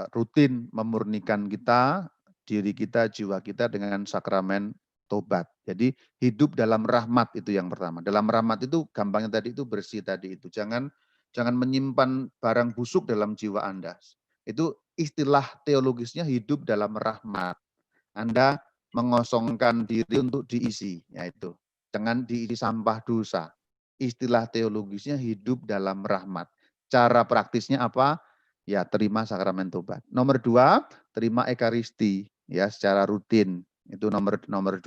rutin memurnikan kita, diri kita, jiwa kita dengan sakramen tobat. Jadi hidup dalam rahmat itu yang pertama. Dalam rahmat itu gampangnya tadi itu bersih tadi itu. Jangan menyimpan barang busuk dalam jiwa Anda. Itu istilah teologisnya hidup dalam rahmat. Anda mengosongkan diri untuk diisi, yaitu jangan diisi sampah dosa. Istilah teologisnya hidup dalam rahmat. Cara praktisnya apa? Ya, terima sakramen tobat. Nomor 2, terima ekaristi ya secara rutin. Itu nomor 2.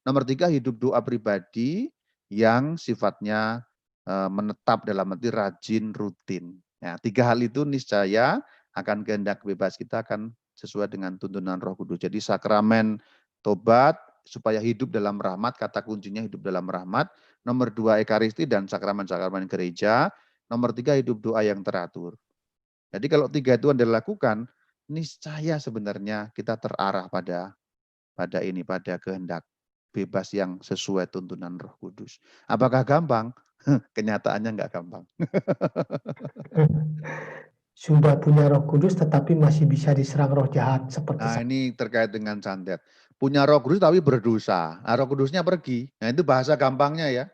Nomor 3, hidup doa pribadi yang sifatnya menetap dalam arti rajin, rutin. Ya, 3 hal itu niscaya akan kehendak bebas kita akan sesuai dengan tuntunan Roh Kudus. Jadi sakramen tobat supaya hidup dalam rahmat, kata kuncinya hidup dalam rahmat. Nomor 2 ekaristi dan sakramen-sakramen gereja. Nomor 3 hidup doa yang teratur. Jadi kalau 3 itu Anda lakukan, niscaya sebenarnya kita terarah pada kehendak bebas yang sesuai tuntunan Roh Kudus. Apakah gampang? Kenyataannya enggak gampang. Sudah punya Roh Kudus tetapi masih bisa diserang roh jahat seperti Nah, ini terkait dengan santet. Punya Roh Kudus tapi berdosa. Nah, Roh Kudusnya pergi. Nah, itu bahasa gampangnya ya.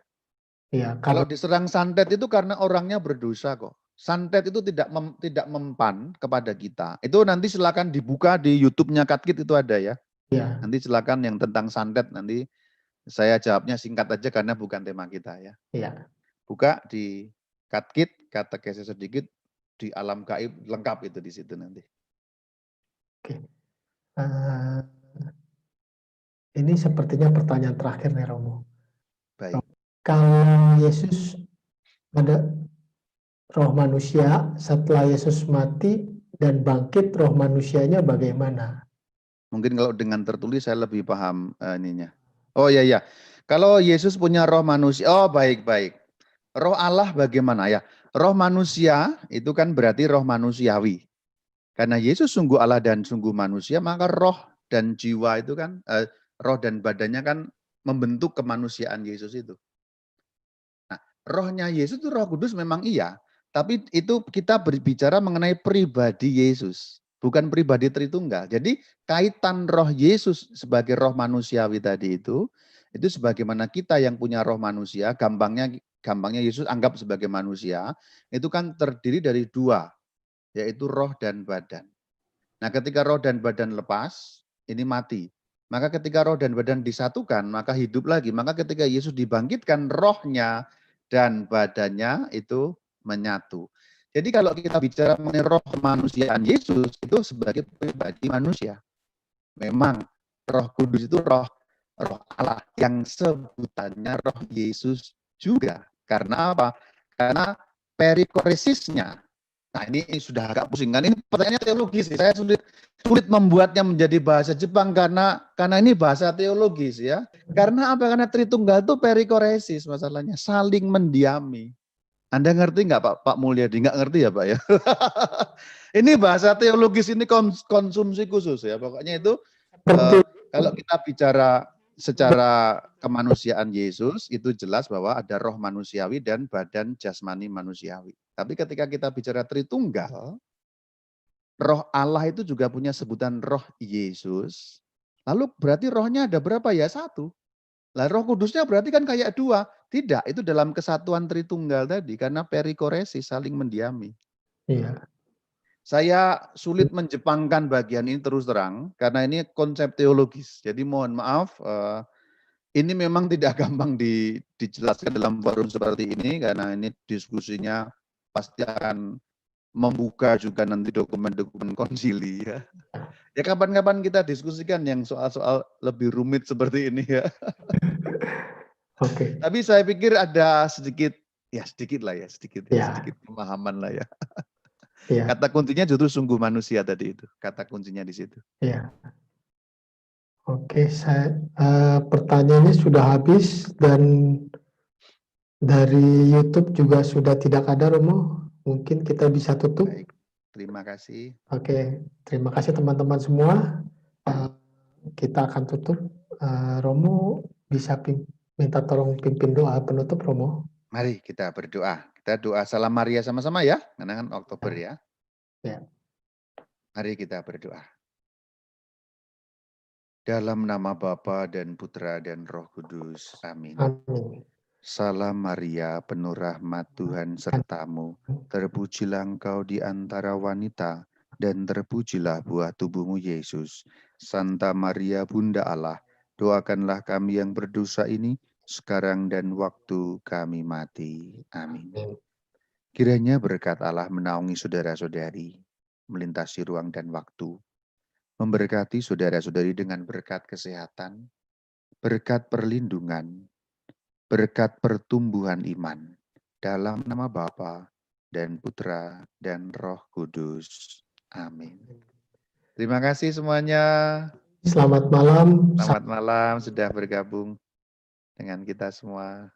ya, Kalau karena diserang santet itu karena orangnya berdosa kok. Santet itu tidak mempan kepada kita. Itu nanti silakan dibuka di YouTube-nya Katkit itu ada ya. ya, Nanti silakan yang tentang santet nanti saya jawabnya singkat aja karena bukan tema kita ya. ya. Buka di Katkit, katekese sedikit di alam gaib lengkap itu di situ nanti. Oke. Eh, ini sepertinya pertanyaan terakhir nih Romo. Baik. Kalau Yesus ada roh manusia, setelah Yesus mati dan bangkit, roh manusianya bagaimana? Mungkin kalau dengan tertulis saya lebih paham ininya. Oh iya iya. Kalau Yesus punya roh manusia, oh baik-baik. Roh Allah bagaimana ya? Roh manusia itu kan berarti roh manusiawi. Karena Yesus sungguh Allah dan sungguh manusia, maka roh dan jiwa itu kan, roh dan badannya kan membentuk kemanusiaan Yesus itu. Nah, rohnya Yesus itu Roh Kudus memang iya, tapi itu kita berbicara mengenai pribadi Yesus, bukan pribadi Tritunggal. Jadi kaitan roh Yesus sebagai roh manusiawi tadi itu sebagaimana kita yang punya roh manusia, gampangnya Yesus anggap sebagai manusia, itu kan terdiri dari 2, yaitu roh dan badan. Nah, ketika roh dan badan lepas, ini mati. Maka ketika roh dan badan disatukan, maka hidup lagi. Maka ketika Yesus dibangkitkan, rohnya dan badannya itu menyatu. Jadi kalau kita bicara mengenai roh kemanusiaan Yesus, itu sebagai pribadi manusia. Memang roh kudus itu roh Allah yang sebutannya roh Yesus juga. Karena apa? Karena perikoresisnya. Nah, ini sudah agak pusing kan? Ini pertanyaannya teologis. Saya sulit membuatnya menjadi bahasa Jepang karena ini bahasa teologis ya. Karena apa? Karena Tritunggal itu perikoresis masalahnya, saling mendiami. Anda ngerti nggak Pak Mulyadi? Nggak ngerti ya Pak ya? Ini bahasa teologis, ini konsumsi khusus ya. Pokoknya itu kalau kita bicara secara kemanusiaan Yesus, itu jelas bahwa ada roh manusiawi dan badan jasmani manusiawi. Tapi ketika kita bicara Tritunggal, roh Allah itu juga punya sebutan roh Yesus. Lalu berarti rohnya ada berapa ya? 1. Lah roh kudusnya berarti kan kayak 2. Tidak, itu dalam kesatuan Tritunggal tadi. Karena perikoresis, saling mendiami. Iya. Saya sulit menjepangkan bagian ini terus terang, karena ini konsep teologis. Jadi mohon maaf, ini memang tidak gampang dijelaskan dalam forum seperti ini, karena ini diskusinya pasti akan membuka juga nanti dokumen-dokumen konsili ya. Ya kapan-kapan kita diskusikan yang soal-soal lebih rumit seperti ini ya. Oke. Tapi saya pikir ada sedikit lah ya, sedikit Ya, pemahaman lah ya. ya, Kata kuncinya justru sungguh manusia tadi itu. Kata kuncinya di situ. ya. Oke, pertanyaannya sudah habis dan dari YouTube juga sudah tidak ada, Romo. Mungkin kita bisa tutup. Baik, terima kasih. Oke, terima kasih teman-teman semua. Eh, kita akan tutup. Romo bisa minta tolong pimpin doa penutup, Romo. Mari kita berdoa. Kita doa salam Maria sama-sama ya. Karena kan Oktober ya. Ya. Mari kita berdoa. Dalam nama Bapa dan Putra dan Roh Kudus. Amin. Amin. Salam Maria, penuh rahmat Tuhan sertamu. Terpujilah engkau di antara wanita, dan terpujilah buah tubuhmu Yesus. Santa Maria Bunda Allah, doakanlah kami yang berdosa ini, sekarang dan waktu kami mati. Amin. Kiranya berkat Allah menaungi saudara-saudari, melintasi ruang dan waktu, memberkati saudara-saudari dengan berkat kesehatan, berkat perlindungan, berkat pertumbuhan iman, dalam nama Bapa dan Putra dan Roh Kudus. Amin. Terima kasih semuanya. Selamat malam. Selamat malam sudah bergabung dengan kita semua.